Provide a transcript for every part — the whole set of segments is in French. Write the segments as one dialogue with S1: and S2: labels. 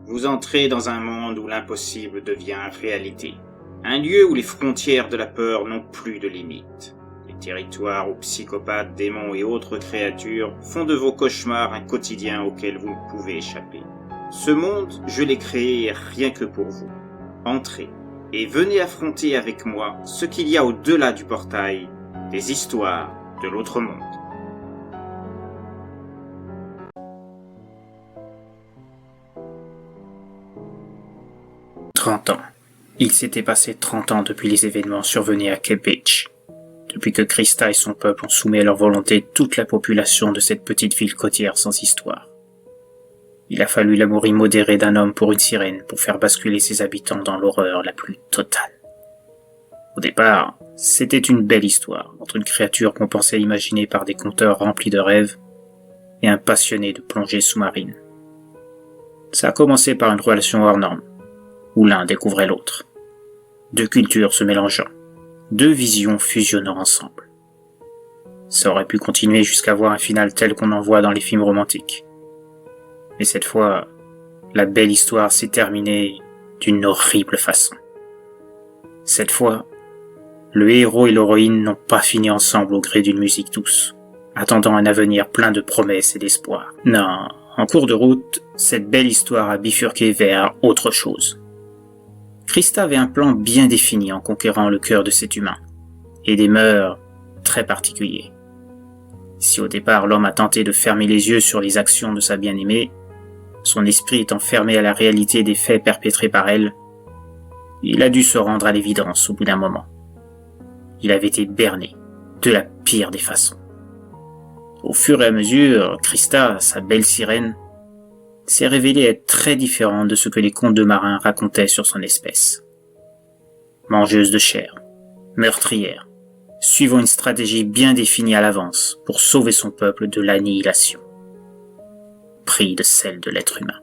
S1: Vous entrez dans un monde où l'impossible devient réalité. Un lieu où les frontières de la peur n'ont plus de limites. Les territoires où psychopathes, démons et autres créatures font de vos cauchemars un quotidien auquel vous ne pouvez échapper. Ce monde, je l'ai créé rien que pour vous. Entrez et venez affronter avec moi ce qu'il y a au-delà du portail, des histoires de l'autre monde. « 30 ans. Il s'était passé 30 ans depuis les événements survenus à Cape Beach. Depuis que Krista et son peuple ont soumis à leur volonté toute la population de cette petite ville côtière sans histoire. Il a fallu l'amour immodéré d'un homme pour une sirène pour faire basculer ses habitants dans l'horreur la plus totale. Au départ, c'était une belle histoire entre une créature qu'on pensait imaginer par des conteurs remplis de rêves et un passionné de plongée sous-marine. Ça a commencé par une relation hors norme, où l'un découvrait l'autre. Deux cultures se mélangeant, deux visions fusionnant ensemble. Ça aurait pu continuer jusqu'à voir un final tel qu'on en voit dans les films romantiques. Mais cette fois, la belle histoire s'est terminée d'une horrible façon. Cette fois, le héros et l'héroïne n'ont pas fini ensemble au gré d'une musique douce, attendant un avenir plein de promesses et d'espoir. Non, en cours de route, cette belle histoire a bifurqué vers autre chose. Krista avait un plan bien défini en conquérant le cœur de cet humain, et des mœurs très particuliers. Si au départ l'homme a tenté de fermer les yeux sur les actions de sa bien-aimée, son esprit étant fermé à la réalité des faits perpétrés par elle, il a dû se rendre à l'évidence au bout d'un moment. Il avait été berné de la pire des façons. Au fur et à mesure, Krista, sa belle sirène, s'est révélée être très différente de ce que les contes de marins racontaient sur son espèce. Mangeuse de chair, meurtrière, suivant une stratégie bien définie à l'avance pour sauver son peuple de l'annihilation, pris de celle de l'être humain.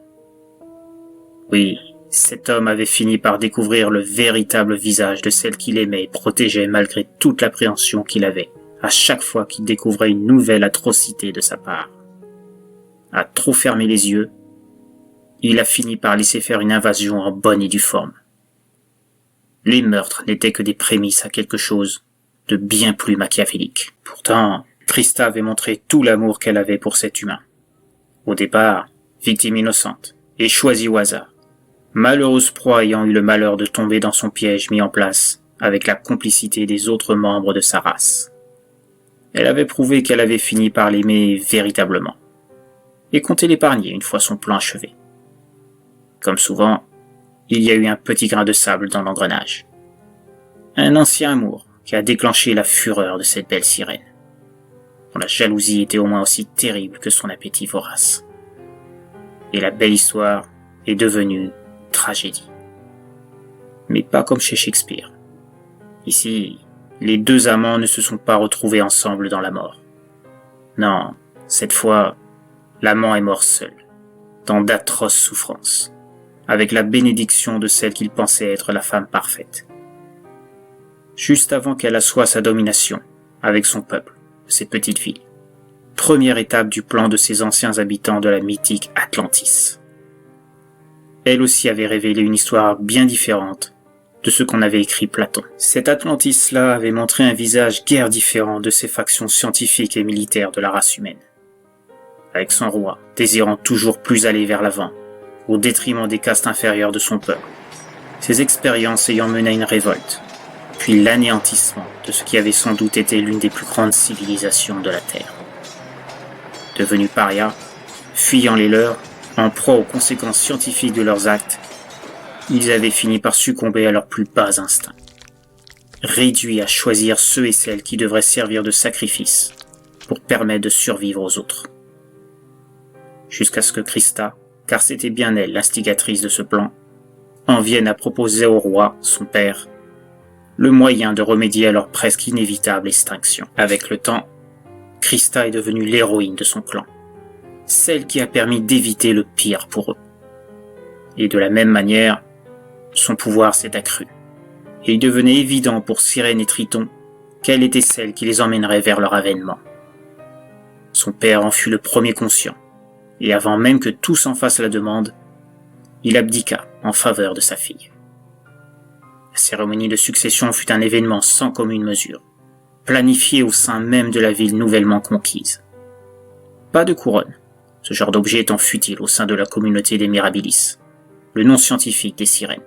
S1: Oui, cet homme avait fini par découvrir le véritable visage de celle qu'il aimait et protégeait malgré toute l'appréhension qu'il avait à chaque fois qu'il découvrait une nouvelle atrocité de sa part. À trop fermer les yeux, il a fini par laisser faire une invasion en bonne et due forme. Les meurtres n'étaient que des prémices à quelque chose de bien plus machiavélique. Pourtant, Krista avait montré tout l'amour qu'elle avait pour cet humain. Au départ, victime innocente et choisie au hasard, malheureuse proie ayant eu le malheur de tomber dans son piège mis en place avec la complicité des autres membres de sa race. Elle avait prouvé qu'elle avait fini par l'aimer véritablement et comptait l'épargner une fois son plan achevé. Comme souvent, il y a eu un petit grain de sable dans l'engrenage. Un ancien amour qui a déclenché la fureur de cette belle sirène, dont la jalousie était au moins aussi terrible que son appétit vorace. Et la belle histoire est devenue tragédie. Mais pas comme chez Shakespeare. Ici, les deux amants ne se sont pas retrouvés ensemble dans la mort. Non, cette fois, l'amant est mort seul, dans d'atroces souffrances, avec la bénédiction de celle qu'il pensait être la femme parfaite. Juste avant qu'elle assoie sa domination avec son peuple, cette petite ville, première étape du plan de ces anciens habitants de la mythique Atlantis. Elle aussi avait révélé une histoire bien différente de ce qu'on avait écrit Platon. Cette Atlantis-là avait montré un visage guère différent de ces factions scientifiques et militaires de la race humaine. Avec son roi, désirant toujours plus aller vers l'avant, au détriment des castes inférieures de son peuple, ses expériences ayant mené à une révolte, puis l'anéantissement de ce qui avait sans doute été l'une des plus grandes civilisations de la Terre. Devenus parias, fuyant les leurs, en proie aux conséquences scientifiques de leurs actes, ils avaient fini par succomber à leurs plus bas instincts, réduits à choisir ceux et celles qui devraient servir de sacrifice pour permettre de survivre aux autres. Jusqu'à ce que Krista, car c'était bien elle l'instigatrice de ce plan, en vienne à proposer au roi, son père, le moyen de remédier à leur presque inévitable extinction. Avec le temps, Krista est devenue l'héroïne de son clan, celle qui a permis d'éviter le pire pour eux. Et de la même manière, son pouvoir s'est accru, et il devenait évident pour Sirène et Triton qu'elle était celle qui les emmènerait vers leur avènement. Son père en fut le premier conscient, et avant même que tous en fassent la demande, il abdiqua en faveur de sa fille. La cérémonie de succession fut un événement sans commune mesure, planifié au sein même de la ville nouvellement conquise. Pas de couronne, ce genre d'objet étant futile au sein de la communauté des Mirabilis, le nom scientifique des sirènes.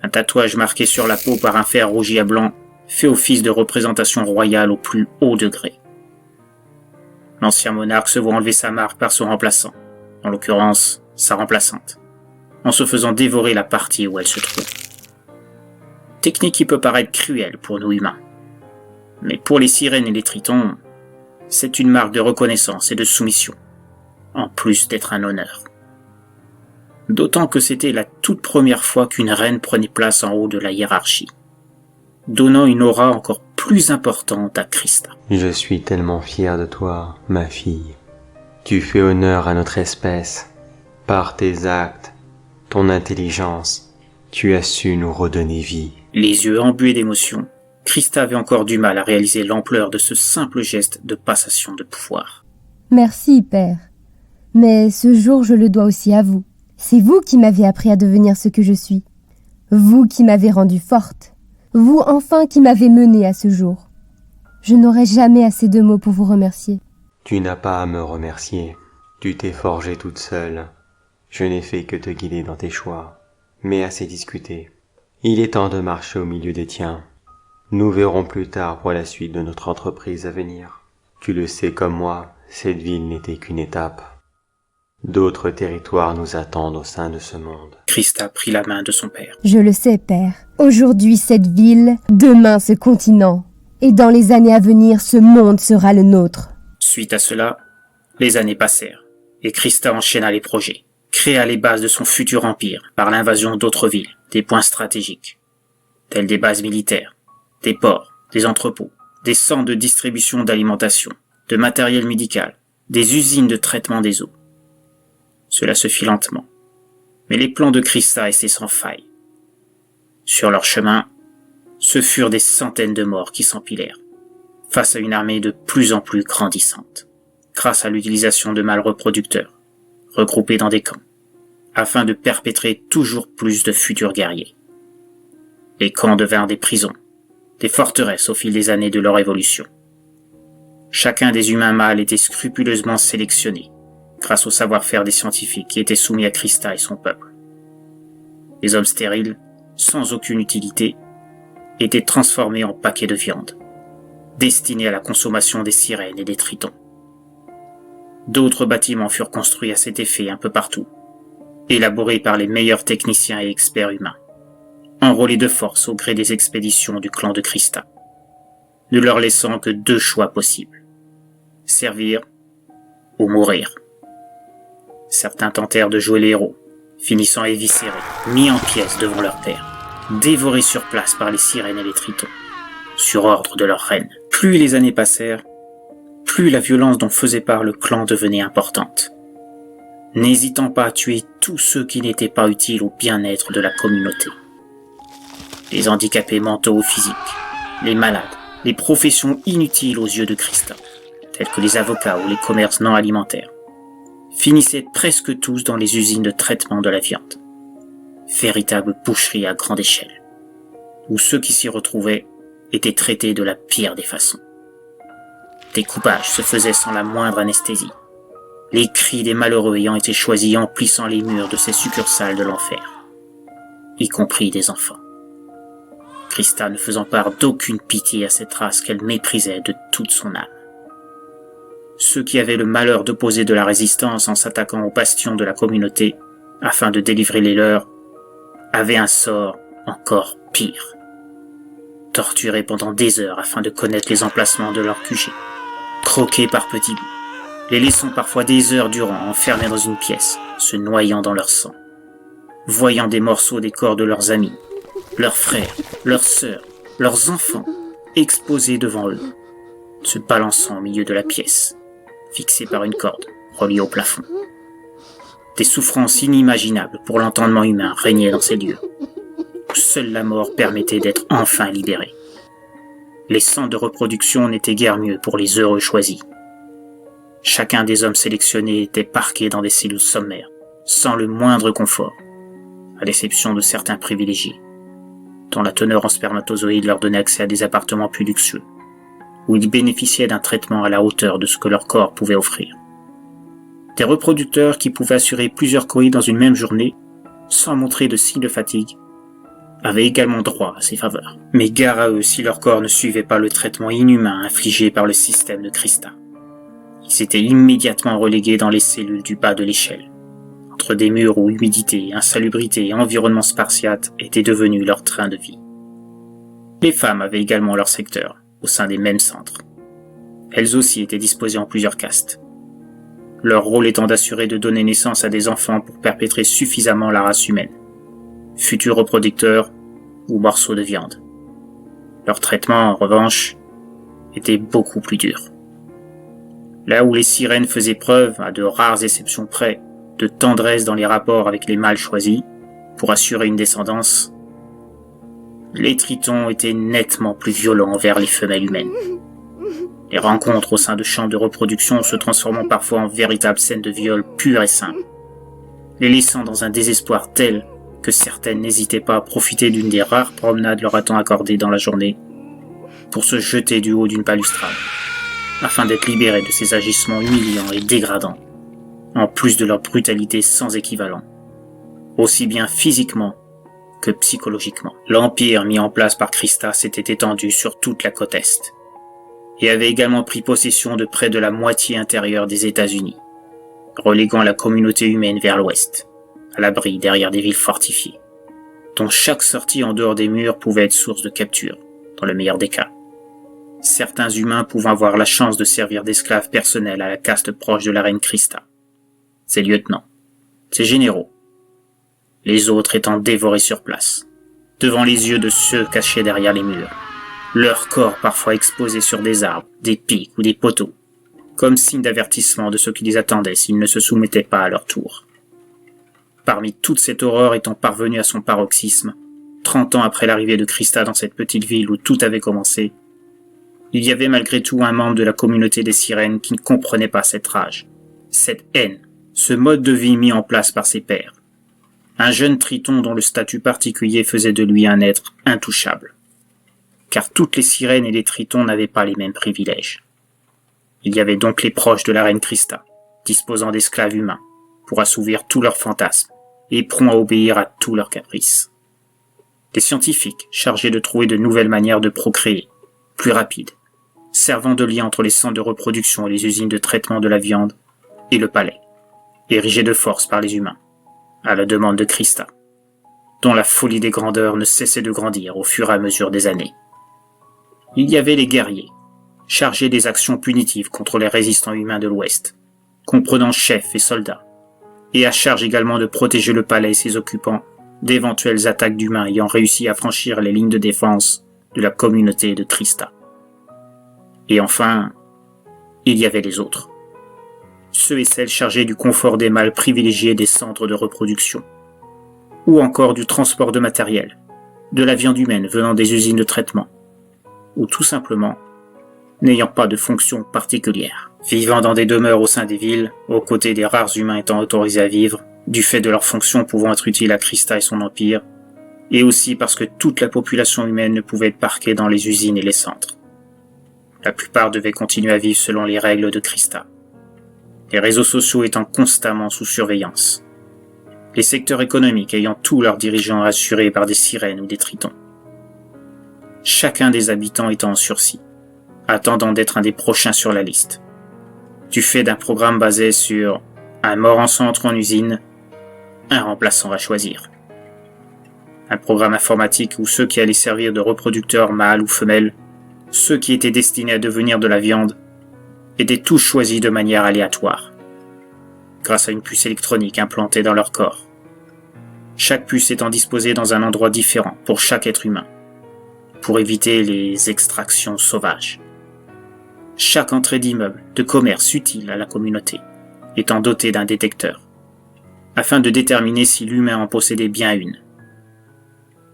S1: Un tatouage marqué sur la peau par un fer rougi à blanc fait office de représentation royale au plus haut degré. L'ancien monarque se voit enlever sa marque par son remplaçant, en l'occurrence sa remplaçante, en se faisant dévorer la partie où elle se trouve. Technique qui peut paraître cruelle pour nous humains, mais pour les sirènes et les tritons, c'est une marque de reconnaissance et de soumission, en plus d'être un honneur. D'autant que c'était la toute première fois qu'une reine prenait place en haut de la hiérarchie, donnant une aura encore plus importante à Krista.
S2: Je suis tellement fier de toi, ma fille. Tu fais honneur à notre espèce. Par tes actes, ton intelligence, tu as su nous redonner vie.
S1: Les yeux embués d'émotion, Krista avait encore du mal à réaliser l'ampleur de ce simple geste de passation de pouvoir.
S3: Merci, père. Mais ce jour, je le dois aussi à vous. C'est vous qui m'avez appris à devenir ce que je suis. Vous qui m'avez rendue forte. Vous enfin qui m'avez menée à ce jour. Je n'aurai jamais assez de mots pour vous remercier.
S2: Tu n'as pas à me remercier. Tu t'es forgée toute seule. Je n'ai fait que te guider dans tes choix. Mais assez discuté. Il est temps de marcher au milieu des tiens. Nous verrons plus tard pour la suite de notre entreprise à venir. Tu le sais comme moi, cette ville n'était qu'une étape. D'autres territoires nous attendent au sein de ce monde.
S1: Krista prit la main de son père.
S3: Je le sais, père. Aujourd'hui, cette ville, demain, ce continent. Et dans les années à venir, ce monde sera le nôtre.
S1: Suite à cela, les années passèrent, et Krista enchaîna les projets, créa les bases de son futur empire par l'invasion d'autres villes, des points stratégiques, tels des bases militaires, des ports, des entrepôts, des centres de distribution d'alimentation, de matériel médical, des usines de traitement des eaux. Cela se fit lentement, mais les plans de Krista étaient sans faille. Sur leur chemin, ce furent des centaines de morts qui s'empilèrent, face à une armée de plus en plus grandissante, grâce à l'utilisation de mâles reproducteurs, regroupés dans des camps, afin de perpétrer toujours plus de futurs guerriers. Les camps devinrent des prisons, des forteresses au fil des années de leur évolution. Chacun des humains mâles était scrupuleusement sélectionné, grâce au savoir-faire des scientifiques qui étaient soumis à Krista et son peuple. Les hommes stériles, sans aucune utilité, étaient transformés en paquets de viande, destinés à la consommation des sirènes et des tritons. D'autres bâtiments furent construits à cet effet un peu partout, élaborés par les meilleurs techniciens et experts humains, enrôlés de force au gré des expéditions du clan de Krista, ne leur laissant que deux choix possibles, servir ou mourir. Certains tentèrent de jouer les héros, finissant éviscérés, mis en pièces devant leur père, dévorés sur place par les sirènes et les tritons, sur ordre de leur reine. Plus les années passèrent, plus la violence dont faisait part le clan devenait importante, n'hésitant pas à tuer tous ceux qui n'étaient pas utiles au bien-être de la communauté. Les handicapés mentaux ou physiques, les malades, les professions inutiles aux yeux de Krista, telles que les avocats ou les commerces non alimentaires, finissaient presque tous dans les usines de traitement de la viande, véritables boucheries à grande échelle, où ceux qui s'y retrouvaient étaient traités de la pire des façons. Découpage se faisait sans la moindre anesthésie, les cris des malheureux ayant été choisis emplissant les murs de ces succursales de l'enfer, y compris des enfants. Krista ne faisant part d'aucune pitié à cette race qu'elle méprisait de toute son âme. Ceux qui avaient le malheur d'opposer de la résistance en s'attaquant aux bastions de la communauté afin de délivrer les leurs avaient un sort encore pire. Torturés pendant des heures afin de connaître les emplacements de leurs QG, croqués par petits bouts, les laissant parfois des heures durant enfermés dans une pièce, se noyant dans leur sang, voyant des morceaux des corps de leurs amis, leurs frères, leurs sœurs, leurs enfants exposés devant eux, se balançant au milieu de la pièce, fixés par une corde reliée au plafond. Des souffrances inimaginables pour l'entendement humain régnaient dans ces lieux, où seule la mort permettait d'être enfin libéré. Les centres de reproduction n'étaient guère mieux pour les heureux choisis. Chacun des hommes sélectionnés était parqué dans des cellules sommaires, sans le moindre confort, à l'exception de certains privilégiés, dont la teneur en spermatozoïdes leur donnait accès à des appartements plus luxueux, où ils bénéficiaient d'un traitement à la hauteur de ce que leur corps pouvait offrir. Des reproducteurs qui pouvaient assurer plusieurs coïts dans une même journée, sans montrer de signe de fatigue, avaient également droit à ces faveurs. Mais gare à eux si leur corps ne suivait pas le traitement inhumain infligé par le système de Christa. Ils étaient immédiatement relégués dans les cellules du bas de l'échelle, entre des murs où humidité, insalubrité et environnement spartiate étaient devenus leur train de vie. Les femmes avaient également leur secteur, au sein des mêmes centres. Elles aussi étaient disposées en plusieurs castes, leur rôle étant d'assurer de donner naissance à des enfants pour perpétrer suffisamment la race humaine, futurs reproducteurs ou morceaux de viande. Leur traitement, en revanche, était beaucoup plus dur. Là où les sirènes faisaient preuve, à de rares exceptions près, de tendresse dans les rapports avec les mâles choisis pour assurer une descendance, les tritons étaient nettement plus violents envers les femelles humaines. Les rencontres au sein de champs de reproduction se transformant parfois en véritables scènes de viol pures et simples, les laissant dans un désespoir tel que certaines n'hésitaient pas à profiter d'une des rares promenades leur étant accordées dans la journée pour se jeter du haut d'une balustrade, afin d'être libérées de ces agissements humiliants et dégradants, en plus de leur brutalité sans équivalent, aussi bien physiquement que psychologiquement. L'empire mis en place par Christa s'était étendu sur toute la côte Est, et avait également pris possession de près de la moitié intérieure des États-Unis, reléguant la communauté humaine vers l'ouest, à l'abri derrière des villes fortifiées, dont chaque sortie en dehors des murs pouvait être source de capture, dans le meilleur des cas. Certains humains pouvant avoir la chance de servir d'esclaves personnels à la caste proche de la reine Christa, ses lieutenants, ses généraux, les autres étant dévorés sur place, devant les yeux de ceux cachés derrière les murs, leurs corps parfois exposés sur des arbres, des pics ou des poteaux, comme signe d'avertissement de ceux qui les attendaient s'ils ne se soumettaient pas à leur tour. Parmi toute cette horreur étant parvenue à son paroxysme, 30 ans après l'arrivée de Christa dans cette petite ville où tout avait commencé, il y avait malgré tout un membre de la communauté des sirènes qui ne comprenait pas cette rage, cette haine, ce mode de vie mis en place par ses pairs. Un jeune triton dont le statut particulier faisait de lui un être intouchable. Car toutes les sirènes et les tritons n'avaient pas les mêmes privilèges. Il y avait donc les proches de la reine Christa, disposant d'esclaves humains, pour assouvir tous leurs fantasmes, et prompts à obéir à tous leurs caprices. Des scientifiques chargés de trouver de nouvelles manières de procréer, plus rapides, servant de lien entre les centres de reproduction et les usines de traitement de la viande, et le palais, érigé de force par les humains, à la demande de Christa, dont la folie des grandeurs ne cessait de grandir au fur et à mesure des années. Il y avait les guerriers, chargés des actions punitives contre les résistants humains de l'Ouest, comprenant chefs et soldats, et à charge également de protéger le palais et ses occupants d'éventuelles attaques d'humains ayant réussi à franchir les lignes de défense de la communauté de Christa. Et enfin, il y avait les autres, ceux et celles chargés du confort des mâles privilégiés des centres de reproduction, ou encore du transport de matériel, de la viande humaine venant des usines de traitement, ou tout simplement n'ayant pas de fonction particulière, vivant dans des demeures au sein des villes, aux côtés des rares humains étant autorisés à vivre, du fait de leur fonction pouvant être utile à Christa et son empire, et aussi parce que toute la population humaine ne pouvait être parquée dans les usines et les centres. La plupart devaient continuer à vivre selon les règles de Christa, les réseaux sociaux étant constamment sous surveillance, les secteurs économiques ayant tous leurs dirigeants assurés par des sirènes ou des tritons. Chacun des habitants étant en sursis, attendant d'être un des prochains sur la liste, du fait d'un programme basé sur un mort en centre en usine, un remplaçant à choisir. Un programme informatique où ceux qui allaient servir de reproducteurs mâles ou femelles, ceux qui étaient destinés à devenir de la viande, étaient tous choisis de manière aléatoire, grâce à une puce électronique implantée dans leur corps. Chaque puce étant disposée dans un endroit différent pour chaque être humain, pour éviter les extractions sauvages. Chaque entrée d'immeuble, de commerce utile à la communauté, étant dotée d'un détecteur, afin de déterminer si l'humain en possédait bien une.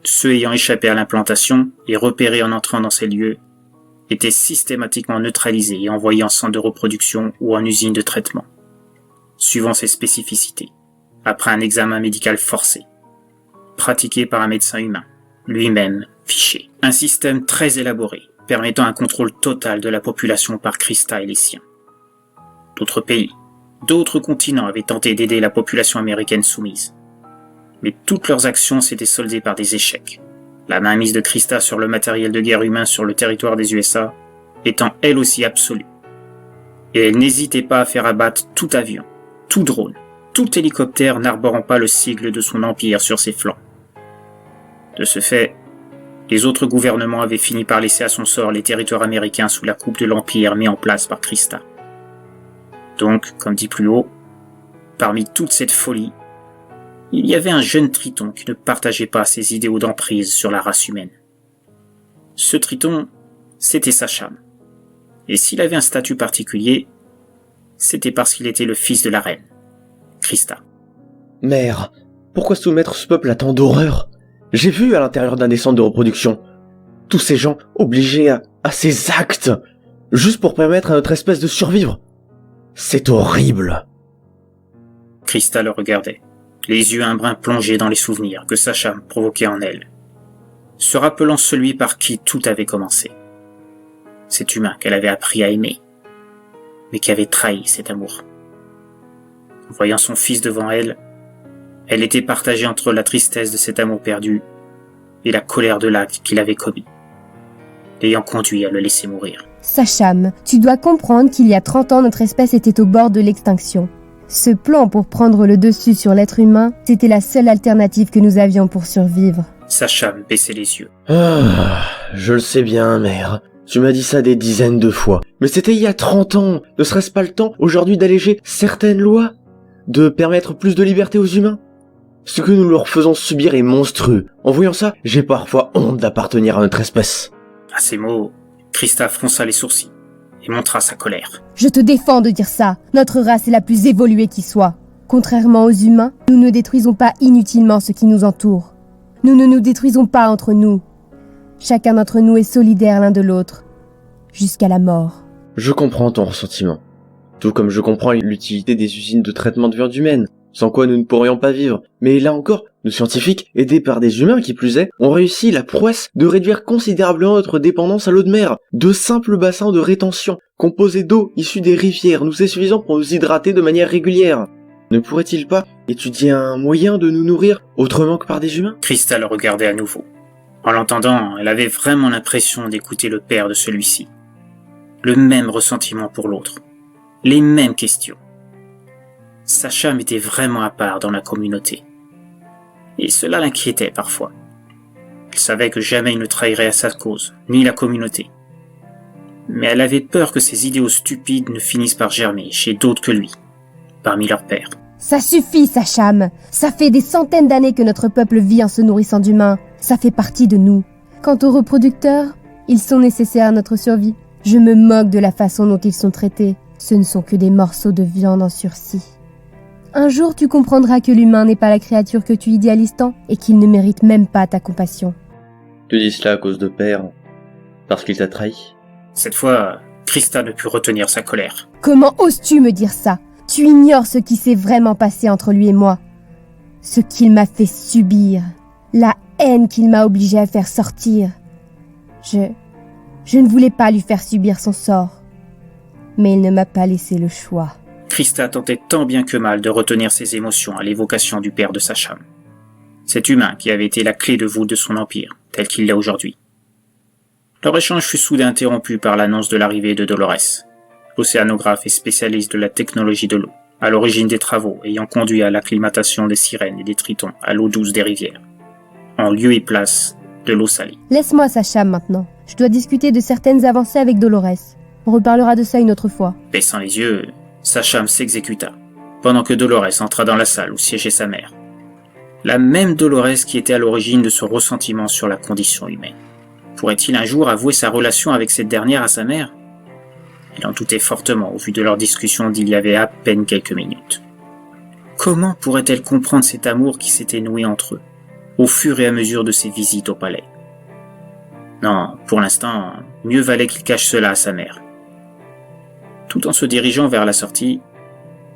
S1: Ceux ayant échappé à l'implantation et repérés en entrant dans ces lieux étaient systématiquement neutralisés et envoyés en centre de reproduction ou en usine de traitement, suivant ses spécificités, après un examen médical forcé, pratiqué par un médecin humain, lui-même fiché. Un système très élaboré, permettant un contrôle total de la population par Christa et les siens. D'autres pays, d'autres continents avaient tenté d'aider la population américaine soumise. Mais toutes leurs actions s'étaient soldées par des échecs. La mainmise de Christa sur le matériel de guerre humain sur le territoire des USA étant elle aussi absolue. Et elle n'hésitait pas à faire abattre tout avion, tout drone, tout hélicoptère n'arborant pas le sigle de son empire sur ses flancs. De ce fait, les autres gouvernements avaient fini par laisser à son sort les territoires américains sous la coupe de l'empire mis en place par Christa. Donc, comme dit plus haut, parmi toute cette folie, il y avait un jeune Triton qui ne partageait pas ses idéaux d'emprise sur la race humaine. Ce Triton, c'était Sacham. Et s'il avait un statut particulier, c'était parce qu'il était le fils de la reine, Christa.
S4: Mère, pourquoi soumettre ce peuple à tant d'horreur? J'ai vu à l'intérieur d'un des centres de reproduction tous ces gens obligés à ces actes, juste pour permettre à notre espèce de survivre. C'est horrible.
S1: Christa le regardait, les yeux un brin plongés dans les souvenirs que Sacham provoquait en elle, se rappelant celui par qui tout avait commencé. Cet humain qu'elle avait appris à aimer, mais qui avait trahi cet amour. Voyant son fils devant elle, elle était partagée entre la tristesse de cet amour perdu et la colère de l'acte qu'il avait commis, l'ayant conduit à le laisser mourir.
S3: Sacham, tu dois comprendre qu'il y a 30 ans, notre espèce était au bord de l'extinction. Ce plan pour prendre le dessus sur l'être humain, c'était la seule alternative que nous avions pour survivre.
S1: Sacham baissait les yeux.
S4: Je le sais bien, mère. Tu m'as dit ça des dizaines de fois. Mais c'était il y a 30 ans. Ne serait-ce pas le temps, aujourd'hui, d'alléger certaines lois? De permettre plus de liberté aux humains? Ce que nous leur faisons subir est monstrueux. En voyant ça, j'ai parfois honte d'appartenir à notre espèce.
S1: À ces mots, Christa fronça les sourcils et montra sa colère.
S3: Je te défends de dire ça. Notre race est la plus évoluée qui soit. Contrairement aux humains, nous ne détruisons pas inutilement ce qui nous entoure. Nous ne nous détruisons pas entre nous. Chacun d'entre nous est solidaire l'un de l'autre, jusqu'à la mort.
S4: Je comprends ton ressentiment. Tout comme je comprends l'utilité des usines de traitement de viande humaine, sans quoi nous ne pourrions pas vivre. Mais là encore, nos scientifiques, aidés par des humains qui plus est, ont réussi la prouesse de réduire considérablement notre dépendance à l'eau de mer. De simples bassins de rétention, composés d'eau issue des rivières, nous est suffisant pour nous hydrater de manière régulière. Ne pourrait-il pas étudier un moyen de nous nourrir autrement que par des humains?
S1: Christa le regardait à nouveau. En l'entendant, elle avait vraiment l'impression d'écouter le père de celui-ci. Le même ressentiment pour l'autre. Les mêmes questions. Sacham était vraiment à part dans la communauté. Et cela l'inquiétait parfois. Elle savait que jamais il ne trahirait à sa cause, ni la communauté. Mais elle avait peur que ces idéaux stupides ne finissent par germer chez d'autres que lui, parmi leurs pairs.
S3: Ça suffit, Sacham. Ça fait des centaines d'années que notre peuple vit en se nourrissant d'humains. Ça fait partie de nous. Quant aux reproducteurs, ils sont nécessaires à notre survie. Je me moque de la façon dont ils sont traités. Ce ne sont que des morceaux de viande en sursis. Un jour, tu comprendras que l'humain n'est pas la créature que tu idéalises tant et qu'il ne mérite même pas ta compassion.
S4: Tu dis cela à cause de père, parce qu'il t'a trahi?
S1: Cette fois, Christa ne put retenir sa colère.
S3: Comment oses-tu me dire ça? Tu ignores ce qui s'est vraiment passé entre lui et moi. Ce qu'il m'a fait subir. La haine qu'il m'a obligé à faire sortir. Je ne voulais pas lui faire subir son sort. Mais il ne m'a pas laissé le choix.
S1: Christa tentait tant bien que mal de retenir ses émotions à l'évocation du père de Sacham. Cet humain qui avait été la clé de voûte de son empire, tel qu'il l'est aujourd'hui. Leur échange fut soudain interrompu par l'annonce de l'arrivée de Dolores, océanographe et spécialiste de la technologie de l'eau, à l'origine des travaux ayant conduit à l'acclimatation des sirènes et des tritons à l'eau douce des rivières, en lieu et place de l'eau salée.
S3: Laisse-moi Sacham maintenant. Je dois discuter de certaines avancées avec Dolores. On reparlera de ça une autre fois.
S1: Baissant les yeux, Sacham s'exécuta, pendant que Dolores entra dans la salle où siégeait sa mère. La même Dolores qui était à l'origine de son ressentiment sur la condition humaine. Pourrait-il un jour avouer sa relation avec cette dernière à sa mère? Il en doutait fortement au vu de leur discussion d'il y avait à peine quelques minutes. Comment pourrait-elle comprendre cet amour qui s'était noué entre eux, au fur et à mesure de ses visites au palais? Non, pour l'instant, mieux valait qu'il cache cela à sa mère. Tout en se dirigeant vers la sortie,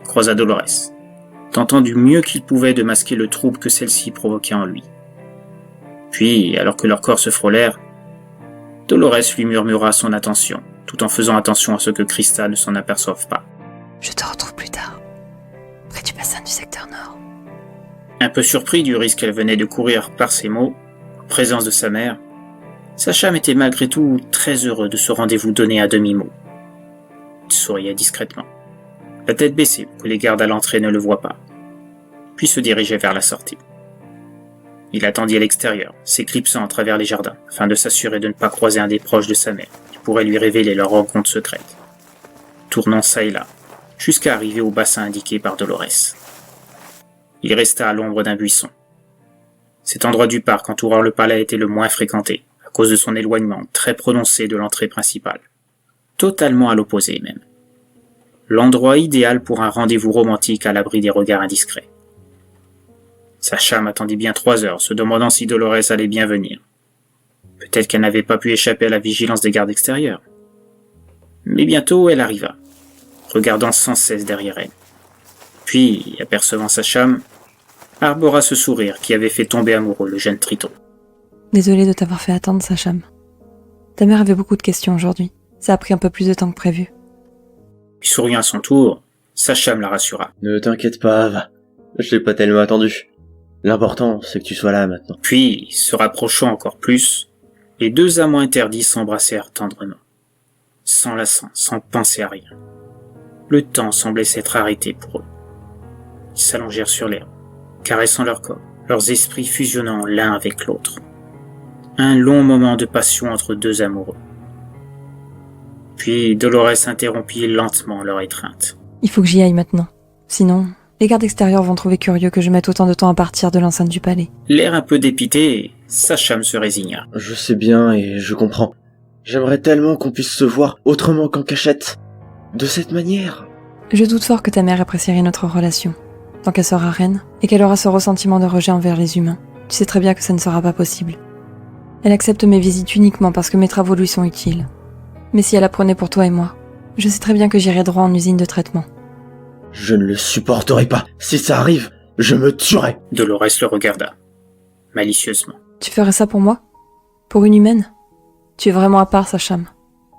S1: croisa Dolores, tentant du mieux qu'il pouvait de masquer le trouble que celle-ci provoquait en lui. Puis, alors que leurs corps se frôlèrent, Dolores lui murmura son attention, tout en faisant attention à ce que Krista ne s'en aperçoive pas.
S5: Je te retrouve plus tard, près du bassin du secteur nord.
S1: Un peu surpris du risque qu'elle venait de courir par ces mots, en présence de sa mère, Sacham était malgré tout très heureux de ce rendez-vous donné à demi-mot. Il souriait discrètement, la tête baissée pour que les gardes à l'entrée ne le voient pas, puis se dirigeait vers la sortie. Il attendit à l'extérieur, s'éclipsant à travers les jardins, afin de s'assurer de ne pas croiser un des proches de sa mère, qui pourrait lui révéler leur rencontre secrète. Tournant ça et là, jusqu'à arriver au bassin indiqué par Dolores. Il resta à l'ombre d'un buisson. Cet endroit du parc entourant le palais était le moins fréquenté, à cause de son éloignement très prononcé de l'entrée principale. Totalement à l'opposé même. L'endroit idéal pour un rendez-vous romantique à l'abri des regards indiscrets. Sacham attendit bien 3 heures, se demandant si Dolores allait bien venir. Peut-être qu'elle n'avait pas pu échapper à la vigilance des gardes extérieurs. Mais bientôt elle arriva, regardant sans cesse derrière elle. Puis, apercevant Sacham, arbora ce sourire qui avait fait tomber amoureux le jeune Triton.
S5: Désolée de t'avoir fait attendre, Sacham. Ta mère avait beaucoup de questions aujourd'hui. Ça a pris un peu plus de temps que prévu.
S1: Puis souriant à son tour, Sacham la rassura.
S4: Ne t'inquiète pas, va. Je t'ai pas tellement attendu. L'important, c'est que tu sois là maintenant.
S1: Puis, se rapprochant encore plus, les 2 amants interdits s'embrassèrent tendrement, s'enlaçant, sans penser à rien. Le temps semblait s'être arrêté pour eux. Ils s'allongèrent sur l'herbe, caressant leur corps, leurs esprits fusionnant l'un avec l'autre. Un long moment de passion entre 2 amoureux. Puis Dolores interrompit lentement leur étreinte.
S5: Il faut que j'y aille maintenant. Sinon, les gardes extérieurs vont trouver curieux que je mette autant de temps à partir de l'enceinte du palais.
S1: L'air un peu dépité, Sacham se résigna.
S4: Je sais bien et je comprends. J'aimerais tellement qu'on puisse se voir autrement qu'en cachette. De cette manière.
S5: Je doute fort que ta mère apprécierait notre relation. Tant qu'elle sera reine, et qu'elle aura ce ressentiment de rejet envers les humains, tu sais très bien que ça ne sera pas possible. Elle accepte mes visites uniquement parce que mes travaux lui sont utiles. Mais si elle apprenait pour toi et moi, je sais très bien que j'irai droit en usine de traitement.
S4: Je ne le supporterai pas. Si ça arrive, je me tuerai.
S1: Dolores le regarda, malicieusement.
S5: Tu ferais ça pour moi? Pour une humaine? Tu es vraiment à part, Sacham.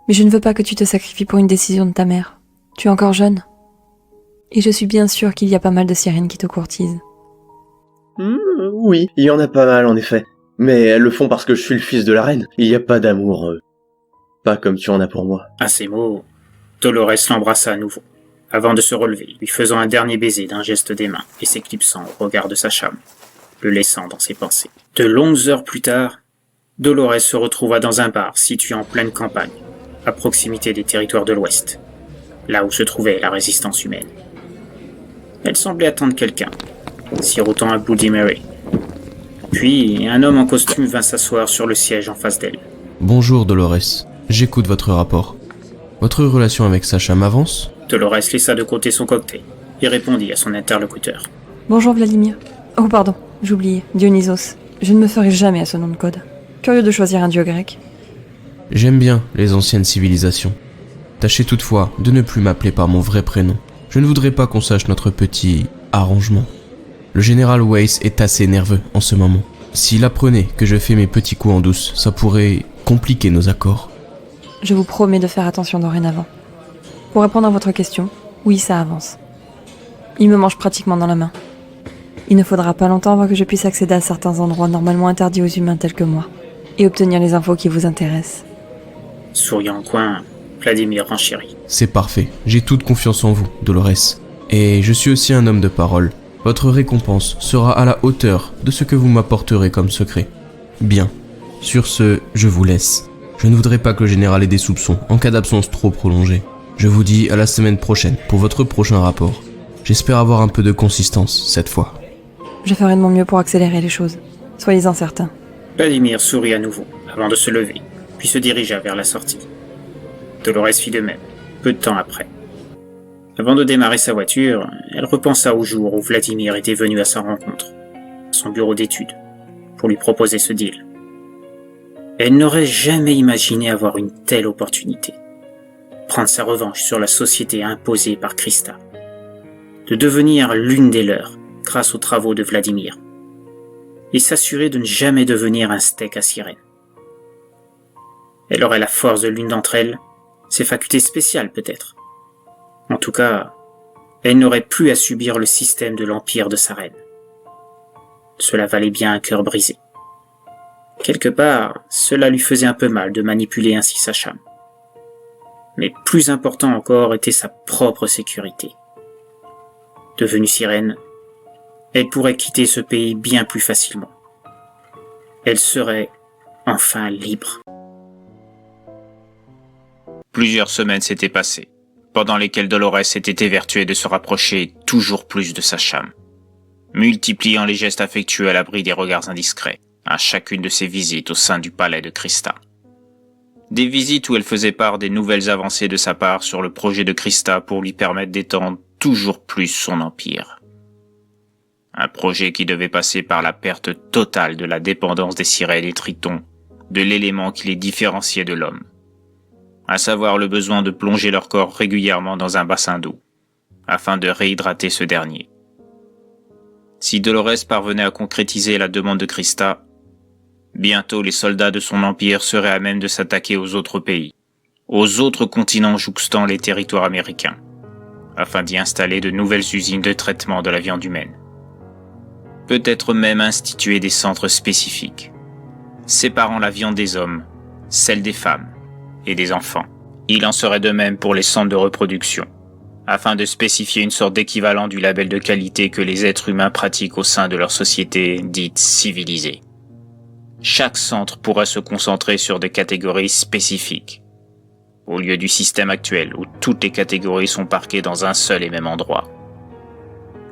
S5: Mais je ne veux pas que tu te sacrifies pour une décision de ta mère. Tu es encore jeune. Et je suis bien sûre qu'il y a pas mal de sirènes qui te courtisent.
S4: Oui, il y en a pas mal en effet. Mais elles le font parce que je suis le fils de la reine. Il n'y a pas d'amour. Pas comme tu en as pour moi.
S1: À ces mots, Dolores l'embrassa à nouveau, avant de se relever, lui faisant un dernier baiser d'un geste des mains et s'éclipsant au regard de Sacham, le laissant dans ses pensées. De longues heures plus tard, Dolores se retrouva dans un bar situé en pleine campagne, à proximité des territoires de l'Ouest, là où se trouvait la résistance humaine. Elle semblait attendre quelqu'un, sirotant un Bloody Mary. Puis, un homme en costume vint s'asseoir sur le siège en face d'elle.
S6: Bonjour Dolores, j'écoute votre rapport. Votre relation avec Sacham avance?
S1: Dolores laissa de côté son cocktail et répondit à son interlocuteur.
S5: Bonjour Vladimir. Oh pardon, j'oubliais, Dionysos. Je ne me ferai jamais à ce nom de code. Curieux de choisir un dieu grec.
S6: J'aime bien les anciennes civilisations. Tâchez toutefois de ne plus m'appeler par mon vrai prénom. Je ne voudrais pas qu'on sache notre petit arrangement. Le général Weiss est assez nerveux en ce moment. S'il apprenait que je fais mes petits coups en douce, ça pourrait compliquer nos accords.
S5: Je vous promets de faire attention dorénavant. Pour répondre à votre question, oui, ça avance. Il me mange pratiquement dans la main. Il ne faudra pas longtemps avant que je puisse accéder à certains endroits normalement interdits aux humains tels que moi, et obtenir les infos qui vous intéressent.
S1: Souriant en coin, Vladimir renchérit.
S6: C'est parfait, j'ai toute confiance en vous, Dolores. Et je suis aussi un homme de parole. Votre récompense sera à la hauteur de ce que vous m'apporterez comme secret. Bien. Sur ce, je vous laisse. Je ne voudrais pas que le général ait des soupçons en cas d'absence trop prolongée. Je vous dis à la semaine prochaine pour votre prochain rapport. J'espère avoir un peu de consistance cette fois.
S5: Je ferai de mon mieux pour accélérer les choses. Soyez-en certains.
S1: Vladimir sourit à nouveau, avant de se lever, puis se dirigea vers la sortie. Dolores fit de même, peu de temps après. Avant de démarrer sa voiture, elle repensa au jour où Vladimir était venu à sa rencontre, à son bureau d'études, pour lui proposer ce deal. Elle n'aurait jamais imaginé avoir une telle opportunité. Prendre sa revanche sur la société imposée par Krista. de devenir l'une des leurs grâce aux travaux de Vladimir, et s'assurer de ne jamais devenir un steak à sirène. Elle aurait la force de l'une d'entre elles, ses facultés spéciales peut-être. En tout cas, elle n'aurait plus à subir le système de l'empire de sa reine. Cela valait bien un cœur brisé. Quelque part, cela lui faisait un peu mal de manipuler ainsi Sacham. Mais plus important encore était sa propre sécurité. Devenue sirène, elle pourrait quitter ce pays bien plus facilement. Elle serait enfin libre.
S7: Plusieurs semaines s'étaient passées, pendant lesquelles Dolores s'était évertuée de se rapprocher toujours plus de Sacham, multipliant les gestes affectueux à l'abri des regards indiscrets, à chacune de ses visites au sein du palais de Christa. Des visites où elle faisait part des nouvelles avancées de sa part sur le projet de Christa pour lui permettre d'étendre toujours plus son empire. Un projet qui devait passer par la perte totale de la dépendance des sirènes et tritons, de l'élément qui les différenciait de l'homme, à savoir le besoin de plonger leur corps régulièrement dans un bassin d'eau, afin de réhydrater ce dernier. Si Dolores parvenait à concrétiser la demande de Christa, bientôt les soldats de son empire seraient à même de s'attaquer aux autres pays, aux autres continents jouxtant les territoires américains, afin d'y installer de nouvelles usines de traitement de la viande humaine. Peut-être même instituer des centres spécifiques, séparant la viande des hommes, celle des femmes et des enfants. Il en serait de même pour les centres de reproduction, afin de spécifier une sorte d'équivalent du label de qualité que les êtres humains pratiquent au sein de leur société dite civilisée. Chaque centre pourra se concentrer sur des catégories spécifiques, au lieu du système actuel où toutes les catégories sont parquées dans un seul et même endroit.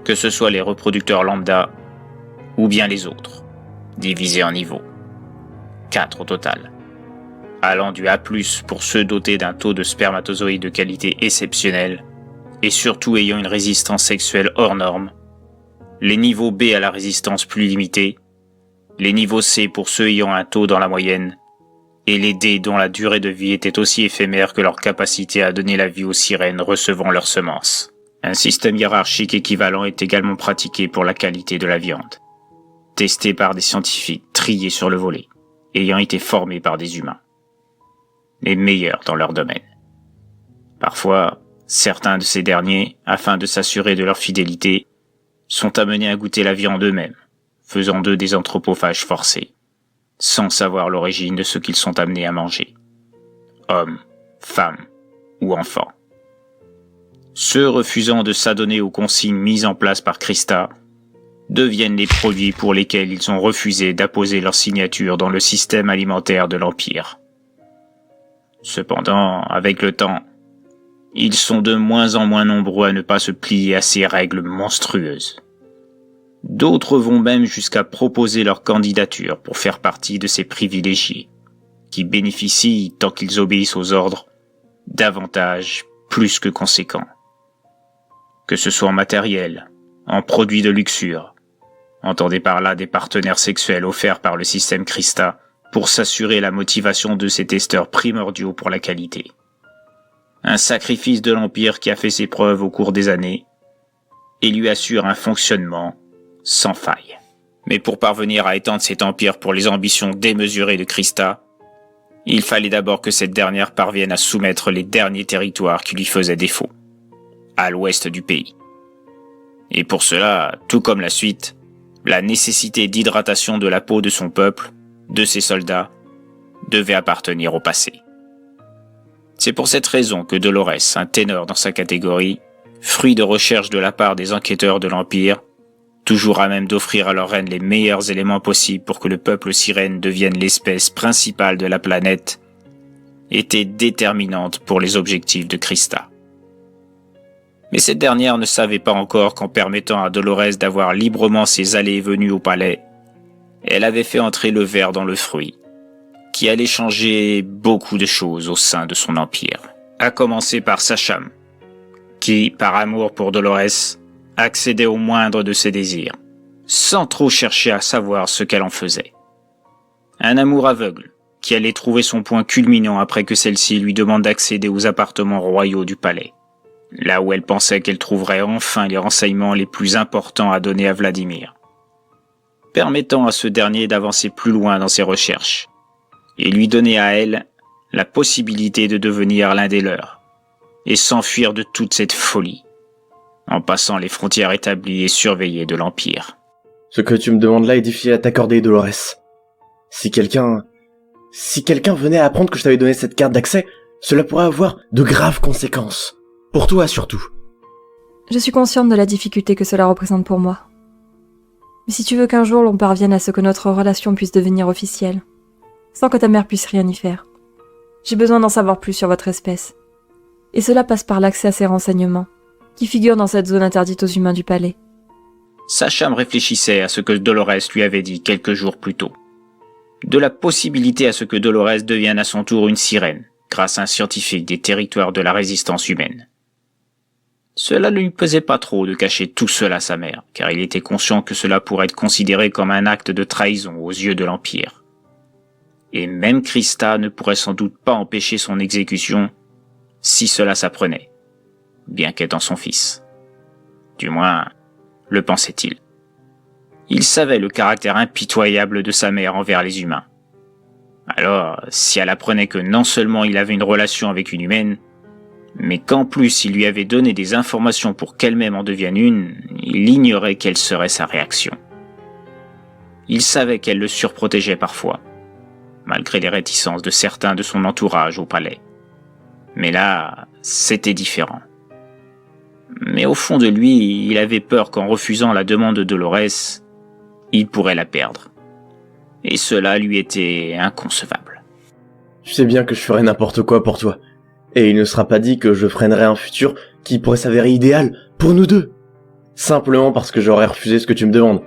S7: Que ce soit les reproducteurs lambda ou bien les autres, divisés en niveaux. 4 au total. Allant du A+, pour ceux dotés d'un taux de spermatozoïdes de qualité exceptionnelle, et surtout ayant une résistance sexuelle hors norme, les niveaux B à la résistance plus limitée, les niveaux C pour ceux ayant un taux dans la moyenne, et les D dont la durée de vie était aussi éphémère que leur capacité à donner la vie aux sirènes recevant leurs semences. Un système hiérarchique équivalent est également pratiqué pour la qualité de la viande, testé par des scientifiques triés sur le volet, ayant été formés par des humains, les meilleurs dans leur domaine. Parfois, certains de ces derniers, afin de s'assurer de leur fidélité, sont amenés à goûter la viande eux-mêmes, faisant d'eux des anthropophages forcés, sans savoir l'origine de ce qu'ils sont amenés à manger. Hommes, femmes ou enfants. Ceux refusant de s'adonner aux consignes mises en place par Christa deviennent les produits pour lesquels ils ont refusé d'apposer leur signature dans le système alimentaire de l'Empire. Cependant, avec le temps, ils sont de moins en moins nombreux à ne pas se plier à ces règles monstrueuses. D'autres vont même jusqu'à proposer leur candidature pour faire partie de ces privilégiés, qui bénéficient, tant qu'ils obéissent aux ordres, d'avantages plus que conséquents. Que ce soit en matériel, en produits de luxure, entendez par là des partenaires sexuels offerts par le système Christa pour s'assurer la motivation de ces testeurs primordiaux pour la qualité. Un sacrifice de l'Empire qui a fait ses preuves au cours des années et lui assure un fonctionnement sans faille. Mais pour parvenir à étendre cet empire pour les ambitions démesurées de Christa, il fallait d'abord que cette dernière parvienne à soumettre les derniers territoires qui lui faisaient défaut, à l'ouest du pays. Et pour cela, tout comme la suite, la nécessité d'hydratation de la peau de son peuple, de ses soldats, devait appartenir au passé. C'est pour cette raison que Dolores, un ténor dans sa catégorie, fruit de recherches de la part des enquêteurs de l'Empire, toujours à même d'offrir à leur reine les meilleurs éléments possibles pour que le peuple sirène devienne l'espèce principale de la planète, était déterminante pour les objectifs de Christa. Mais cette dernière ne savait pas encore qu'en permettant à Dolores d'avoir librement ses allées et venues au palais, elle avait fait entrer le ver dans le fruit, qui allait changer beaucoup de choses au sein de son empire. À commencer par Sacham, qui, par amour pour Dolores, accédait au moindre de ses désirs, sans trop chercher à savoir ce qu'elle en faisait. Un amour aveugle, qui allait trouver son point culminant après que celle-ci lui demande d'accéder aux appartements royaux du palais, là où elle pensait qu'elle trouverait enfin les renseignements les plus importants à donner à Vladimir, permettant à ce dernier d'avancer plus loin dans ses recherches et lui donner à elle la possibilité de devenir l'un des leurs et s'enfuir de toute cette folie en passant les frontières établies et surveillées de l'Empire.
S4: Ce que tu me demandes là est difficile à t'accorder, Dolores. Si quelqu'un venait à apprendre que je t'avais donné cette carte d'accès, cela pourrait avoir de graves conséquences. Pour toi surtout.
S5: Je suis consciente de la difficulté que cela représente pour moi. Mais si tu veux qu'un jour l'on parvienne à ce que notre relation puisse devenir officielle, sans que ta mère puisse rien y faire, j'ai besoin d'en savoir plus sur votre espèce. Et cela passe par l'accès à ces renseignements, qui figurent dans cette zone interdite aux humains du palais.
S7: Sacham réfléchissait à ce que Dolores lui avait dit quelques jours plus tôt. De la possibilité à ce que Dolores devienne à son tour une sirène, grâce à un scientifique des territoires de la résistance humaine. Cela ne lui pesait pas trop de cacher tout cela à sa mère, car il était conscient que cela pourrait être considéré comme un acte de trahison aux yeux de l'Empire. Et même Krista ne pourrait sans doute pas empêcher son exécution si cela s'apprenait, bien qu'étant son fils. Du moins, le pensait-il. Il savait le caractère impitoyable de sa mère envers les humains. Alors, si elle apprenait que non seulement il avait une relation avec une humaine, mais qu'en plus il lui avait donné des informations pour qu'elle-même en devienne une, il ignorait quelle serait sa réaction. Il savait qu'elle le surprotégeait parfois, malgré les réticences de certains de son entourage au palais. Mais là, c'était différent. Mais au fond de lui, il avait peur qu'en refusant la demande de Dolores, il pourrait la perdre. Et cela lui était inconcevable.
S4: Tu sais bien que je ferai n'importe quoi pour toi. Et il ne sera pas dit que je freinerai un futur qui pourrait s'avérer idéal pour nous deux. Simplement parce que j'aurais refusé ce que tu me demandes.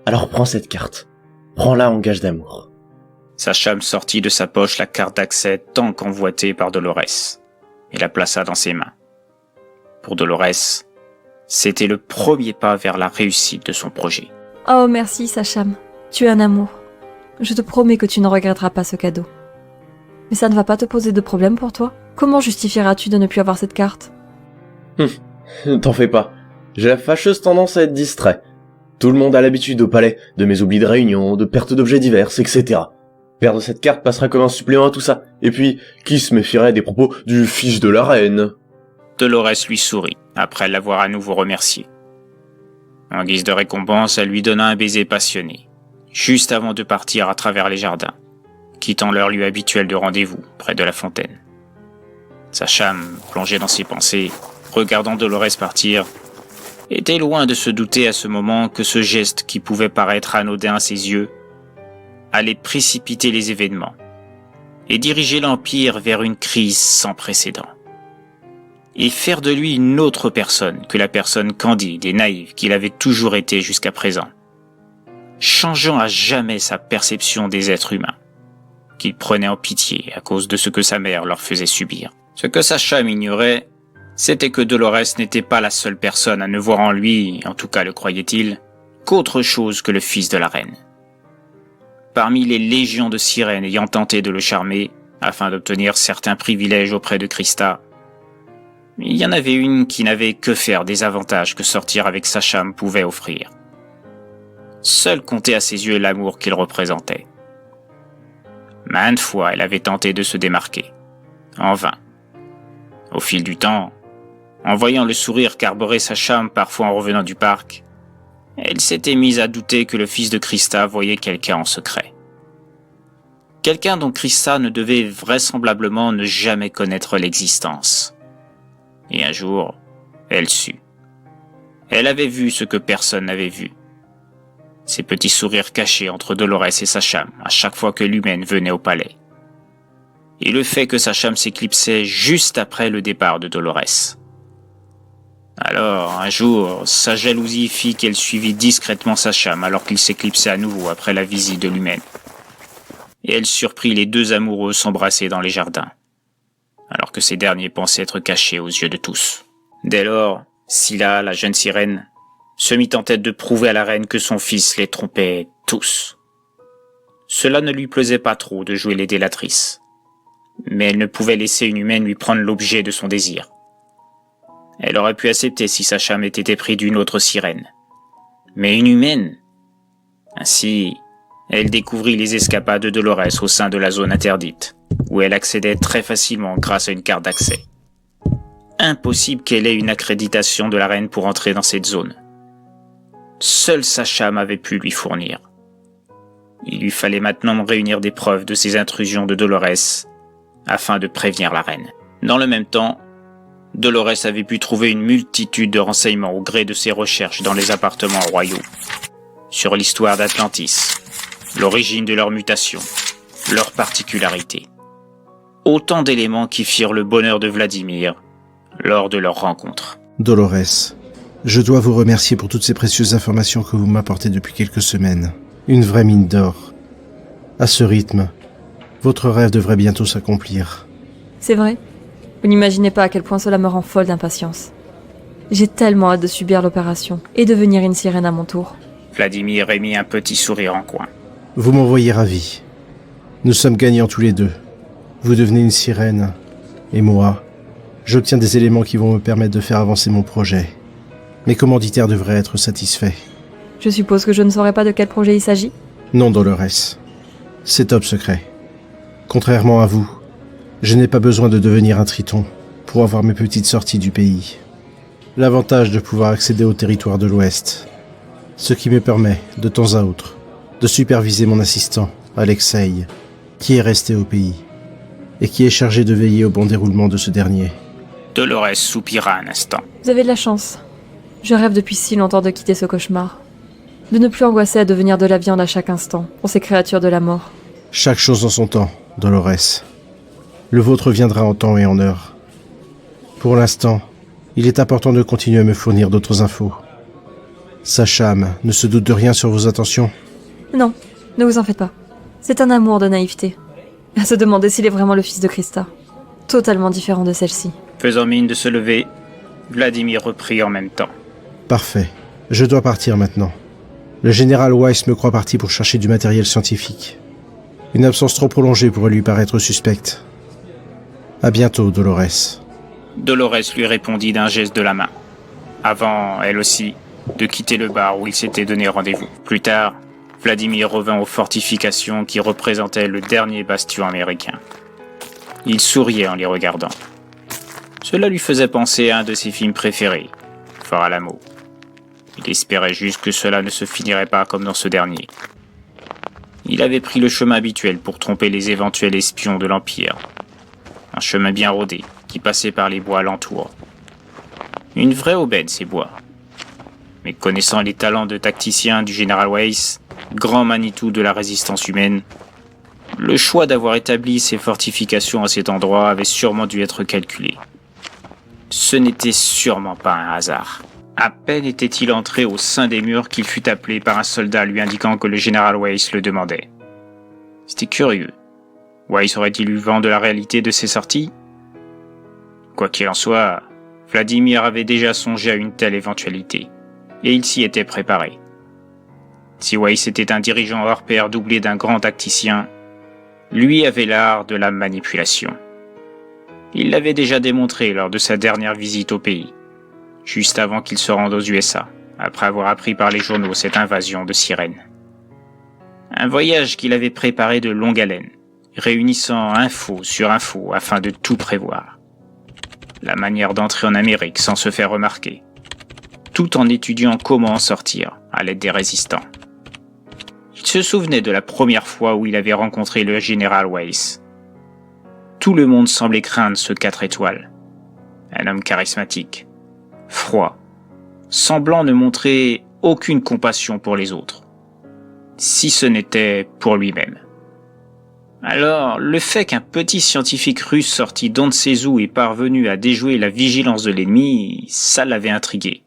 S4: Alors prends cette carte. Prends-la en gage d'amour.
S7: Sacham sortit de sa poche la carte d'accès tant convoitée par Dolores et la plaça dans ses mains. Pour Dolores, c'était le premier pas vers la réussite de son projet.
S5: Oh merci Sacham, tu es un amour. Je te promets que tu ne regretteras pas ce cadeau. Mais ça ne va pas te poser de problème pour toi? Comment justifieras-tu de ne plus avoir cette carte?
S4: T'en fais pas. J'ai la fâcheuse tendance à être distrait. Tout le monde a l'habitude au palais de mes oublis de réunion, de pertes d'objets divers, etc. Perdre cette carte passera comme un supplément à tout ça. Et puis, qui se méfierait des propos du fils de la reine?
S7: Dolores lui sourit, après l'avoir à nouveau remercié. En guise de récompense, elle lui donna un baiser passionné, juste avant de partir à travers les jardins, quittant leur lieu habituel de rendez-vous, près de la fontaine. Sacham, plongé dans ses pensées, regardant Dolores partir, était loin de se douter à ce moment que ce geste qui pouvait paraître anodin à ses yeux allait précipiter les événements et diriger l'Empire vers une crise sans précédent. Et faire de lui une autre personne que la personne candide et naïve qu'il avait toujours été jusqu'à présent, changeant à jamais sa perception des êtres humains, qu'il prenait en pitié à cause de ce que sa mère leur faisait subir. Ce que Sacham ignorait, c'était que Dolores n'était pas la seule personne à ne voir en lui, en tout cas le croyait-il, qu'autre chose que le fils de la reine. Parmi les légions de sirènes ayant tenté de le charmer, afin d'obtenir certains privilèges auprès de Krista, il y en avait une qui n'avait que faire des avantages que sortir avec Sacham pouvait offrir. Seul comptait à ses yeux l'amour qu'il représentait. Maintes fois, elle avait tenté de se démarquer. En vain. Au fil du temps, en voyant le sourire qu'arborait Sacham parfois en revenant du parc, elle s'était mise à douter que le fils de Krista voyait quelqu'un en secret. Quelqu'un dont Krista ne devait vraisemblablement ne jamais connaître l'existence. Et un jour, elle sut. Elle avait vu ce que personne n'avait vu. Ces petits sourires cachés entre Dolores et Sacham à chaque fois que l'humaine venait au palais. Et le fait que Sacham s'éclipsait juste après le départ de Dolores. Alors, un jour, sa jalousie fit qu'elle suivit discrètement Sacham alors qu'il s'éclipsait à nouveau après la visite de l'humaine. Et elle surprit les deux amoureux s'embrasser dans les jardins, alors que ces derniers pensaient être cachés aux yeux de tous. Dès lors, Scylla, la jeune sirène, se mit en tête de prouver à la reine que son fils les trompait tous. Cela ne lui plaisait pas trop de jouer les délatrices, mais elle ne pouvait laisser une humaine lui prendre l'objet de son désir. Elle aurait pu accepter si Sacham était épris d'une autre sirène. Mais une humaine? Ainsi, elle découvrit les escapades de Dolores au sein de la zone interdite, où elle accédait très facilement grâce à une carte d'accès. Impossible qu'elle ait une accréditation de la reine pour entrer dans cette zone. Seul Sacham avait pu lui fournir. Il lui fallait maintenant réunir des preuves de ces intrusions de Dolores afin de prévenir la reine. Dans le même temps, Dolores avait pu trouver une multitude de renseignements au gré de ses recherches dans les appartements royaux, sur l'histoire d'Atlantis, l'origine de leur mutation, leurs particularités. Autant d'éléments qui firent le bonheur de Vladimir lors de leur rencontre.
S8: Dolores, je dois vous remercier pour toutes ces précieuses informations que vous m'apportez depuis quelques semaines. Une vraie mine d'or. À ce rythme, votre rêve devrait bientôt s'accomplir.
S5: C'est vrai. Vous n'imaginez pas à quel point cela me rend folle d'impatience. J'ai tellement hâte de subir l'opération et de devenir une sirène à mon tour.
S7: Vladimir émit un petit sourire en coin.
S8: Vous m'envoyez ravi. Nous sommes gagnants tous les deux. Vous devenez une sirène, et moi, j'obtiens des éléments qui vont me permettre de faire avancer mon projet. Mes commanditaires devraient être satisfaits.
S5: Je suppose que je ne saurais pas de quel projet il s'agit?
S8: Non, Dolores. C'est top secret. Contrairement à vous, je n'ai pas besoin de devenir un triton pour avoir mes petites sorties du pays. L'avantage de pouvoir accéder au territoire de l'Ouest, ce qui me permet, de temps à autre, de superviser mon assistant, Alexei, qui est resté au pays, et qui est chargé de veiller au bon déroulement de ce dernier.
S7: Dolores soupira un instant.
S5: Vous avez de la chance. Je rêve depuis si longtemps de quitter ce cauchemar. De ne plus angoisser à devenir de la viande à chaque instant, pour ces créatures de la mort.
S8: Chaque chose en son temps, Dolores. Le vôtre viendra en temps et en heure. Pour l'instant, il est important de continuer à me fournir d'autres infos. Sacham ne se doute de rien sur vos intentions?
S5: Non, ne vous en faites pas. C'est un amour de naïveté. À se demander s'il est vraiment le fils de Krista. Totalement différent de celle-ci.
S7: Faisant mine de se lever, Vladimir reprit en même temps.
S8: Parfait. Je dois partir maintenant. Le général Weiss me croit parti pour chercher du matériel scientifique. Une absence trop prolongée pourrait lui paraître suspecte. À bientôt, Dolores.
S7: Dolores lui répondit d'un geste de la main, avant, elle aussi, de quitter le bar où il s'était donné rendez-vous. Plus tard, Vladimir revint aux fortifications qui représentaient le dernier bastion américain. Il souriait en les regardant. Cela lui faisait penser à un de ses films préférés, Fort Alamo. Il espérait juste que cela ne se finirait pas comme dans ce dernier. Il avait pris le chemin habituel pour tromper les éventuels espions de l'Empire. Un chemin bien rodé, qui passait par les bois alentours. Une vraie aubaine, ces bois. Mais connaissant les talents de tacticien du général Weiss, grand Manitou de la résistance humaine, le choix d'avoir établi ces fortifications à cet endroit avait sûrement dû être calculé. Ce n'était sûrement pas un hasard. À peine était-il entré au sein des murs qu'il fut appelé par un soldat lui indiquant que le général Weiss le demandait. C'était curieux. Weiss aurait-il eu vent de la réalité de ses sorties? Quoi qu'il en soit, Vladimir avait déjà songé à une telle éventualité, et il s'y était préparé. Si Weiss était un dirigeant hors pair doublé d'un grand tacticien, lui avait l'art de la manipulation. Il l'avait déjà démontré lors de sa dernière visite au pays, juste avant qu'il se rende aux USA, après avoir appris par les journaux cette invasion de sirènes. Un voyage qu'il avait préparé de longue haleine, réunissant info sur info afin de tout prévoir. La manière d'entrer en Amérique sans se faire remarquer, tout en étudiant comment en sortir à l'aide des résistants. Il se souvenait de la première fois où il avait rencontré le général Weiss. Tout le monde semblait craindre ce 4 étoiles. Un homme charismatique, froid, semblant ne montrer aucune compassion pour les autres, si ce n'était pour lui-même. Alors, le fait qu'un petit scientifique russe sorti d'on ne sait où et parvenu à déjouer la vigilance de l'ennemi, ça l'avait intrigué,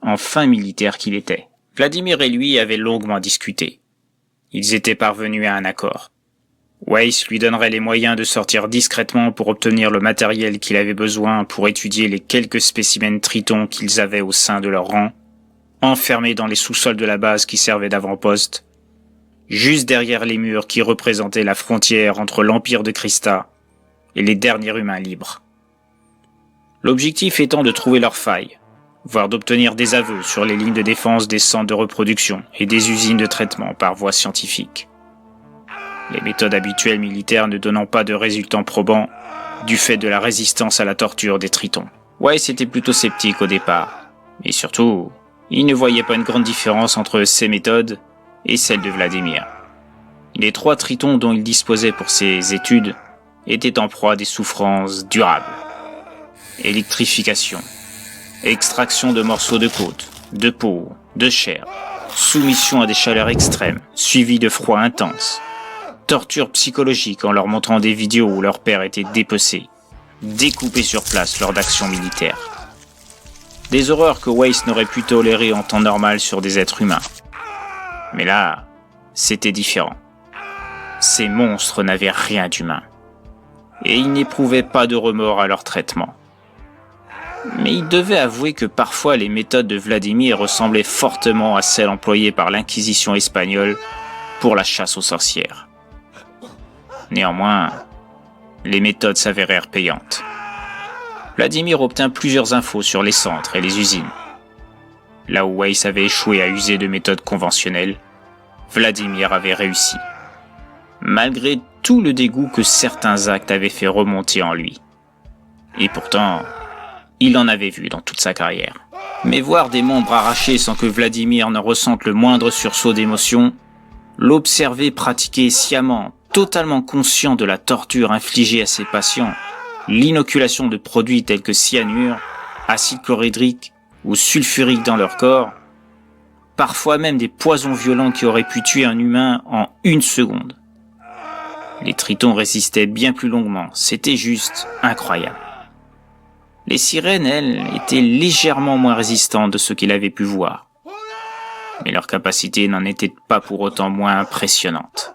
S7: enfin militaire qu'il était. Vladimir et lui avaient longuement discuté. Ils étaient parvenus à un accord. Weiss lui donnerait les moyens de sortir discrètement pour obtenir le matériel qu'il avait besoin pour étudier les quelques spécimens tritons qu'ils avaient au sein de leur rang, enfermés dans les sous-sols de la base qui servait d'avant-poste, juste derrière les murs qui représentaient la frontière entre l'Empire de Krista et les derniers humains libres. L'objectif étant de trouver leurs failles, voire d'obtenir des aveux sur les lignes de défense des centres de reproduction et des usines de traitement par voie scientifique. Les méthodes habituelles militaires ne donnant pas de résultats probants du fait de la résistance à la torture des Tritons. Weiss était plutôt sceptique au départ, et surtout, il ne voyait pas une grande différence entre ces méthodes et celles de Vladimir. Les 3 Tritons dont il disposait pour ses études étaient en proie à des souffrances durables. Électrification, extraction de morceaux de côte, de peau, de chair, soumission à des chaleurs extrêmes, suivies de froid intense, torture psychologique en leur montrant des vidéos où leur père était dépecé, découpé sur place lors d'actions militaires. Des horreurs que Weiss n'aurait pu tolérer en temps normal sur des êtres humains. Mais là, c'était différent. Ces monstres n'avaient rien d'humain. Et ils n'éprouvaient pas de remords à leur traitement. Mais il devait avouer que parfois les méthodes de Vladimir ressemblaient fortement à celles employées par l'Inquisition espagnole pour la chasse aux sorcières. Néanmoins, les méthodes s'avérèrent payantes. Vladimir obtint plusieurs infos sur les centres et les usines. Là où Weiss avait échoué à user de méthodes conventionnelles, Vladimir avait réussi. Malgré tout le dégoût que certains actes avaient fait remonter en lui. Et pourtant, il en avait vu dans toute sa carrière. Mais voir des membres arrachés sans que Vladimir ne ressente le moindre sursaut d'émotion, l'observer pratiquer sciemment, totalement conscient de la torture infligée à ses patients, l'inoculation de produits tels que cyanure, acide chlorhydrique ou sulfurique dans leur corps, parfois même des poisons violents qui auraient pu tuer un humain en 1 seconde. Les Tritons résistaient bien plus longuement, c'était juste incroyable. Les sirènes, elles, étaient légèrement moins résistantes de ce qu'il avait pu voir. Mais leur capacité n'en était pas pour autant moins impressionnante.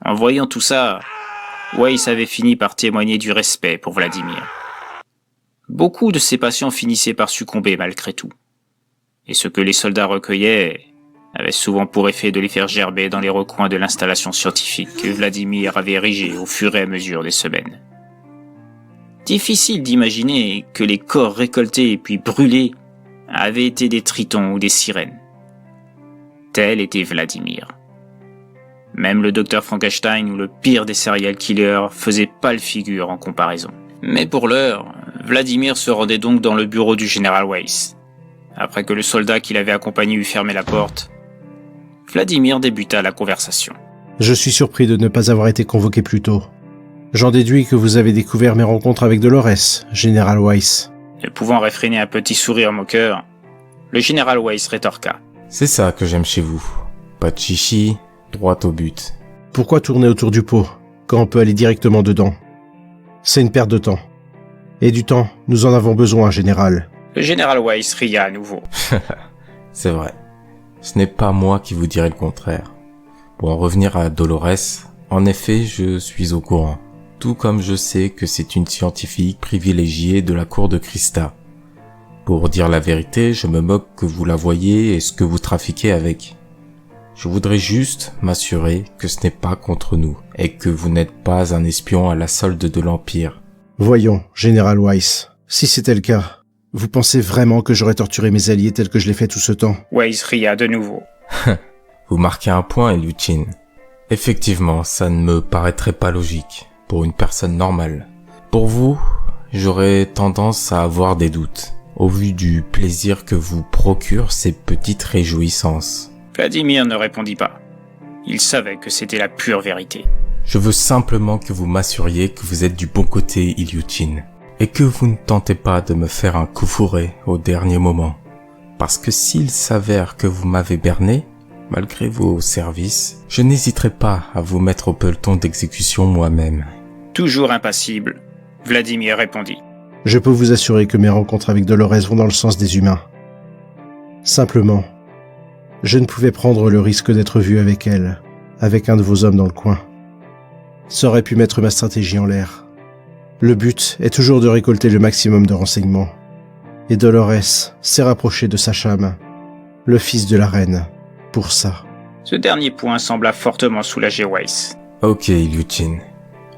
S7: En voyant tout ça, Weiss avait fini par témoigner du respect pour Vladimir. Beaucoup de ses patients finissaient par succomber malgré tout. Et ce que les soldats recueillaient avait souvent pour effet de les faire gerber dans les recoins de l'installation scientifique que Vladimir avait érigée au fur et à mesure des semaines. Difficile d'imaginer que les corps récoltés et puis brûlés avaient été des Tritons ou des sirènes. Tel était Vladimir. Même le docteur Frankenstein ou le pire des serial killers faisait pâle figure en comparaison. Mais pour l'heure, Vladimir se rendait donc dans le bureau du général Weiss. Après que le soldat qui l'avait accompagné eut fermé la porte, Vladimir débuta la conversation.
S8: Je suis surpris de ne pas avoir été convoqué plus tôt. J'en déduis que vous avez découvert mes rencontres avec Dolores, général Weiss.
S7: Ne pouvant réfréner un petit sourire moqueur, le général Weiss rétorqua.
S9: C'est ça que j'aime chez vous. Pas de chichi, droit au but.
S8: Pourquoi tourner autour du pot, quand on peut aller directement dedans? C'est une perte de temps. Et du temps, nous en avons besoin, général.
S7: Le général Weiss ria à nouveau.
S9: C'est vrai. Ce n'est pas moi qui vous dirai le contraire. Pour en revenir à Dolores, en effet, je suis au courant. Tout comme je sais que c'est une scientifique privilégiée de la cour de Christa. Pour dire la vérité, je me moque que vous la voyiez et ce que vous trafiquez avec. Je voudrais juste m'assurer que ce n'est pas contre nous et que vous n'êtes pas un espion à la solde de l'Empire.
S8: Voyons, général Weiss, si c'était le cas, vous pensez vraiment que j'aurais torturé mes alliés tel que je l'ai fait tout ce temps?
S7: Weiss ria de nouveau.
S9: Vous marquez un point, Ilyushin. Effectivement, ça ne me paraîtrait pas logique pour une personne normale. Pour vous, j'aurais tendance à avoir des doutes, au vu du plaisir que vous procurent ces petites réjouissances.
S7: Vladimir ne répondit pas. Il savait que c'était la pure vérité.
S9: Je veux simplement que vous m'assuriez que vous êtes du bon côté, Ilyushin, et que vous ne tentez pas de me faire un coup fourré au dernier moment. Parce que s'il s'avère que vous m'avez berné, malgré vos services, je n'hésiterai pas à vous mettre au peloton d'exécution moi-même.
S7: Toujours impassible, Vladimir répondit.
S8: Je peux vous assurer que mes rencontres avec Dolores vont dans le sens des humains. Simplement, je ne pouvais prendre le risque d'être vu avec elle, avec un de vos hommes dans le coin. Ça aurait pu mettre ma stratégie en l'air. Le but est toujours de récolter le maximum de renseignements. Et Dolores s'est rapprochée de Sacham, le fils de la reine, pour ça.
S7: Ce dernier point sembla fortement soulager Weiss.
S9: Ok, Ilyushin.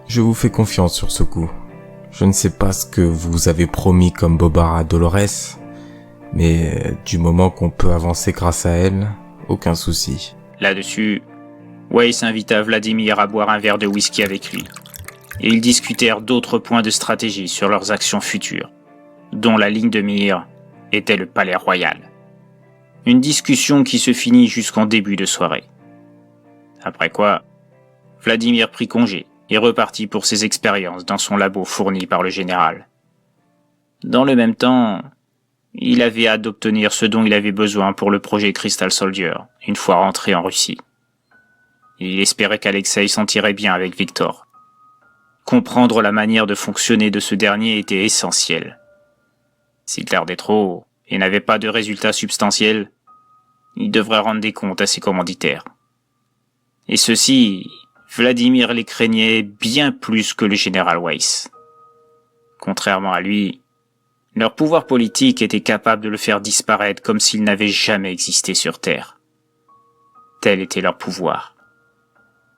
S9: Je vous fais confiance sur ce coup. Je ne sais pas ce que vous avez promis comme bobard à Dolores, mais du moment qu'on peut avancer grâce à elle, aucun souci.
S7: Là-dessus, Weiss invita Vladimir à boire un verre de whisky avec lui. Et ils discutèrent d'autres points de stratégie sur leurs actions futures, dont la ligne de mire était le palais royal. Une discussion qui se finit jusqu'en début de soirée. Après quoi, Vladimir prit congé et repartit pour ses expériences dans son labo fourni par le général. Dans le même temps, il avait hâte d'obtenir ce dont il avait besoin pour le projet Crystal Soldier, une fois rentré en Russie. Il espérait qu'Alexei s'en tirait bien avec Victor. Comprendre la manière de fonctionner de ce dernier était essentiel. S'il tardait trop et n'avait pas de résultats substantiels, il devrait rendre des comptes à ses commanditaires. Et ceux-ci, Vladimir les craignait bien plus que le général Weiss. Contrairement à lui, leur pouvoir politique était capable de le faire disparaître comme s'il n'avait jamais existé sur Terre. Tel était leur pouvoir.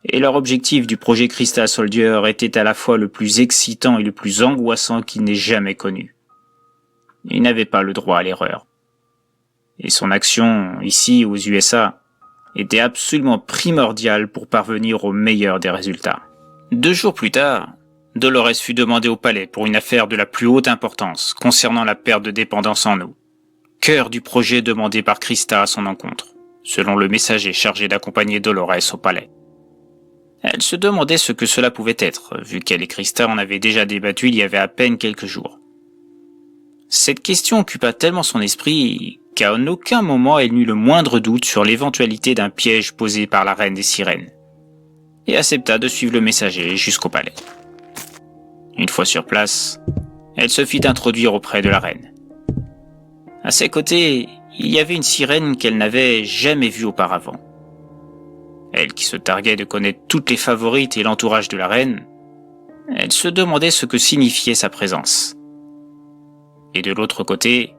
S7: Et leur objectif du projet Crystal Soldier était à la fois le plus excitant et le plus angoissant qu'il n'ait jamais connu. Il n'avait pas le droit à l'erreur. Et son action, ici aux USA, était absolument primordiale pour parvenir au meilleur des résultats. 2 jours plus tard, Dolores fut demandée au palais pour une affaire de la plus haute importance concernant la perte de dépendance en eau, cœur du projet demandé par Krista à son encontre, selon le messager chargé d'accompagner Dolores au palais. Elle se demandait ce que cela pouvait être, vu qu'elle et Krista en avaient déjà débattu il y avait à peine quelques jours. Cette question occupa tellement son esprit qu'à aucun moment elle n'eut le moindre doute sur l'éventualité d'un piège posé par la reine des sirènes, et accepta de suivre le messager jusqu'au palais. Une fois sur place, elle se fit introduire auprès de la reine. À ses côtés, il y avait une sirène qu'elle n'avait jamais vue auparavant. Elle qui se targuait de connaître toutes les favorites et l'entourage de la reine, elle se demandait ce que signifiait sa présence. Et de l'autre côté,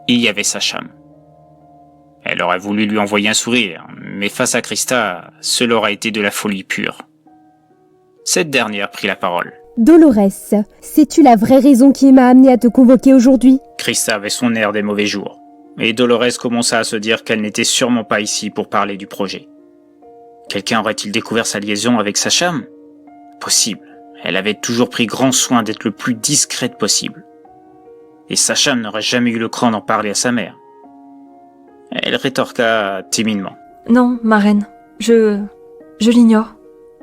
S7: il y avait Sacham. Elle aurait voulu lui envoyer un sourire, mais face à Krista, cela aurait été de la folie pure. Cette dernière prit la parole.
S3: Dolores, sais-tu la vraie raison qui m'a amené à te convoquer aujourd'hui?
S7: Krista avait son air des mauvais jours, et Dolores commença à se dire qu'elle n'était sûrement pas ici pour parler du projet. Quelqu'un aurait-il découvert sa liaison avec Sacham? Possible. Elle avait toujours pris grand soin d'être le plus discrète possible. Et Sacham n'aurait jamais eu le cran d'en parler à sa mère. Elle rétorqua timidement.
S5: Non, ma reine. Je l'ignore.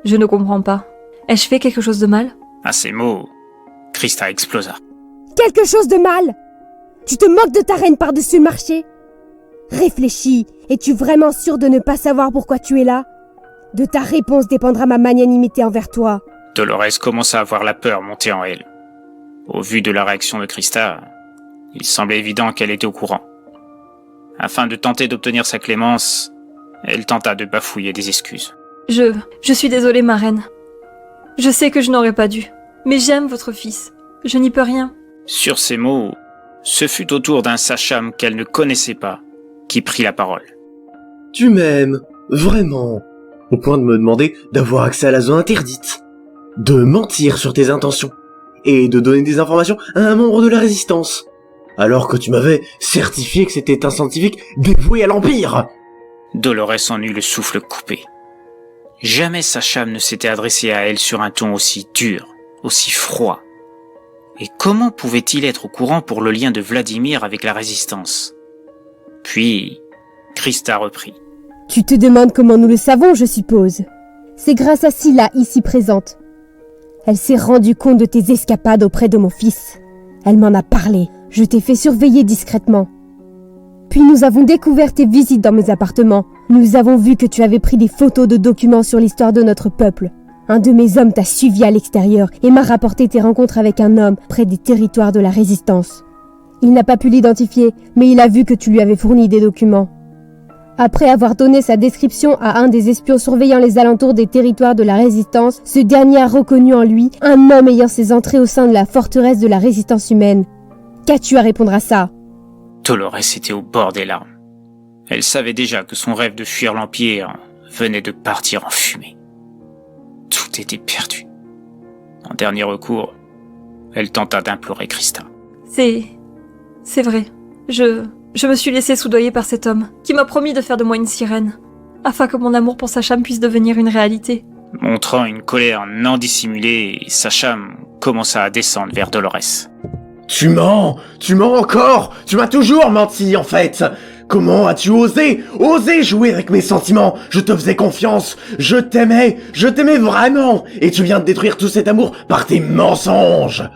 S5: Je ne comprends pas. Ai-je fait quelque chose de mal?
S7: À ces mots, Krista explosa.
S3: Quelque chose de mal? Tu te moques de ta reine par-dessus le marché? Réfléchis, es-tu vraiment sûr de ne pas savoir pourquoi tu es là? De ta réponse dépendra ma magnanimité envers toi.
S7: Dolores commença à voir la peur monter en elle. Au vu de la réaction de Krista, il semblait évident qu'elle était au courant. Afin de tenter d'obtenir sa clémence, elle tenta de bafouiller des excuses.
S5: Je suis désolée, ma reine. Je sais que je n'aurais pas dû, mais j'aime votre fils. Je n'y peux rien.
S7: Sur ces mots, ce fut au tour d'un Sacham qu'elle ne connaissait pas qui prit la parole.
S4: Tu m'aimes, vraiment, au point de me demander d'avoir accès à la zone interdite, de mentir sur tes intentions, et de donner des informations à un membre de la résistance, alors que tu m'avais certifié que c'était un scientifique dévoué à l'Empire.
S7: Dolores en eut le souffle coupé. Jamais Sacham ne s'était adressé à elle sur un ton aussi dur, aussi froid. Et comment pouvait-il être au courant pour le lien de Vladimir avec la résistance? Puis, Krista reprit.
S3: Tu te demandes comment nous le savons, je suppose. C'est grâce à Scylla, ici présente. Elle s'est rendue compte de tes escapades auprès de mon fils. Elle m'en a parlé. Je t'ai fait surveiller discrètement. Puis nous avons découvert tes visites dans mes appartements. Nous avons vu que tu avais pris des photos de documents sur l'histoire de notre peuple. Un de mes hommes t'a suivi à l'extérieur et m'a rapporté tes rencontres avec un homme près des territoires de la Résistance. Il n'a pas pu l'identifier, mais il a vu que tu lui avais fourni des documents. Après avoir donné sa description à un des espions surveillant les alentours des territoires de la Résistance, ce dernier a reconnu en lui un homme ayant ses entrées au sein de la forteresse de la Résistance humaine. Qu'as-tu à répondre à ça?
S7: Dolores était au bord des larmes. Elle savait déjà que son rêve de fuir l'Empire venait de partir en fumée. Tout était perdu. En dernier recours, Elle tenta d'implorer Christa.
S5: C'est vrai. Je me suis laissée soudoyer par cet homme, qui m'a promis de faire de moi une sirène, afin que mon amour pour Sacham puisse devenir une réalité.
S7: Montrant une colère non dissimulée, Sacham commença à descendre vers Dolores.
S4: Tu mens encore! Tu m'as toujours menti, en fait! Comment as-tu osé jouer avec mes sentiments? Je te faisais confiance, je t'aimais vraiment! Et tu viens de détruire tout cet amour par tes mensonges!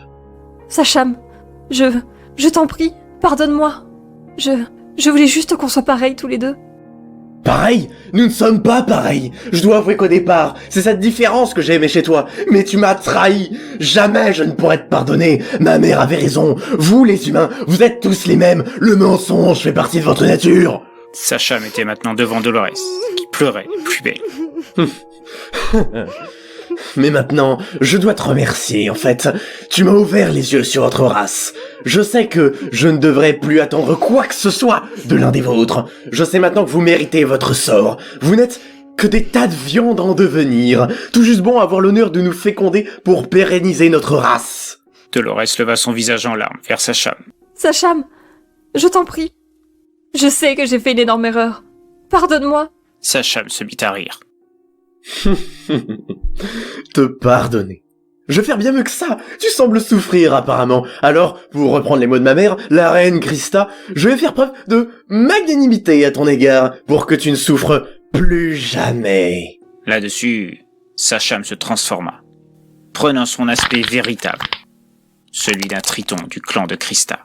S5: Sacham, je t'en prie, pardonne-moi. Je voulais juste qu'on soit pareils tous les deux.
S4: Pareil? Nous ne sommes pas pareils. Je dois avouer qu'au départ, c'est cette différence que j'ai aimée chez toi. Mais tu m'as trahi. Jamais je ne pourrais te pardonner. Ma mère avait raison. Vous, les humains, vous êtes tous les mêmes. Le mensonge fait partie de votre nature.
S7: Sacham était maintenant devant Dolores, qui pleurait plus belle.
S4: Mais maintenant, je dois te remercier, en fait. Tu m'as ouvert les yeux sur votre race. Je sais que je ne devrais plus attendre quoi que ce soit de l'un des vôtres. Je sais maintenant que vous méritez votre sort. Vous n'êtes que des tas de viande en devenir. Tout juste bon à avoir l'honneur de nous féconder pour pérenniser notre race.
S7: Dolores leva son visage en larmes vers Sacham.
S5: Sacham, je t'en prie. Je sais que j'ai fait une énorme erreur. Pardonne-moi.
S7: Sacham se mit à rire.
S4: Te pardonner. Je vais faire bien mieux que ça. Tu sembles souffrir apparemment. Alors, pour reprendre les mots de ma mère, la reine Christa, je vais faire preuve de magnanimité à ton égard pour que tu ne souffres plus jamais.
S7: Là-dessus, Sacham se transforma, prenant son aspect véritable, celui d'un triton du clan de Christa.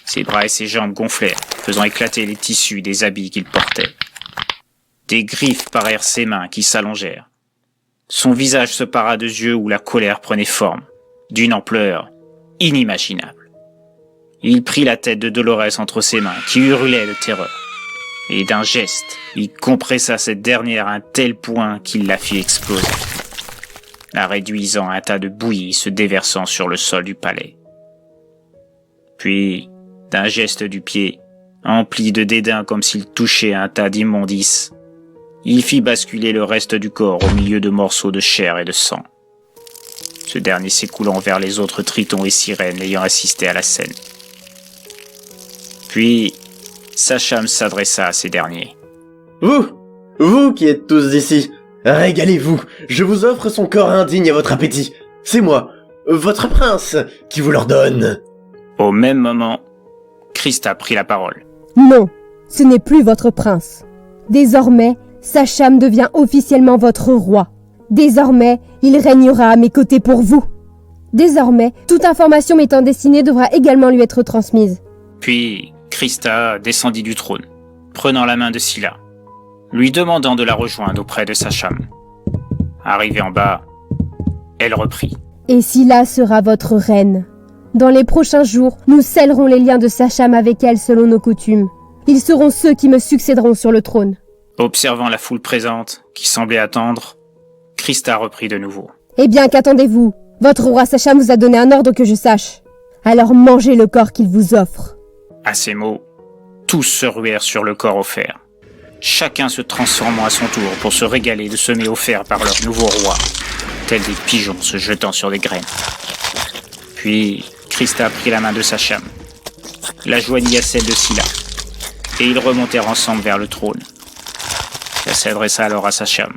S7: Ses bras et ses jambes gonflèrent, faisant éclater les tissus des habits qu'il portait. Des griffes parèrent ses mains qui s'allongèrent. Son visage se para de yeux où la colère prenait forme, d'une ampleur inimaginable. Il prit la tête de Dolores entre ses mains, qui hurlait de terreur. Et d'un geste, il compressa cette dernière à un tel point qu'il la fit exploser, la réduisant à un tas de bouillie se déversant sur le sol du palais. Puis, d'un geste du pied, empli de dédain comme s'il touchait à un tas d'immondices, il fit basculer le reste du corps au milieu de morceaux de chair et de sang, ce dernier s'écoulant vers les autres tritons et sirènes ayant assisté à la scène. Puis, Sacham s'adressa à ces derniers.
S4: Vous qui êtes tous ici, régalez-vous, je vous offre son corps indigne à votre appétit. C'est moi, votre prince, qui vous l'ordonne.
S7: Au même moment, Christa prit la parole.
S3: Non, ce n'est plus votre prince. Désormais, Sacham devient officiellement votre roi. Désormais, il régnera à mes côtés pour vous. Désormais, toute information m'étant destinée devra également lui être transmise.
S7: Puis, Christa descendit du trône, prenant la main de Scylla, lui demandant de la rejoindre auprès de Sacham. Arrivée en bas, elle reprit.
S3: Et Scylla sera votre reine. Dans les prochains jours, nous scellerons les liens de Sacham avec elle selon nos coutumes. Ils seront ceux qui me succéderont sur le trône.
S7: Observant la foule présente, qui semblait attendre, Christa reprit de nouveau.
S3: Eh bien, qu'attendez-vous? Votre roi Sacham vous a donné un ordre que je sache. Alors mangez le corps qu'il vous offre.
S7: À ces mots, tous se ruèrent sur le corps offert, chacun se transformant à son tour pour se régaler de ce mets offert par leur nouveau roi, tels des pigeons se jetant sur des graines. Puis, Christa prit la main de Sacham, la joignit à celle de Scylla, et ils remontèrent ensemble vers le trône. Elle s'adressa alors à Sacham,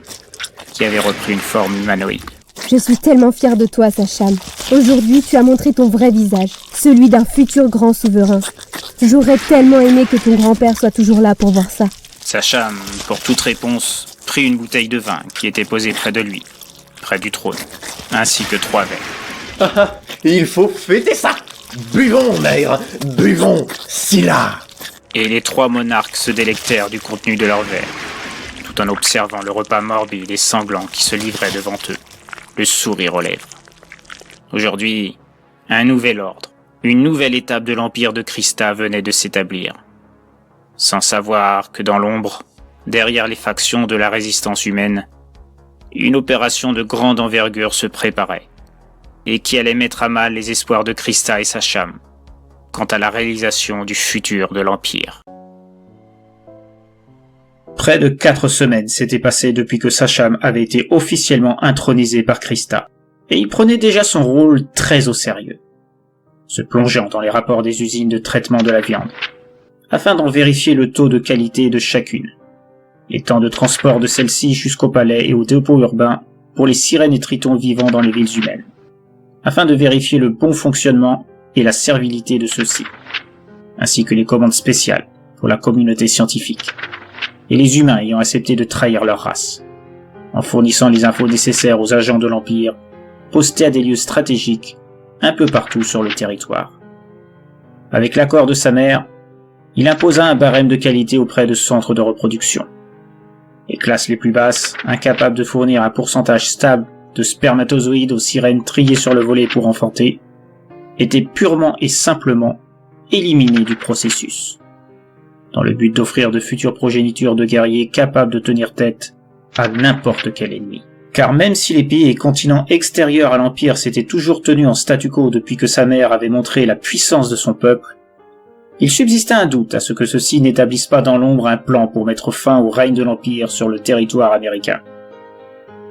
S7: qui avait repris une forme humanoïde.
S3: Je suis tellement fière de toi, Sacham. Aujourd'hui, tu as montré ton vrai visage, celui d'un futur grand souverain. J'aurais tellement aimé que ton grand-père soit toujours là pour voir ça.
S7: Sacham, pour toute réponse, prit une bouteille de vin qui était posée près de lui, près du trône, ainsi que 3 verres.
S4: Il faut fêter ça. Buvons, mère, buvons, Scylla.
S7: Et les 3 monarques se délectèrent du contenu de leurs verres, tout en observant le repas morbide et sanglant qui se livrait devant eux, le sourire aux lèvres. Aujourd'hui, un nouvel ordre, une nouvelle étape de l'empire de Christa venait de s'établir. Sans savoir que dans l'ombre, derrière les factions de la résistance humaine, une opération de grande envergure se préparait, et qui allait mettre à mal les espoirs de Christa et Sacham quant à la réalisation du futur de l'Empire.
S1: Près de 4 semaines s'étaient passées depuis que Sacham avait été officiellement intronisé par Christa, et il prenait déjà son rôle très au sérieux, se plongeant dans les rapports des usines de traitement de la viande, afin d'en vérifier le taux de qualité de chacune, les temps de transport de celle-ci jusqu'au palais et au dépôt urbain pour les sirènes et tritons vivant dans les villes humaines, afin de vérifier le bon fonctionnement et la servilité de ceux-ci, ainsi que les commandes spéciales pour la communauté scientifique, et les humains ayant accepté de trahir leur race, en fournissant les infos nécessaires aux agents de l'Empire, postés à des lieux stratégiques un peu partout sur le territoire. Avec l'accord de sa mère, il imposa un barème de qualité auprès de centres de reproduction. Les classes les plus basses, incapables de fournir un pourcentage stable de spermatozoïdes aux sirènes triées sur le volet pour enfanter, étaient purement et simplement éliminées du processus, dans le but d'offrir de futures progénitures de guerriers capables de tenir tête à n'importe quel ennemi. Car même si les pays et continents extérieurs à l'Empire s'étaient toujours tenus en statu quo depuis que sa mère avait montré la puissance de son peuple, il subsistait un doute à ce que ceux-ci n'établissent pas dans l'ombre un plan pour mettre fin au règne de l'Empire sur le territoire américain.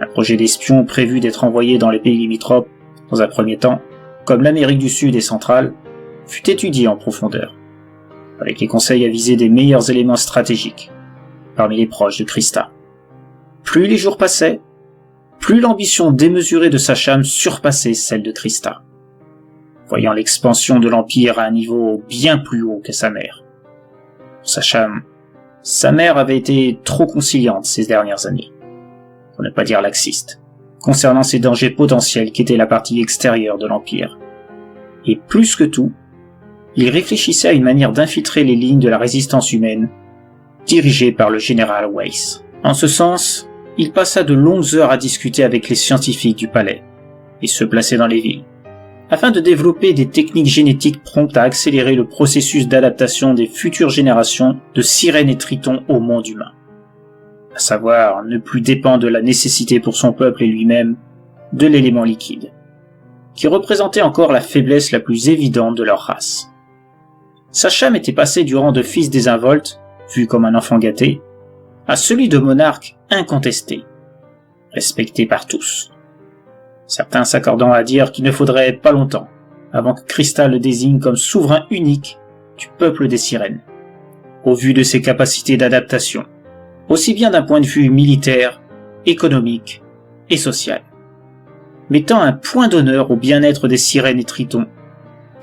S1: Un projet d'espion prévu d'être envoyé dans les pays limitrophes, dans un premier temps, comme l'Amérique du Sud et centrale, fut étudié en profondeur, avec les conseils avisés des meilleurs éléments stratégiques, parmi les proches de Christa. Plus les jours passaient, plus l'ambition démesurée de Sacham surpassait celle de Christa, voyant l'expansion de l'Empire à un niveau bien plus haut que sa mère. Pour Sacham, sa mère avait été trop conciliante ces dernières années, pour ne pas dire laxiste, concernant ces dangers potentiels qu'était la partie extérieure de l'Empire. Et plus que tout, il réfléchissait à une manière d'infiltrer les lignes de la résistance humaine, dirigée par le général Weiss. En ce sens, il passa de longues heures à discuter avec les scientifiques du palais et se placer dans les villes, afin de développer des techniques génétiques promptes à accélérer le processus d'adaptation des futures générations de sirènes et tritons au monde humain, à savoir ne plus dépendre de la nécessité pour son peuple et lui-même de l'élément liquide, qui représentait encore la faiblesse la plus évidente de leur race. Sacham était passé du rang de fils désinvolte, vu comme un enfant gâté, à celui de monarque incontesté, respecté par tous. Certains s'accordant à dire qu'il ne faudrait pas longtemps avant que Christa le désigne comme souverain unique du peuple des sirènes, au vu de ses capacités d'adaptation, aussi bien d'un point de vue militaire, économique et social, mettant un point d'honneur au bien-être des sirènes et tritons,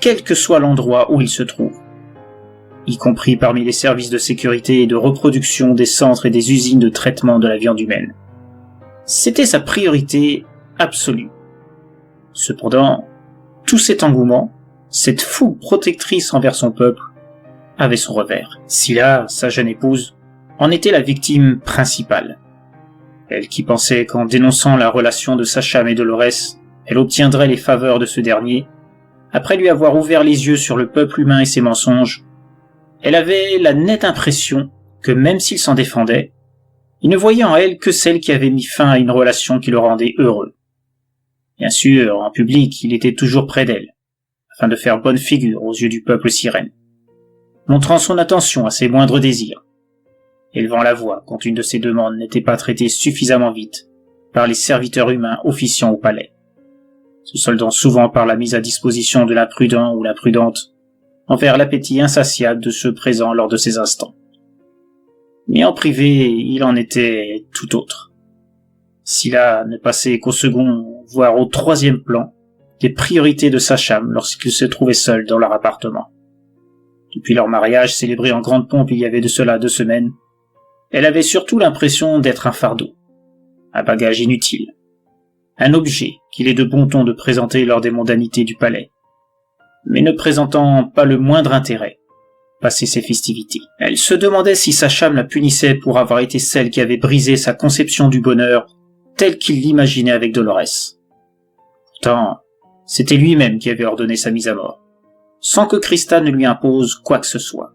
S1: quel que soit l'endroit où ils se trouvent, y compris parmi les services de sécurité et de reproduction des centres et des usines de traitement de la viande humaine. C'était sa priorité absolue. Cependant, tout cet engouement, cette fougue protectrice envers son peuple, avait son revers. Scylla, sa jeune épouse, en était la victime principale. Elle qui pensait qu'en dénonçant la relation de Sacham et Dolores, elle obtiendrait les faveurs de ce dernier, après lui avoir ouvert les yeux sur le peuple humain et ses mensonges, elle avait la nette impression que même s'il s'en défendait, il ne voyait en elle que celle qui avait mis fin à une relation qui le rendait heureux. Bien sûr, en public, il était toujours près d'elle, afin de faire bonne figure aux yeux du peuple sirène, montrant son attention à ses moindres désirs, élevant la voix quand une de ses demandes n'était pas traitée suffisamment vite par les serviteurs humains officiant au palais, se soldant souvent par la mise à disposition de l'imprudent ou l'imprudente envers l'appétit insatiable de ceux présents lors de ces instants. Mais en privé, il en était tout autre. Scylla ne passait qu'au second, voire au troisième plan, des priorités de Sacham lorsqu'ils se trouvaient seuls dans leur appartement. Depuis leur mariage célébré en grande pompe il y avait de cela 2 semaines, elle avait surtout l'impression d'être un fardeau, un bagage inutile, un objet qu'il est de bon ton de présenter lors des mondanités du palais, mais ne présentant pas le moindre intérêt, passé ces festivités. Elle se demandait si Sacham la punissait pour avoir été celle qui avait brisé sa conception du bonheur tel qu'il l'imaginait avec Dolores. Pourtant, c'était lui-même qui avait ordonné sa mise à mort, sans que Christa ne lui impose quoi que ce soit.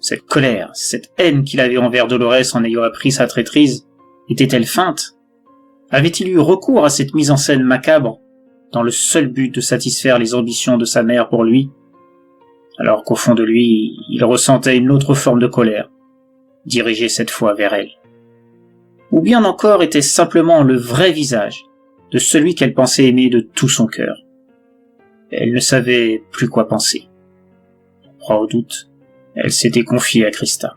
S1: Cette colère, cette haine qu'il avait envers Dolores en ayant appris sa traîtrise, était-elle feinte? Avait-il eu recours à cette mise en scène macabre dans le seul but de satisfaire les ambitions de sa mère pour lui, alors qu'au fond de lui, il ressentait une autre forme de colère, dirigée cette fois vers elle? Ou bien encore était-ce simplement le vrai visage de celui qu'elle pensait aimer de tout son cœur. Elle ne savait plus quoi penser. En proie au doute, elle s'était confiée à Christa,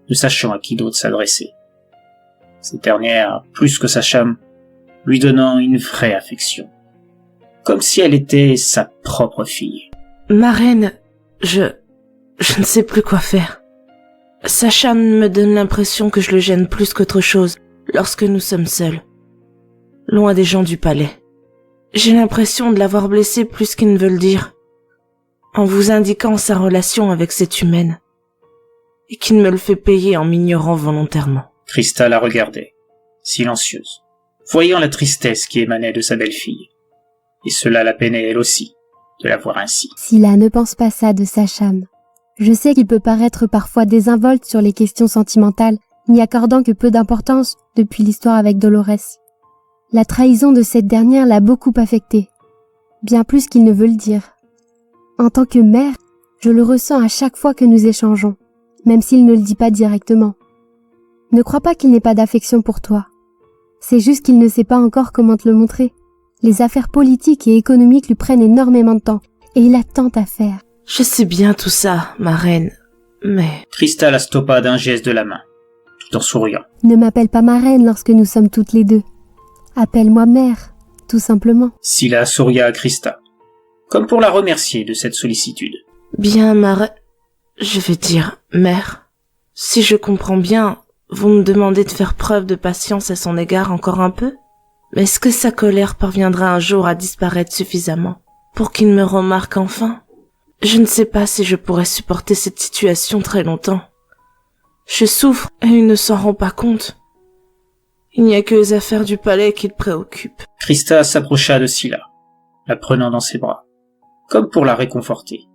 S1: ne sachant à qui d'autre s'adresser. Cette dernière, plus que Sacham, lui donnant une vraie affection, comme si elle était sa propre fille.
S10: Ma reine, je ne sais plus quoi faire. Sacham me donne l'impression que je le gêne plus qu'autre chose lorsque nous sommes seuls, loin des gens du palais. J'ai l'impression de l'avoir blessé plus qu'il ne veut le dire, en vous indiquant sa relation avec cette humaine, et qu'il me le fait payer en m'ignorant volontairement.
S1: Christa la regardait, silencieuse, voyant la tristesse qui émanait de sa belle-fille. Et cela la peinait elle aussi, de la voir ainsi.
S3: Scylla, ne pense pas ça de Sacham. Je sais qu'il peut paraître parfois désinvolte sur les questions sentimentales, n'y accordant que peu d'importance depuis l'histoire avec Dolorès. La trahison de cette dernière l'a beaucoup affecté, bien plus qu'il ne veut le dire. En tant que mère, je le ressens à chaque fois que nous échangeons, même s'il ne le dit pas directement. Ne crois pas qu'il n'ait pas d'affection pour toi. C'est juste qu'il ne sait pas encore comment te le montrer. Les affaires politiques et économiques lui prennent énormément de temps, et il a tant à faire.
S10: Je sais bien tout ça, ma reine, mais...
S1: Christa la stoppa d'un geste de la main, tout en souriant.
S3: Ne m'appelle pas ma reine lorsque nous sommes toutes les deux. Appelle-moi mère, tout simplement.
S1: Scylla souria à Christa, comme pour la remercier de cette sollicitude.
S10: Bien, ma reine... Je vais dire mère. Si je comprends bien, vous me demandez de faire preuve de patience à son égard encore un peu? Mais est-ce que sa colère parviendra un jour à disparaître suffisamment pour qu'il me remarque enfin? Je ne sais pas si je pourrais supporter cette situation très longtemps. Je souffre et il ne s'en rend pas compte. Il n'y a que les affaires du palais qui le préoccupent.
S1: Christa s'approcha de Scylla, la prenant dans ses bras, comme pour la réconforter,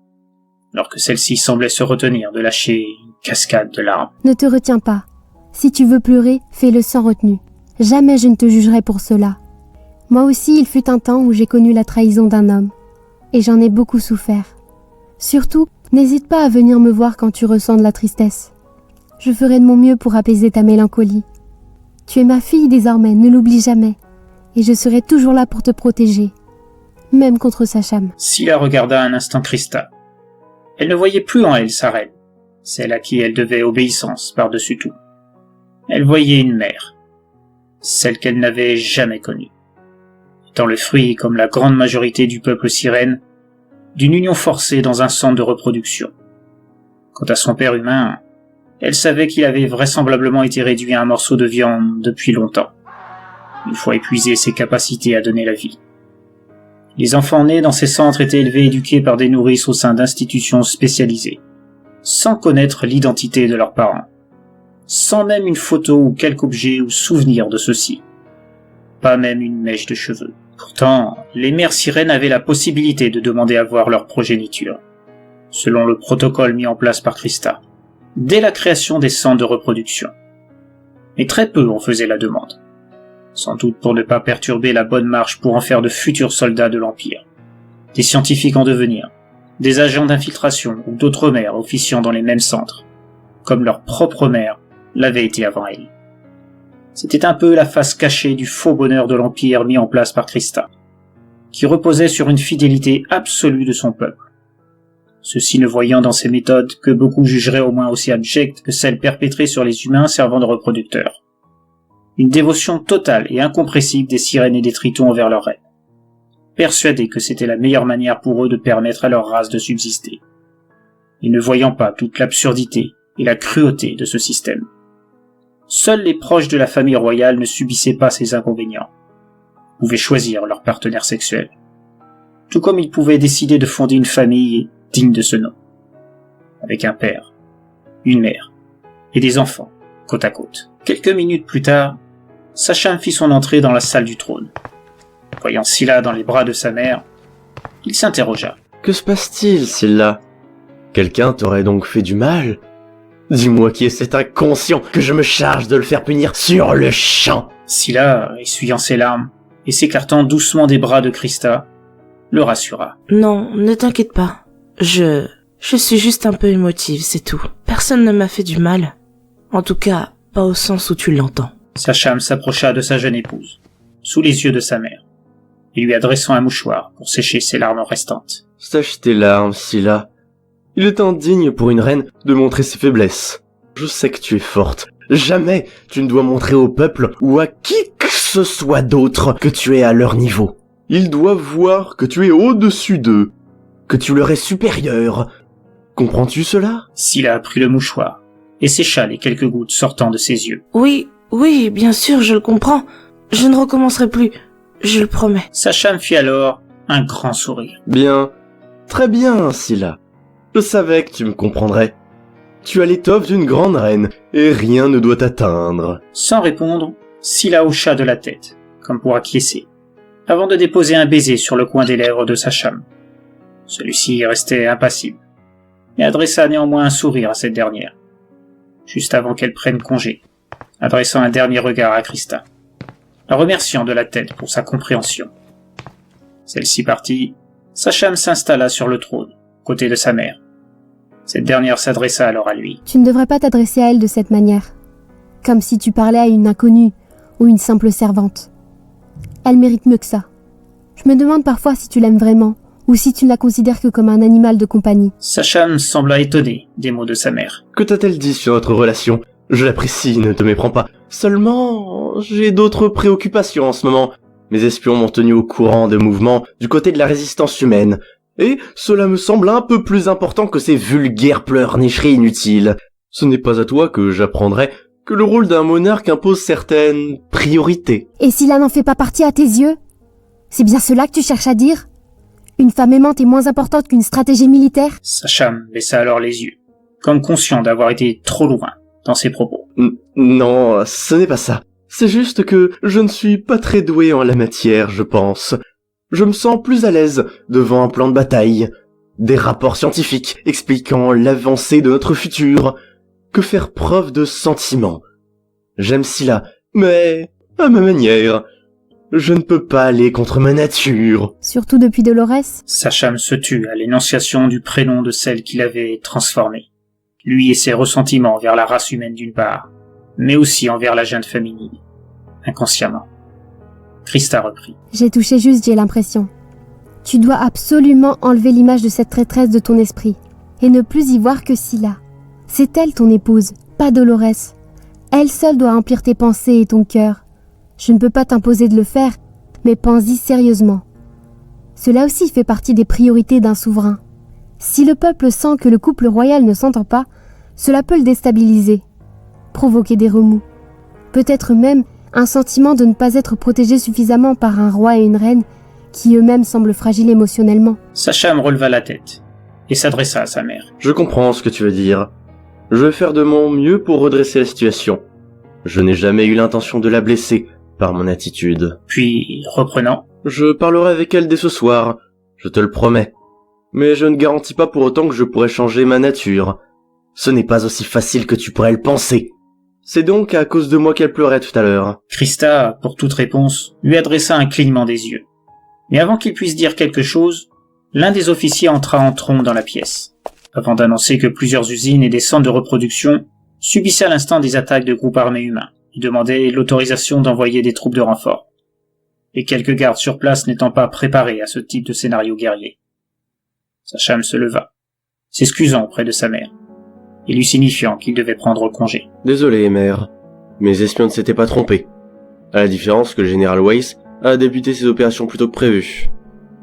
S1: alors que celle-ci semblait se retenir de lâcher une cascade de larmes.
S3: Ne te retiens pas. Si tu veux pleurer, fais-le sans retenue. Jamais je ne te jugerai pour cela. Moi aussi, il fut un temps où j'ai connu la trahison d'un homme, et j'en ai beaucoup souffert. Surtout, n'hésite pas à venir me voir quand tu ressens de la tristesse. Je ferai de mon mieux pour apaiser ta mélancolie. Tu es ma fille désormais, ne l'oublie jamais, et je serai toujours là pour te protéger, même contre Sacham.
S1: Scylla regarda un instant Christa. Elle ne voyait plus en elle sa reine, celle à qui elle devait obéissance par-dessus tout. Elle voyait une mère, celle qu'elle n'avait jamais connue, étant le fruit, comme la grande majorité du peuple sirène, d'une union forcée dans un centre de reproduction. Quant à son père humain, elle savait qu'il avait vraisemblablement été réduit à un morceau de viande depuis longtemps, une fois épuisé ses capacités à donner la vie. Les enfants nés dans ces centres étaient élevés et éduqués par des nourrices au sein d'institutions spécialisées, sans connaître l'identité de leurs parents, sans même une photo ou quelque objet ou souvenir de ceux-ci, pas même une mèche de cheveux. Pourtant, les mères sirènes avaient la possibilité de demander à voir leur progéniture, selon le protocole mis en place par Christa, dès la création des centres de reproduction. Mais très peu en faisaient la demande, sans doute pour ne pas perturber la bonne marche pour en faire de futurs soldats de l'Empire, des scientifiques en devenir, des agents d'infiltration ou d'autres mères officiant dans les mêmes centres, comme leur propre mère l'avait été avant elle. C'était un peu la face cachée du faux bonheur de l'Empire mis en place par Christa, qui reposait sur une fidélité absolue de son peuple. Ceux-ci ne voyant dans ces méthodes que beaucoup jugeraient au moins aussi abjectes que celles perpétrées sur les humains servant de reproducteurs. Une dévotion totale et incompressible des sirènes et des tritons envers leur reine, persuadés que c'était la meilleure manière pour eux de permettre à leur race de subsister, et ne voyant pas toute l'absurdité et la cruauté de ce système. Seuls les proches de la famille royale ne subissaient pas ces inconvénients, pouvaient choisir leur partenaire sexuel, tout comme ils pouvaient décider de fonder une famille digne de ce nom, avec un père, une mère et des enfants, côte à côte. Quelques minutes plus tard, Sacham fit son entrée dans la salle du trône. Voyant Scylla dans les bras de sa mère, il s'interrogea.
S4: Que se passe-t-il, Scylla? Quelqu'un t'aurait donc fait du mal? Dis-moi qui est cet inconscient que je me charge de le faire punir sur le champ.
S1: Scylla, essuyant ses larmes et s'écartant doucement des bras de Christa, le rassura.
S10: Non, ne t'inquiète pas. Je suis juste un peu émotive, c'est tout. Personne ne m'a fait du mal. En tout cas, pas au sens où tu l'entends.
S1: Sacham s'approcha de sa jeune épouse, sous les yeux de sa mère, et lui adressant un mouchoir pour sécher ses larmes restantes.
S4: Sèche tes larmes, Scylla. Il est indigne pour une reine de montrer ses faiblesses. Je sais que tu es forte. Jamais tu ne dois montrer au peuple ou à qui que ce soit d'autre que tu es à leur niveau. Ils doivent voir que tu es au-dessus d'eux, que tu leur es supérieur. Comprends-tu cela?
S1: Scylla prit le mouchoir et sécha les quelques gouttes sortant de ses yeux.
S10: Oui, bien sûr, je le comprends. Je ne recommencerai plus, je le promets.
S1: Sacham fit alors un grand sourire.
S4: Bien, très bien, Scylla. Je savais que tu me comprendrais. Tu as l'étoffe d'une grande reine, et rien ne doit t'atteindre.
S1: Sans répondre, Scylla hocha de la tête, comme pour acquiescer, avant de déposer un baiser sur le coin des lèvres de Sacham. Celui-ci restait impassible, mais adressa néanmoins un sourire à cette dernière, juste avant qu'elle prenne congé, adressant un dernier regard à Krista, la remerciant de la tête pour sa compréhension. Celle-ci partie, Sacham s'installa sur le trône, côté de sa mère. Cette dernière s'adressa alors à lui.
S3: Tu ne devrais pas t'adresser à elle de cette manière, comme si tu parlais à une inconnue ou une simple servante. Elle mérite mieux que ça. Je me demande parfois si tu l'aimes vraiment, ou si tu ne la considères que comme un animal de compagnie.
S1: Sacham sembla étonné des mots de sa mère.
S4: Que t'a-t-elle dit sur notre relation? Je l'apprécie, ne te méprends pas. Seulement, j'ai d'autres préoccupations en ce moment. Mes espions m'ont tenu au courant de mouvements du côté de la résistance humaine. Et cela me semble un peu plus important que ces vulgaires pleurnicheries inutiles. Ce n'est pas à toi que j'apprendrai que le rôle d'un monarque impose certaines priorités.
S3: Et cela n'en fait pas partie à tes yeux? C'est bien cela que tu cherches à dire? Une femme aimante est moins importante qu'une stratégie militaire?
S1: Sacham baissa alors les yeux, comme conscient d'avoir été trop loin dans ses propos.
S4: Non, ce n'est pas ça. C'est juste que je ne suis pas très doué en la matière, je pense. Je me sens plus à l'aise devant un plan de bataille, des rapports scientifiques expliquant l'avancée de notre futur, que faire preuve de sentiments. J'aime Scylla, mais à ma manière. Je ne peux pas aller contre ma nature.
S3: Surtout depuis Dolores?
S1: Sacham se tut à l'énonciation du prénom de celle qui l'avait transformé. Lui et ses ressentiments vers la race humaine d'une part, mais aussi envers la jeune féminine, inconsciemment. Krista reprit.
S3: J'ai touché juste, j'ai l'impression. Tu dois absolument enlever l'image de cette traîtresse de ton esprit, et ne plus y voir que Scylla. C'est elle ton épouse, pas Dolores. Elle seule doit remplir tes pensées et ton cœur. Je ne peux pas t'imposer de le faire, mais pense-y sérieusement. Cela aussi fait partie des priorités d'un souverain. Si le peuple sent que le couple royal ne s'entend pas, cela peut le déstabiliser, provoquer des remous. Peut-être même un sentiment de ne pas être protégé suffisamment par un roi et une reine qui eux-mêmes semblent fragiles émotionnellement.
S1: Sacham releva la tête et s'adressa à sa mère.
S4: Je comprends ce que tu veux dire. Je vais faire de mon mieux pour redresser la situation. Je n'ai jamais eu l'intention de la blesser par mon attitude.
S1: Puis, reprenant,
S4: je parlerai avec elle dès ce soir, je te le promets. Mais je ne garantis pas pour autant que je pourrai changer ma nature. Ce n'est pas aussi facile que tu pourrais le penser. C'est donc à cause de moi qu'elle pleurait tout à l'heure.
S1: Krista, pour toute réponse, lui adressa un clignement des yeux. Mais avant qu'il puisse dire quelque chose, l'un des officiers entra en trombe dans la pièce, avant d'annoncer que plusieurs usines et des centres de reproduction subissaient à l'instant des attaques de groupes armés humains et demandaient l'autorisation d'envoyer des troupes de renfort. Et quelques gardes sur place n'étant pas préparés à ce type de scénario guerrier. Sacham se leva, s'excusant auprès de sa mère, et lui signifiant qu'il devait prendre congé.
S4: Désolé, mère. Mes espions ne s'étaient pas trompés. À la différence que le général Weiss a débuté ses opérations plus tôt que prévu.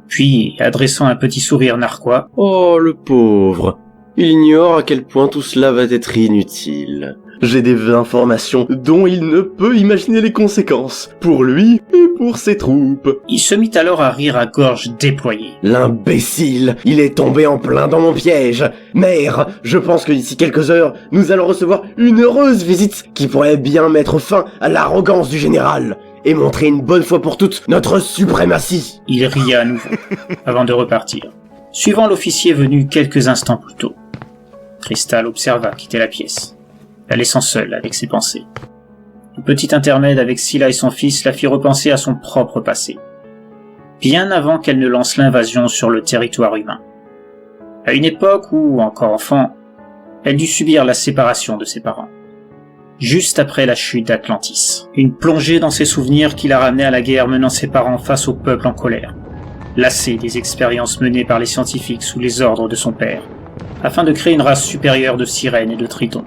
S1: Puis, adressant un petit sourire narquois, «
S4: Oh, le pauvre. Il ignore à quel point tout cela va être inutile. J'ai des informations dont il ne peut imaginer les conséquences, pour lui et pour ses troupes. »
S1: Il se mit alors à rire à gorge déployée.
S4: L'imbécile, il est tombé en plein dans mon piège. Mère, je pense que d'ici quelques heures, nous allons recevoir une heureuse visite qui pourrait bien mettre fin à l'arrogance du général et montrer une bonne fois pour toutes notre suprématie.
S1: Il ria à nouveau, avant de repartir, suivant l'officier venu quelques instants plus tôt. Krista l'observa quitter la pièce, la laissant seule avec ses pensées. Le petit intermède avec Scylla et son fils la fit repenser à son propre passé, bien avant qu'elle ne lance l'invasion sur le territoire humain. À une époque où, encore enfant, elle dut subir la séparation de ses parents, juste après la chute d'Atlantis. Une plongée dans ses souvenirs qui l'a ramené à la guerre menant ses parents face au peuple en colère, lassé des expériences menées par les scientifiques sous les ordres de son père, afin de créer une race supérieure de sirènes et de tritons.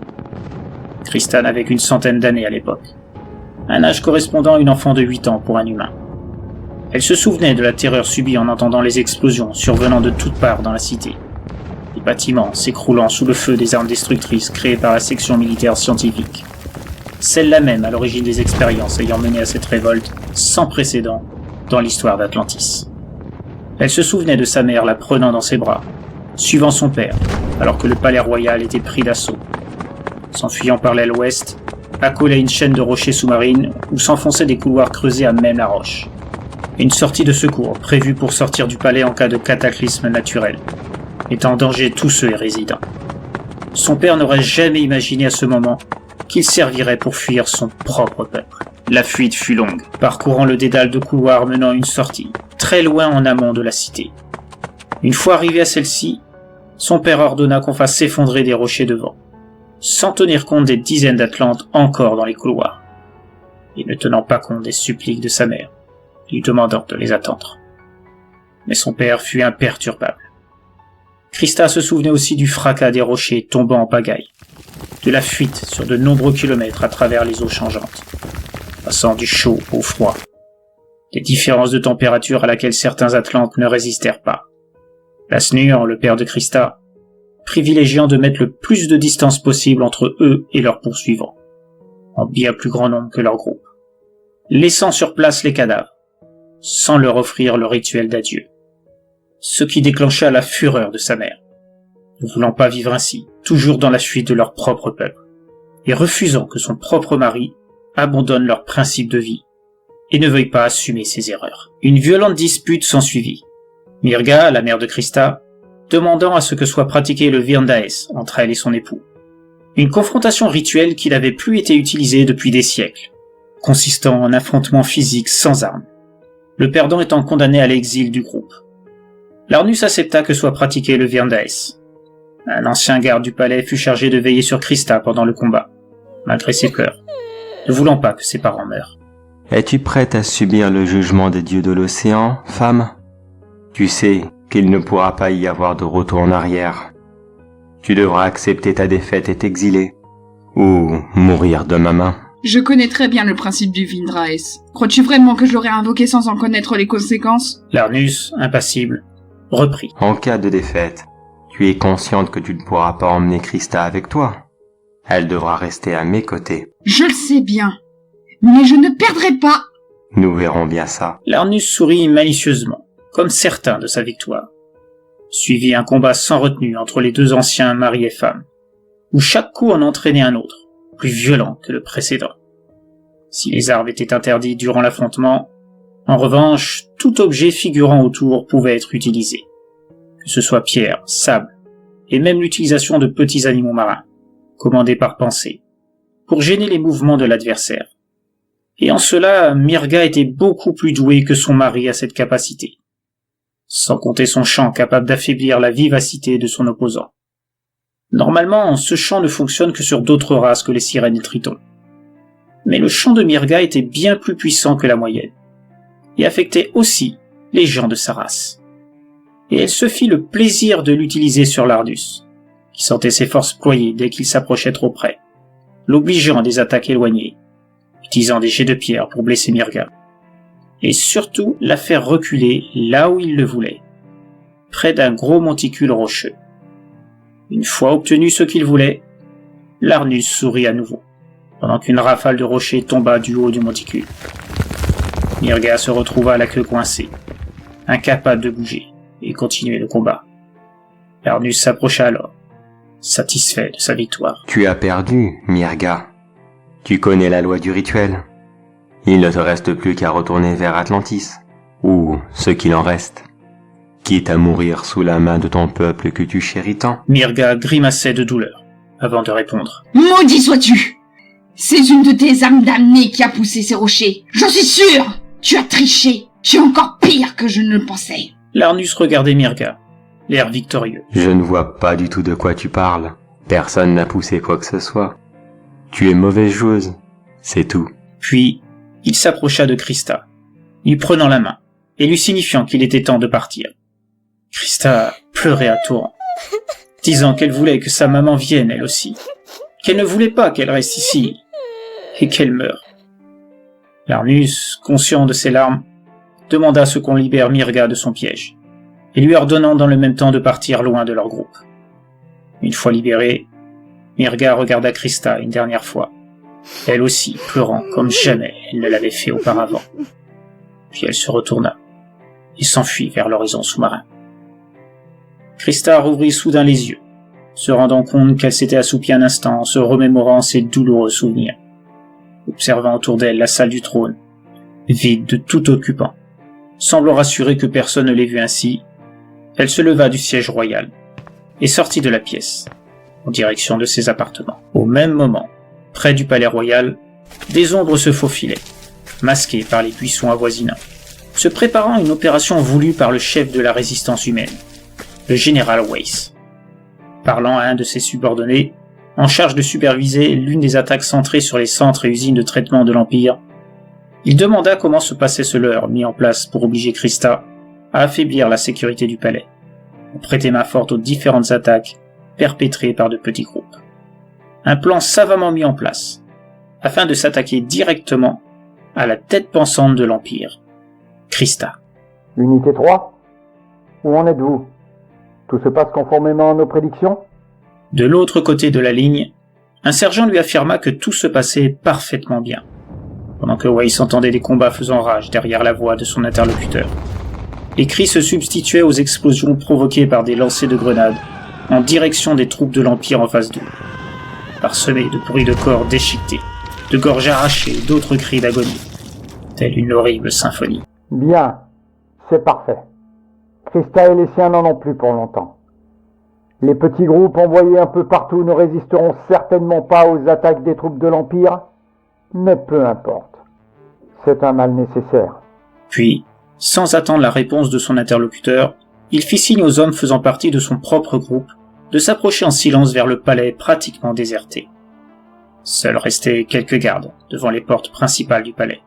S1: Krista n'avait qu'une centaine d'années à l'époque, un âge correspondant à une enfant de 8 ans pour un humain. Elle se souvenait de la terreur subie en entendant les explosions survenant de toutes parts dans la cité, les bâtiments s'écroulant sous le feu des armes destructrices créées par la section militaire scientifique, celle-là même à l'origine des expériences ayant mené à cette révolte sans précédent dans l'histoire d'Atlantis. Elle se souvenait de sa mère la prenant dans ses bras, suivant son père, alors que le palais royal était pris d'assaut, s'enfuyant par l'aile ouest, accolée à une chaîne de rochers sous-marines où s'enfonçaient des couloirs creusés à même la roche. Une sortie de secours prévue pour sortir du palais en cas de cataclysme naturel, mettant en danger tous ceux y résidant. Son père n'aurait jamais imaginé à ce moment qu'il servirait pour fuir son propre peuple. La fuite fut longue, parcourant le dédale de couloirs menant à une sortie, très loin en amont de la cité. Une fois arrivé à celle-ci, son père ordonna qu'on fasse s'effondrer des rochers devant, sans tenir compte des dizaines d'Atlantes encore dans les couloirs, et ne tenant pas compte des suppliques de sa mère, lui demandant de les attendre. Mais son père fut imperturbable. Krista se souvenait aussi du fracas des rochers tombant en pagaille, de la fuite sur de nombreux kilomètres à travers les eaux changeantes, passant du chaud au froid, des différences de température à laquelle certains Atlantes ne résistèrent pas. Lasnur, le père de Krista, privilégiant de mettre le plus de distance possible entre eux et leurs poursuivants, en bien plus grand nombre que leur groupe, laissant sur place les cadavres, sans leur offrir le rituel d'adieu, ce qui déclencha la fureur de sa mère, ne voulant pas vivre ainsi, toujours dans la fuite de leur propre peuple, et refusant que son propre mari abandonne leurs principes de vie et ne veuille pas assumer ses erreurs. Une violente dispute s'ensuivit, Mirga, la mère de Krista, demandant à ce que soit pratiqué le Virndaes entre elle et son époux. Une confrontation rituelle qui n'avait plus été utilisée depuis des siècles, consistant en affrontements physiques sans armes, le perdant étant condamné à l'exil du groupe. Larnus accepta que soit pratiqué le Virndaes. Un ancien garde du palais fut chargé de veiller sur Krista pendant le combat, malgré ses pleurs, ne voulant pas que ses parents meurent.
S2: Es-tu prête à subir le jugement des dieux de l'océan, femme? Tu sais qu'il ne pourra pas y avoir de retour en arrière. Tu devras accepter ta défaite et t'exiler, ou mourir de ma main.
S11: Je connais très bien le principe du Vindraes. Crois-tu vraiment que je l'aurais invoqué sans en connaître les conséquences?
S1: Larnus, impassible, reprit.
S2: En cas de défaite, tu es consciente que tu ne pourras pas emmener Krista avec toi. Elle devra rester à mes côtés.
S11: Je le sais bien, mais je ne perdrai pas.
S2: Nous verrons bien ça.
S1: Larnus sourit malicieusement, comme certain de sa victoire. Suivit un combat sans retenue entre les deux anciens mari et femme, où chaque coup en entraînait un autre, plus violent que le précédent. Si les armes étaient interdites durant l'affrontement, en revanche, tout objet figurant autour pouvait être utilisé, que ce soit pierre, sable, et même l'utilisation de petits animaux marins, commandés par pensée, pour gêner les mouvements de l'adversaire. Et en cela, Mirga était beaucoup plus douée que son mari à cette capacité, sans compter son chant capable d'affaiblir la vivacité de son opposant. Normalement, ce chant ne fonctionne que sur d'autres races que les sirènes et tritons. Mais le chant de Mirga était bien plus puissant que la moyenne, et affectait aussi les gens de sa race. Et elle se fit le plaisir de l'utiliser sur Larnus, qui sentait ses forces ployer dès qu'il s'approchait trop près, l'obligeant à des attaques éloignées, utilisant des jets de pierre pour blesser Mirga, et surtout la faire reculer là où il le voulait, près d'un gros monticule rocheux. Une fois obtenu ce qu'il voulait, Larnus sourit à nouveau, pendant qu'une rafale de rochers tomba du haut du monticule. Mirga se retrouva la queue coincée, incapable de bouger, et continuer le combat. Larnus s'approcha alors, satisfait de sa victoire.
S2: Tu as perdu, Mirga. Tu connais la loi du rituel. Il ne te reste plus qu'à retourner vers Atlantis, ou ce qu'il en reste, quitte à mourir sous la main de ton peuple que tu chéris tant.
S1: Mirga grimaçait de douleur, avant de répondre.
S11: Maudit sois-tu! C'est une de tes âmes damnées qui a poussé ces rochers. J'en suis sûr! Tu as triché! Tu es encore pire que je ne le pensais.
S1: Larnus regardait Mirga, l'air victorieux.
S2: Je ne vois pas du tout de quoi tu parles. Personne n'a poussé quoi que ce soit. Tu es mauvaise joueuse, c'est tout.
S1: Puis, il s'approcha de Krista, lui prenant la main et lui signifiant qu'il était temps de partir. Krista pleurait à torrents, disant qu'elle voulait que sa maman vienne elle aussi, qu'elle ne voulait pas qu'elle reste ici et qu'elle meure. Larmus, conscient de ses larmes, demanda à ce qu'on libère Mirga de son piège, et lui ordonnant dans le même temps de partir loin de leur groupe. Une fois libérée, Mirga regarda Krista une dernière fois, elle aussi pleurant comme jamais elle ne l'avait fait auparavant. Puis elle se retourna et s'enfuit vers l'horizon sous-marin. Krista rouvrit soudain les yeux, se rendant compte qu'elle s'était assoupie un instant en se remémorant ses douloureux souvenirs. Observant autour d'elle la salle du trône, vide de tout occupant, semblant rassurée que personne ne l'ait vue ainsi, elle se leva du siège royal et sortit de la pièce, en direction de ses appartements. Au même moment, près du palais royal, des ombres se faufilaient, masquées par les buissons avoisinants, se préparant à une opération voulue par le chef de la résistance humaine, le général Weiss. Parlant à un de ses subordonnés, en charge de superviser l'une des attaques centrées sur les centres et usines de traitement de l'Empire, il demanda comment se passait ce leurre mis en place pour obliger Krista à affaiblir la sécurité du palais, pour prêter main forte aux différentes attaques perpétrées par de petits groupes. Un plan savamment mis en place, afin de s'attaquer directement à la tête pensante de l'Empire, Krista.
S12: Unité 3 ? Où en êtes-vous ? Tout se passe conformément à nos prédictions ?
S1: De l'autre côté de la ligne, un sergent lui affirma que tout se passait parfaitement bien, pendant que Weiss entendait des combats faisant rage derrière la voix de son interlocuteur. Les cris se substituaient aux explosions provoquées par des lancers de grenades en direction des troupes de l'Empire en face d'eux, parsemés de bruits de corps déchiquetés, de gorges arrachées et d'autres cris d'agonie, telle une horrible symphonie.
S12: Bien, c'est parfait. Krista et les siens n'en ont plus pour longtemps. Les petits groupes envoyés un peu partout ne résisteront certainement pas aux attaques des troupes de l'Empire, mais peu importe. C'est un mal nécessaire.
S1: Puis, sans attendre la réponse de son interlocuteur, il fit signe aux hommes faisant partie de son propre groupe de s'approcher en silence vers le palais pratiquement déserté. Seuls restaient quelques gardes devant les portes principales du palais,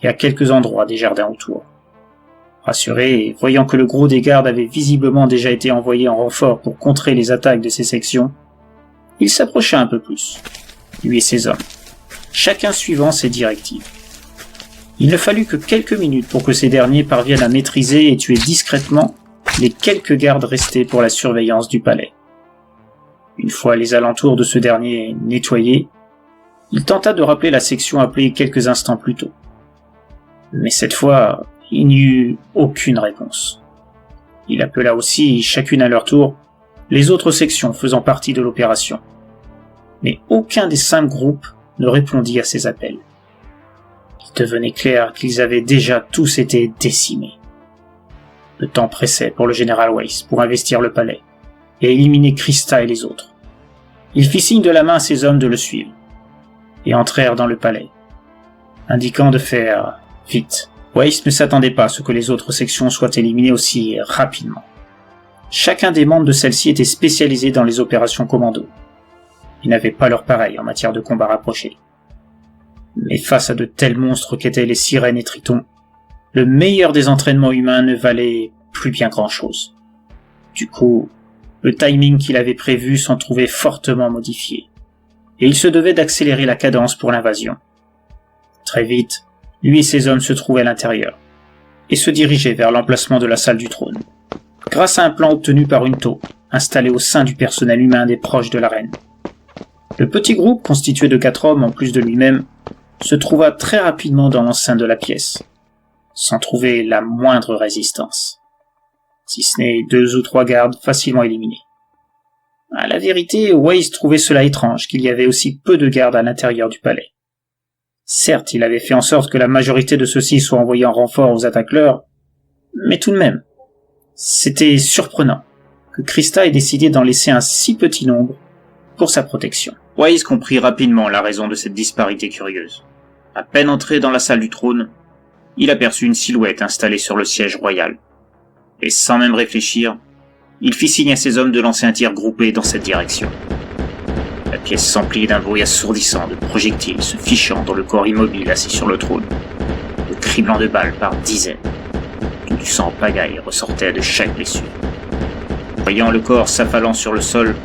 S1: et à quelques endroits des jardins autour. Rassuré et voyant que le gros des gardes avait visiblement déjà été envoyé en renfort pour contrer les attaques de ces sections, il s'approcha un peu plus, lui et ses hommes, chacun suivant ses directives. Il ne fallut que quelques minutes pour que ces derniers parviennent à maîtriser et tuer discrètement les quelques gardes restés pour la surveillance du palais. Une fois les alentours de ce dernier nettoyés, il tenta de rappeler la section appelée quelques instants plus tôt. Mais cette fois, il n'y eut aucune réponse. Il appela aussi, chacune à leur tour, les autres sections faisant partie de l'opération. Mais aucun des 5 groupes ne répondit à ces appels. Il devenait clair qu'ils avaient déjà tous été décimés. Le temps pressait pour le général Weiss pour investir le palais et éliminer Krista et les autres. Il fit signe de la main à ses hommes de le suivre et entrèrent dans le palais, indiquant de faire vite. Weiss ne s'attendait pas à ce que les autres sections soient éliminées aussi rapidement. Chacun des membres de celle-ci était spécialisé dans les opérations commando. Ils n'avaient pas leur pareil en matière de combat rapproché. Mais face à de tels monstres qu'étaient les sirènes et tritons, le meilleur des entraînements humains ne valait plus bien grand-chose. Du coup, le timing qu'il avait prévu s'en trouvait fortement modifié, et il se devait d'accélérer la cadence pour l'invasion. Très vite, lui et ses hommes se trouvaient à l'intérieur, et se dirigeaient vers l'emplacement de la salle du trône, grâce à un plan obtenu par une taupe, installée au sein du personnel humain des proches de la reine. Le petit groupe, constitué de 4 hommes en plus de lui-même, se trouva très rapidement dans l'enceinte de la pièce, sans trouver la moindre résistance, si ce n'est 2 ou 3 gardes facilement éliminés. À la vérité, Weiss trouvait cela étrange qu'il y avait aussi peu de gardes à l'intérieur du palais. Certes, il avait fait en sorte que la majorité de ceux-ci soient envoyés en renfort aux attaqueurs, mais tout de même, c'était surprenant que Krista ait décidé d'en laisser un si petit nombre pour sa protection. Weiss comprit rapidement la raison de cette disparité curieuse. À peine entré dans la salle du trône, il aperçut une silhouette installée sur le siège royal. Et sans même réfléchir, il fit signe à ses hommes de lancer un tir groupé dans cette direction. La pièce s'emplit d'un bruit assourdissant de projectiles se fichant dans le corps immobile assis sur le trône. Le criblant de balles par dizaines. Tout du sang en pagaille ressortait de chaque blessure. Voyant le corps s'affalant sur le sol,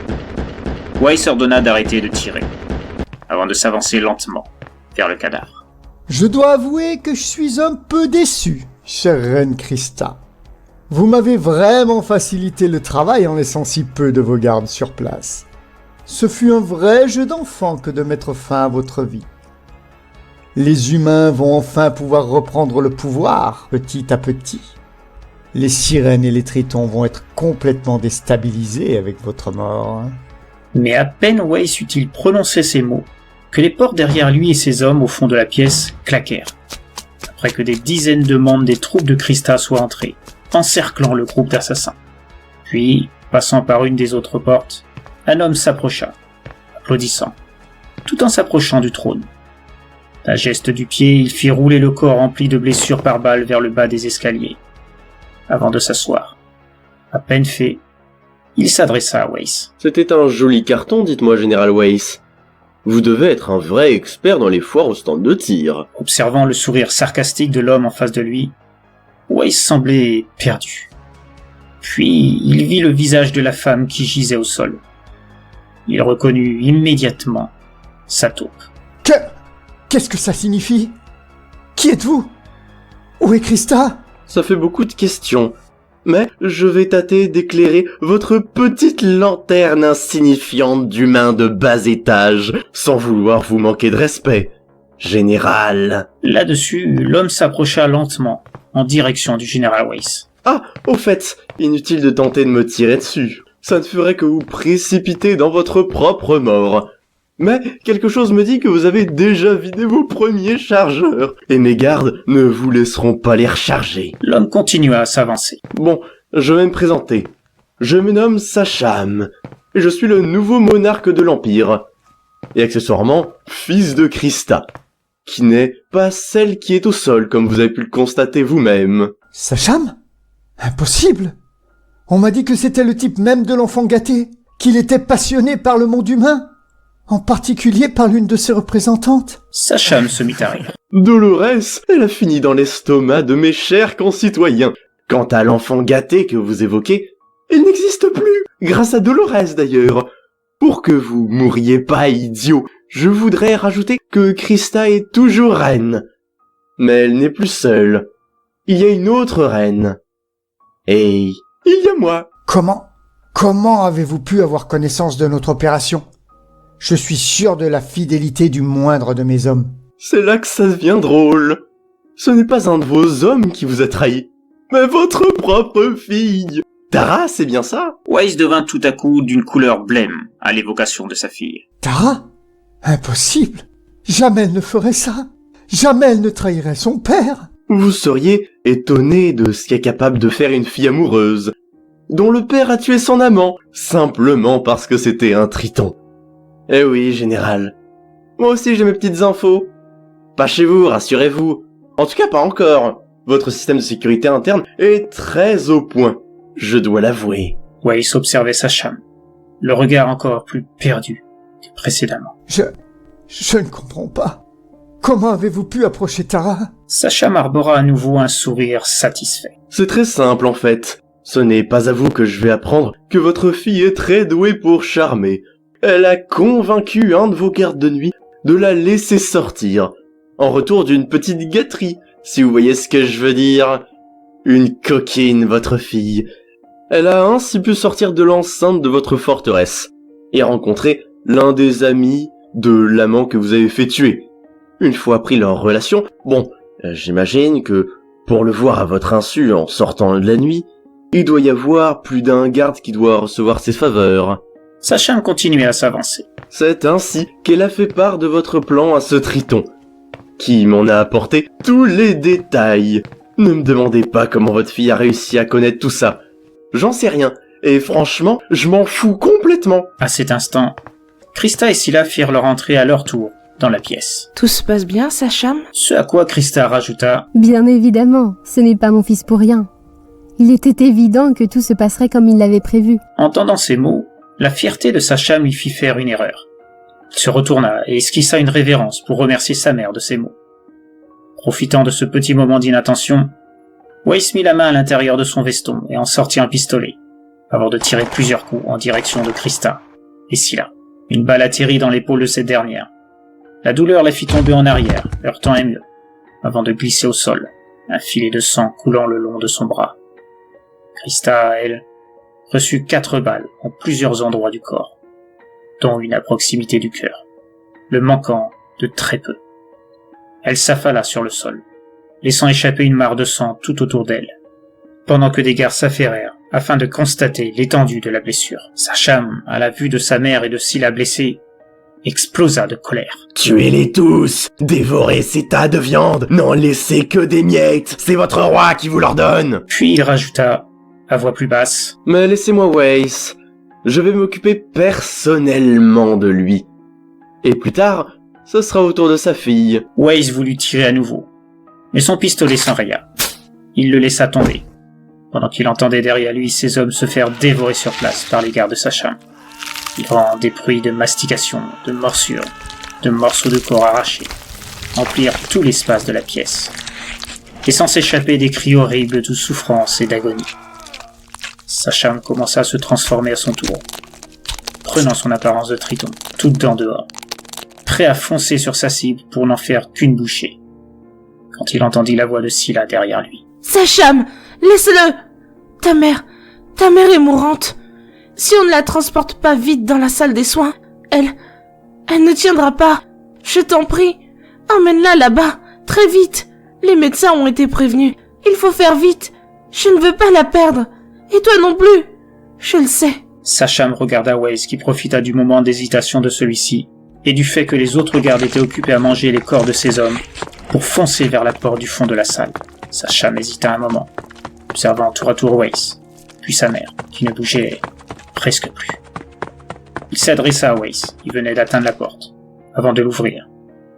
S1: Weiss ordonna d'arrêter de tirer, avant de s'avancer lentement vers le cadavre.
S13: Je dois avouer que je suis un peu déçu, chère reine Christa. Vous m'avez vraiment facilité le travail en laissant si peu de vos gardes sur place. Ce fut un vrai jeu d'enfant que de mettre fin à votre vie. Les humains vont enfin pouvoir reprendre le pouvoir, petit à petit. Les sirènes et les tritons vont être complètement déstabilisés avec votre mort.
S1: Mais à peine Weiss eut-il prononcé ces mots, que les portes derrière lui et ses hommes au fond de la pièce claquèrent, après que des dizaines de membres des troupes de Christa soient entrés, encerclant le groupe d'assassins. Puis, passant par une des autres portes, un homme s'approcha, applaudissant, tout en s'approchant du trône. D'un geste du pied, il fit rouler le corps rempli de blessures par balles vers le bas des escaliers, avant de s'asseoir. À peine fait, il s'adressa à Weiss.
S4: C'était un joli carton, dites-moi, Général Weiss. Vous devez être un vrai expert dans les foires au stand de tir.
S1: Observant le sourire sarcastique de l'homme en face de lui, Weiss semblait perdu. Puis, il vit le visage de la femme qui gisait au sol. Il reconnut immédiatement sa taupe.
S13: Qu'est-ce que ça signifie? Qui êtes-vous? Où est Christa?
S4: Ça fait beaucoup de questions. Mais je vais tâter d'éclairer votre petite lanterne insignifiante d'humain de bas étage, sans vouloir vous manquer de respect, Général.
S1: Là-dessus, l'homme s'approcha lentement, en direction du général Weiss.
S4: Ah, au fait, inutile de tenter de me tirer dessus. Ça ne ferait que vous précipiter dans votre propre mort. Mais quelque chose me dit que vous avez déjà vidé vos premiers chargeurs, et mes gardes ne vous laisseront pas les recharger.
S1: L'homme continua à s'avancer.
S4: Bon, je vais me présenter. Je me nomme Sacham, et je suis le nouveau monarque de l'Empire, et accessoirement, fils de Christa, qui n'est pas celle qui est au sol, comme vous avez pu le constater vous-même.
S13: Sacham? Impossible! On m'a dit que c'était le type même de l'enfant gâté, qu'il était passionné par le monde humain. En particulier par l'une de ses représentantes.
S1: Sacham se mit à rire.
S4: Dolores, elle a fini dans l'estomac de mes chers concitoyens. Quant à l'enfant gâté que vous évoquez, il n'existe plus, grâce à Dolores d'ailleurs. Pour que vous mouriez pas idiot, je voudrais rajouter que Christa est toujours reine. Mais elle n'est plus seule. Il y a une autre reine. Et il y a moi.
S13: Comment avez-vous pu avoir connaissance de notre opération? Je suis sûr de la fidélité du moindre de mes hommes.
S4: C'est là que ça devient drôle. Ce n'est pas un de vos hommes qui vous a trahi, mais votre propre fille. Tara, c'est bien ça?
S1: Weiss devint tout à coup d'une couleur blême à l'évocation de sa fille.
S13: Tara? Impossible. Jamais elle ne ferait ça. Jamais elle ne trahirait son père.
S4: Vous seriez étonné de ce qu'est capable de faire une fille amoureuse, dont le père a tué son amant, simplement parce que c'était un triton. Eh oui, Général. Moi aussi j'ai mes petites infos. Pas chez vous, rassurez-vous. En tout cas, pas encore. Votre système de sécurité interne est très au point, je dois l'avouer.
S1: Weiss observait Sacham, le regard encore plus perdu que précédemment.
S13: Je ne comprends pas. Comment avez-vous pu approcher Tara?
S1: Sacham arbora à nouveau un sourire satisfait.
S4: C'est très simple en fait. Ce n'est pas à vous que je vais apprendre que votre fille est très douée pour charmer. Elle a convaincu un de vos gardes de nuit de la laisser sortir, en retour d'une petite gâterie, si vous voyez ce que je veux dire. Une coquine, votre fille. Elle a ainsi pu sortir de l'enceinte de votre forteresse, et rencontrer l'un des amis de l'amant que vous avez fait tuer. Une fois pris leur relation, bon, j'imagine que, pour le voir à votre insu en sortant de la nuit, il doit y avoir plus d'un garde qui doit recevoir ses faveurs.
S1: Sacham continuait à s'avancer.
S4: C'est ainsi qu'elle a fait part de votre plan à ce triton, qui m'en a apporté tous les détails. Ne me demandez pas comment votre fille a réussi à connaître tout ça. J'en sais rien, et franchement, je m'en fous complètement.
S1: À cet instant, Christa et Scylla firent leur entrée à leur tour dans la pièce.
S10: Tout se passe bien, Sacham?
S1: Ce à quoi Christa rajouta:
S3: Bien évidemment, ce n'est pas mon fils pour rien. Il était évident que tout se passerait comme il l'avait prévu.
S1: Entendant ces mots, la fierté de Sacham lui fit faire une erreur. Il se retourna et esquissa une révérence pour remercier sa mère de ses mots. Profitant de ce petit moment d'inattention, Weiss mit la main à l'intérieur de son veston et en sortit un pistolet, avant de tirer plusieurs coups en direction de Krista et Scylla. Une balle atterrit dans l'épaule de cette dernière. La douleur la fit tomber en arrière, heurtant Emieux, avant de glisser au sol, un filet de sang coulant le long de son bras. Krista, elle, reçut 4 balles en plusieurs endroits du corps, dont une à proximité du cœur, le manquant de très peu. Elle s'affala sur le sol, laissant échapper une mare de sang tout autour d'elle, pendant que des gardes s'affairèrent afin de constater l'étendue de la blessure. Sacham, à la vue de sa mère et de Scylla blessés, explosa de colère.
S14: Tuez-les tous! Dévorez ces tas de viande! N'en laissez que des miettes! C'est votre roi qui vous l'ordonne!
S1: Puis il rajouta, à voix plus basse,
S4: « Mais laissez-moi Weiss. Je vais m'occuper personnellement de lui. Et plus tard, ce sera au tour de sa fille. »
S1: Weiss voulut tirer à nouveau, mais son pistolet s'enraya. Il le laissa tomber, pendant qu'il entendait derrière lui ses hommes se faire dévorer sur place par les gardes de Sacham. Livrant des bruits de mastication, de morsures, de morceaux de corps arrachés, emplirent tout l'espace de la pièce, laissant s'échapper des cris horribles de souffrance et d'agonie. Sacham commença à se transformer à son tour, prenant son apparence de triton, toute dents dehors, prêt à foncer sur sa cible pour n'en faire qu'une bouchée, quand il entendit la voix de Scylla derrière lui.
S10: « Sacham, laisse-le! Ta mère est mourante. Si on ne la transporte pas vite dans la salle des soins, elle ne tiendra pas. Je t'en prie, emmène-la là-bas, très vite. Les médecins ont été prévenus. Il faut faire vite. Je ne veux pas la perdre. Et toi non plus. Je le sais. »
S1: Sacham regarda Weiss qui profita du moment d'hésitation de celui-ci et du fait que les autres gardes étaient occupés à manger les corps de ses hommes pour foncer vers la porte du fond de la salle. Sacham hésita un moment, observant tour à tour Weiss, puis sa mère, qui ne bougeait presque plus. Il s'adressa à Weiss, qui venait d'atteindre la porte, avant de l'ouvrir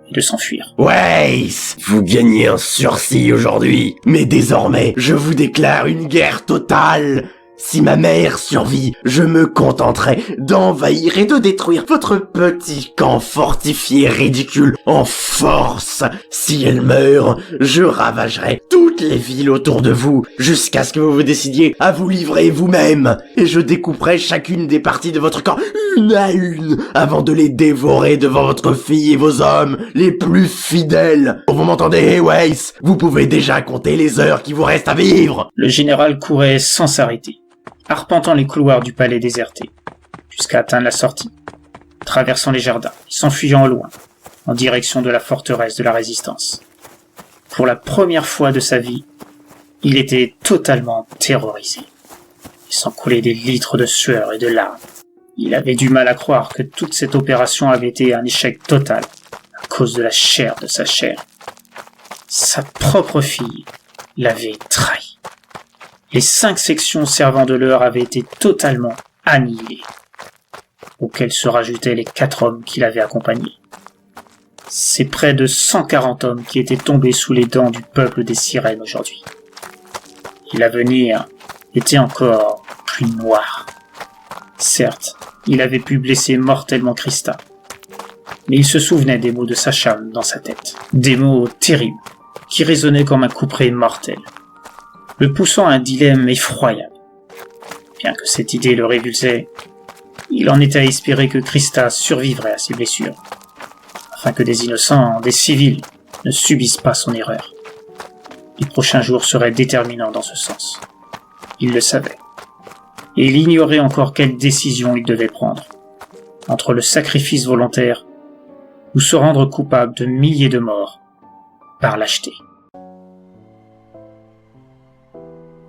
S1: et de s'enfuir.
S14: « Weiss, vous gagnez un sursis aujourd'hui, mais désormais, je vous déclare une guerre totale. Si ma mère survit, je me contenterai d'envahir et de détruire votre petit camp fortifié ridicule en force. Si elle meurt, je ravagerai toutes les villes autour de vous, jusqu'à ce que vous vous décidiez à vous livrer vous-même, et je découperai chacune des parties de votre camp une à une, avant de les dévorer devant votre fille et vos hommes les plus fidèles. Vous m'entendez, Weiss? Vous pouvez déjà compter les heures qui vous restent à vivre. »
S1: Le général courait sans s'arrêter, arpentant les couloirs du palais déserté, jusqu'à atteindre la sortie, traversant les jardins, s'enfuyant au loin, en direction de la forteresse de la Résistance. Pour la première fois de sa vie, il était totalement terrorisé. Il s'en coulait des litres de sueur et de larmes. Il avait du mal à croire que toute cette opération avait été un échec total, à cause de la chair de sa chair. Sa propre fille l'avait trahi. Les 5 sections servant de leurre avaient été totalement annihilées, auxquelles se rajoutaient les 4 hommes qui l'avaient accompagné. C'est près de 140 hommes qui étaient tombés sous les dents du peuple des sirènes aujourd'hui. Et l'avenir était encore plus noir. Certes, il avait pu blesser mortellement Krista, mais il se souvenait des mots de Sacham dans sa tête. Des mots terribles, qui résonnaient comme un couperet mortel, le poussant à un dilemme effroyable. Bien que cette idée le révulsait, il en était à espérer que Krista survivrait à ses blessures, afin que des innocents, des civils, ne subissent pas son erreur. Les prochains jours seraient déterminants dans ce sens. Il le savait. Et il ignorait encore quelle décision il devait prendre, entre le sacrifice volontaire ou se rendre coupable de milliers de morts par lâcheté.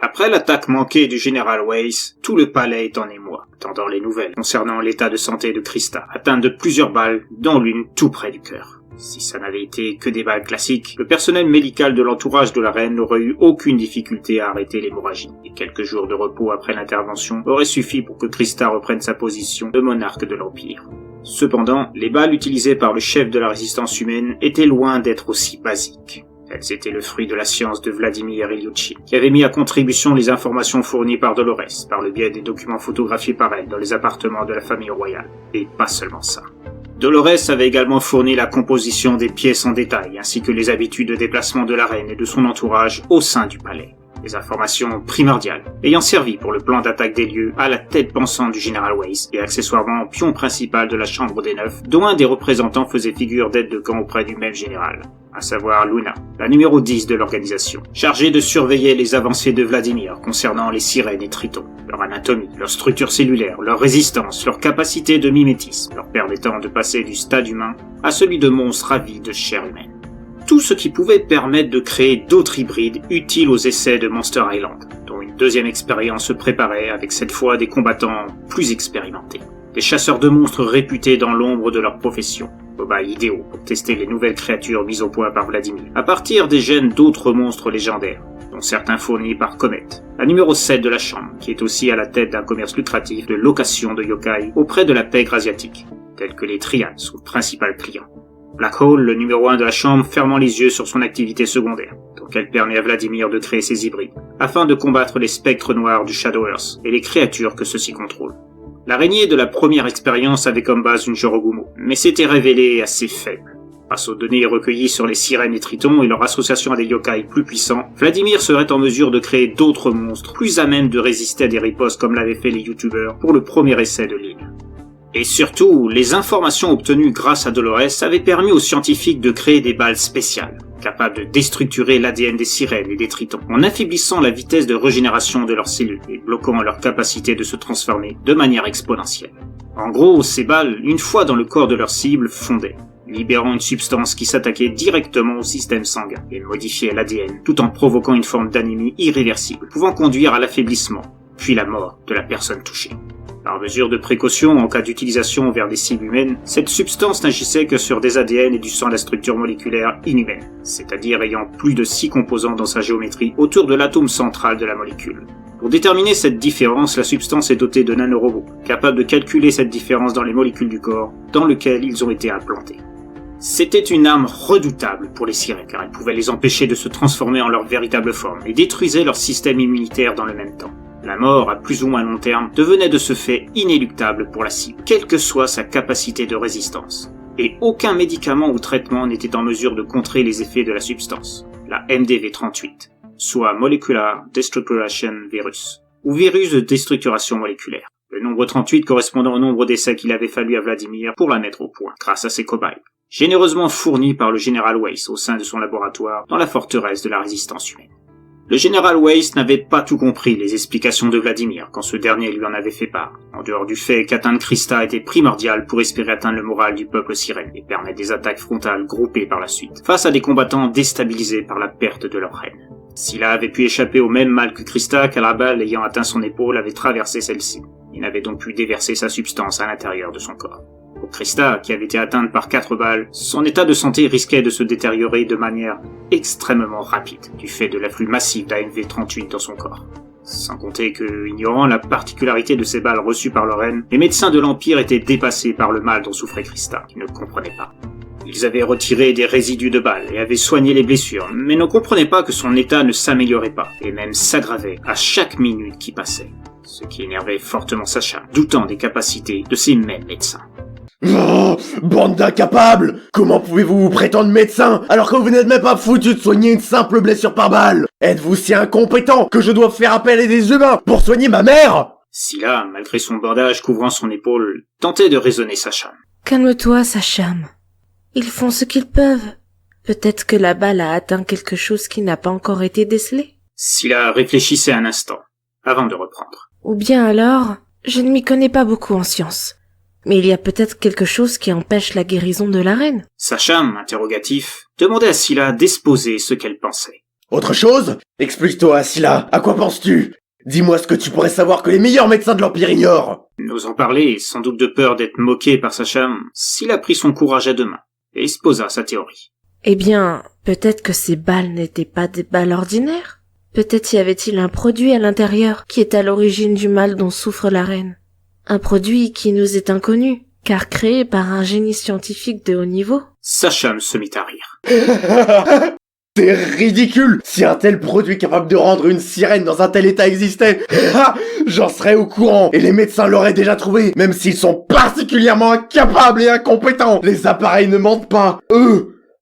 S1: Après l'attaque manquée du général Weiss, tout le palais est en émoi, attendant les nouvelles concernant l'état de santé de Krista, atteinte de plusieurs balles, dont l'une tout près du cœur. Si ça n'avait été que des balles classiques, le personnel médical de l'entourage de la reine n'aurait eu aucune difficulté à arrêter l'hémorragie, et quelques jours de repos après l'intervention auraient suffi pour que Krista reprenne sa position de monarque de l'Empire. Cependant, les balles utilisées par le chef de la résistance humaine étaient loin d'être aussi basiques. Elles étaient le fruit de la science de Vladimir Ilyushin, qui avait mis à contribution les informations fournies par Dolores, par le biais des documents photographiés par elle dans les appartements de la famille royale. Et pas seulement ça. Dolores avait également fourni la composition des pièces en détail, ainsi que les habitudes de déplacement de la reine et de son entourage au sein du palais. Des informations primordiales, ayant servi pour le plan d'attaque des lieux à la tête pensante du général Weiss et accessoirement pion principal de la Chambre des Neuf, dont un des représentants faisait figure d'aide de camp auprès du même général, à savoir Luna, la numéro 10 de l'organisation, chargée de surveiller les avancées de Vladimir concernant les sirènes et tritons, leur anatomie, leur structure cellulaire, leur résistance, leur capacité de mimétisme, leur permettant de passer du stade humain à celui de monstres ravis de chair humaine. Tout ce qui pouvait permettre de créer d'autres hybrides utiles aux essais de Monster Island, dont une deuxième expérience se préparait avec cette fois des combattants plus expérimentés. Des chasseurs de monstres réputés dans l'ombre de leur profession, cobayes idéaux pour tester les nouvelles créatures mises au point par Vladimir, à partir des gènes d'autres monstres légendaires, dont certains fournis par Comet, la numéro 7 de la Chambre, qui est aussi à la tête d'un commerce lucratif de location de yokai auprès de la pègre asiatique, tels que les Trians, son principal client. Black Hole, le numéro 1 de la Chambre, fermant les yeux sur son activité secondaire, donc elle permet à Vladimir de créer ses hybrides, afin de combattre les spectres noirs du Shadow Earth et les créatures que ceux-ci contrôlent. L'araignée de la première expérience avait comme base une Jorogumo, mais s'était révélée assez faible. Grâce aux données recueillies sur les sirènes et tritons et leur association à des yokai plus puissants, Vladimir serait en mesure de créer d'autres monstres plus à même de résister à des ripostes comme l'avaient fait les youtubeurs pour le premier essai de l'île. Et surtout, les informations obtenues grâce à Dolores avaient permis aux scientifiques de créer des balles spéciales, capables de déstructurer l'ADN des sirènes et des tritons, en affaiblissant la vitesse de régénération de leurs cellules et bloquant leur capacité de se transformer de manière exponentielle. En gros, ces balles, une fois dans le corps de leur cible, fondaient, libérant une substance qui s'attaquait directement au système sanguin et modifiait l'ADN, tout en provoquant une forme d'anémie irréversible, pouvant conduire à l'affaiblissement, puis la mort de la personne touchée. Par mesure de précaution en cas d'utilisation vers des cibles humaines, cette substance n'agissait que sur des ADN et du sang à la structure moléculaire inhumaine, c'est-à-dire ayant plus de 6 composants dans sa géométrie autour de l'atome central de la molécule. Pour déterminer cette différence, la substance est dotée de nanorobots, capables de calculer cette différence dans les molécules du corps dans lequel ils ont été implantés. C'était une arme redoutable pour les sirènes, car elle pouvait les empêcher de se transformer en leur véritable forme et détruisait leur système immunitaire dans le même temps. La mort, à plus ou moins long terme, devenait de ce fait inéluctable pour la cible, quelle que soit sa capacité de résistance. Et aucun médicament ou traitement n'était en mesure de contrer les effets de la substance, la MDV38, soit Molecular Destructuration Virus, ou virus de déstructuration moléculaire. Le nombre 38 correspondant au nombre d'essais qu'il avait fallu à Vladimir pour la mettre au point, grâce à ses cobayes, généreusement fournis par le général Weiss au sein de son laboratoire dans la forteresse de la résistance humaine. Le général Weiss n'avait pas tout compris les explications de Vladimir quand ce dernier lui en avait fait part, en dehors du fait qu'atteindre Krista était primordial pour espérer atteindre le moral du peuple sirène et permettre des attaques frontales groupées par la suite, face à des combattants déstabilisés par la perte de leur reine. Scylla avait pu échapper au même mal que Krista car la balle ayant atteint son épaule avait traversé celle-ci. Il n'avait donc pu déverser sa substance à l'intérieur de son corps. Pour Krista, qui avait été atteinte par 4 balles, son état de santé risquait de se détériorer de manière extrêmement rapide, du fait de l'afflux massif d'AMV38 dans son corps. Sans compter que, ignorant la particularité de ces balles reçues par leur reine, les médecins de l'Empire étaient dépassés par le mal dont souffrait Krista, qui ne comprenait pas. Ils avaient retiré des résidus de balles et avaient soigné les blessures, mais ne comprenaient pas que son état ne s'améliorait pas, et même s'aggravait à chaque minute qui passait. Ce qui énervait fortement Sacha, doutant des capacités de ces mêmes médecins.
S14: Oh, bande d'incapables! Comment pouvez-vous vous prétendre médecin alors que vous n'êtes même pas foutu de soigner une simple blessure par balle? Êtes-vous si incompétent que je dois faire appel à des humains pour soigner ma mère?
S1: Scylla, malgré son bandage couvrant son épaule, tentait de raisonner Sacha.
S10: Calme-toi, Sacham. Ils font ce qu'ils peuvent. Peut-être que la balle a atteint quelque chose qui n'a pas encore été décelé.
S1: Scylla réfléchissait un instant, avant de reprendre.
S10: Ou bien alors, je ne m'y connais pas beaucoup en science. Mais il y a peut-être quelque chose qui empêche la guérison de la reine.
S1: Sacham, interrogatif, demandait à Scylla d'exposer ce qu'elle pensait.
S14: Autre chose? Explique-toi, Scylla, à quoi penses-tu? Dis-moi ce que tu pourrais savoir que les meilleurs médecins de l'Empire ignorent.
S1: N'osant parler, sans doute de peur d'être moqué par Sacham, Scylla prit son courage à deux mains et exposa sa théorie.
S10: Eh bien, peut-être que ces balles n'étaient pas des balles ordinaires. Peut-être y avait-il un produit à l'intérieur qui est à l'origine du mal dont souffre la reine. Un produit qui nous est inconnu, car créé par un génie scientifique de haut niveau.
S1: Sacham se mit à rire.
S14: C'est ridicule! Si un tel produit capable de rendre une sirène dans un tel état existait, j'en serais au courant et les médecins l'auraient déjà trouvé, même s'ils sont particulièrement incapables et incompétents. Les appareils ne mentent pas.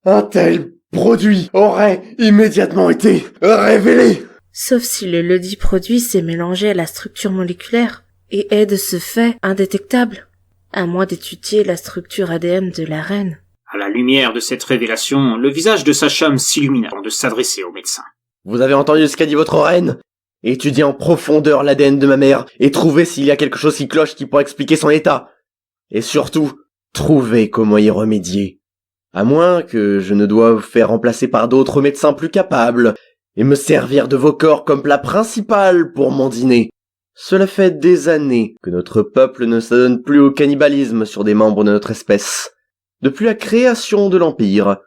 S14: Un tel produit aurait immédiatement été révélé.
S10: Sauf si le ledit produit s'est mélangé à la structure moléculaire et est de ce fait indétectable, à moins d'étudier la structure ADN de la reine.
S1: À la lumière de cette révélation, le visage de Sacham s'illumina avant de s'adresser au médecin.
S14: Vous avez entendu ce qu'a dit votre reine? Étudiez en profondeur l'ADN de ma mère et trouvez s'il y a quelque chose qui cloche qui pourrait expliquer son état. Et surtout, trouvez comment y remédier. À moins que je ne doive faire remplacer par d'autres médecins plus capables et me servir de vos corps comme plat principal pour mon dîner. Cela fait des années que notre peuple ne s'adonne plus au cannibalisme sur des membres de notre espèce. Depuis la création de l'Empire.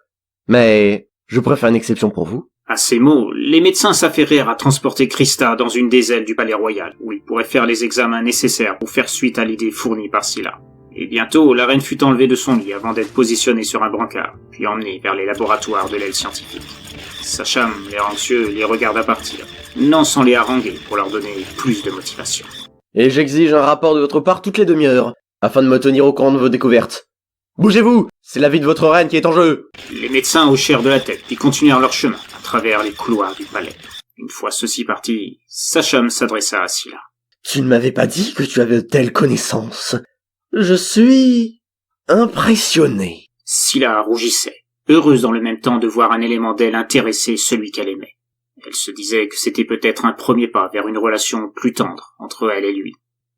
S14: Mais je pourrais faire une exception pour vous.
S1: À ces mots, les médecins s'affairèrent à transporter Christa dans une des ailes du palais royal, où il pourrait faire les examens nécessaires pour faire suite à l'idée fournie par Scylla. Et bientôt, la reine fut enlevée de son lit avant d'être positionnée sur un brancard, puis emmenée vers les laboratoires de l'aile scientifique. Sacham, l'air anxieux, les regarda partir, non sans les haranguer pour leur donner plus de motivation.
S14: Et j'exige un rapport de votre part toutes les demi-heures, afin de me tenir au courant de vos découvertes. Bougez-vous! C'est la vie de votre reine qui est en jeu!
S1: Les médecins hochèrent de la tête, puis continuèrent leur chemin, à travers les couloirs du palais. Une fois ceux-ci partis, Sacham s'adressa à Scylla.
S14: Tu ne m'avais pas dit que tu avais de telles connaissances. Je suis impressionné.
S1: Scylla rougissait, heureuse dans le même temps de voir un élément d'elle intéresser celui qu'elle aimait. Elle se disait que c'était peut-être un premier pas vers une relation plus tendre entre elle et lui,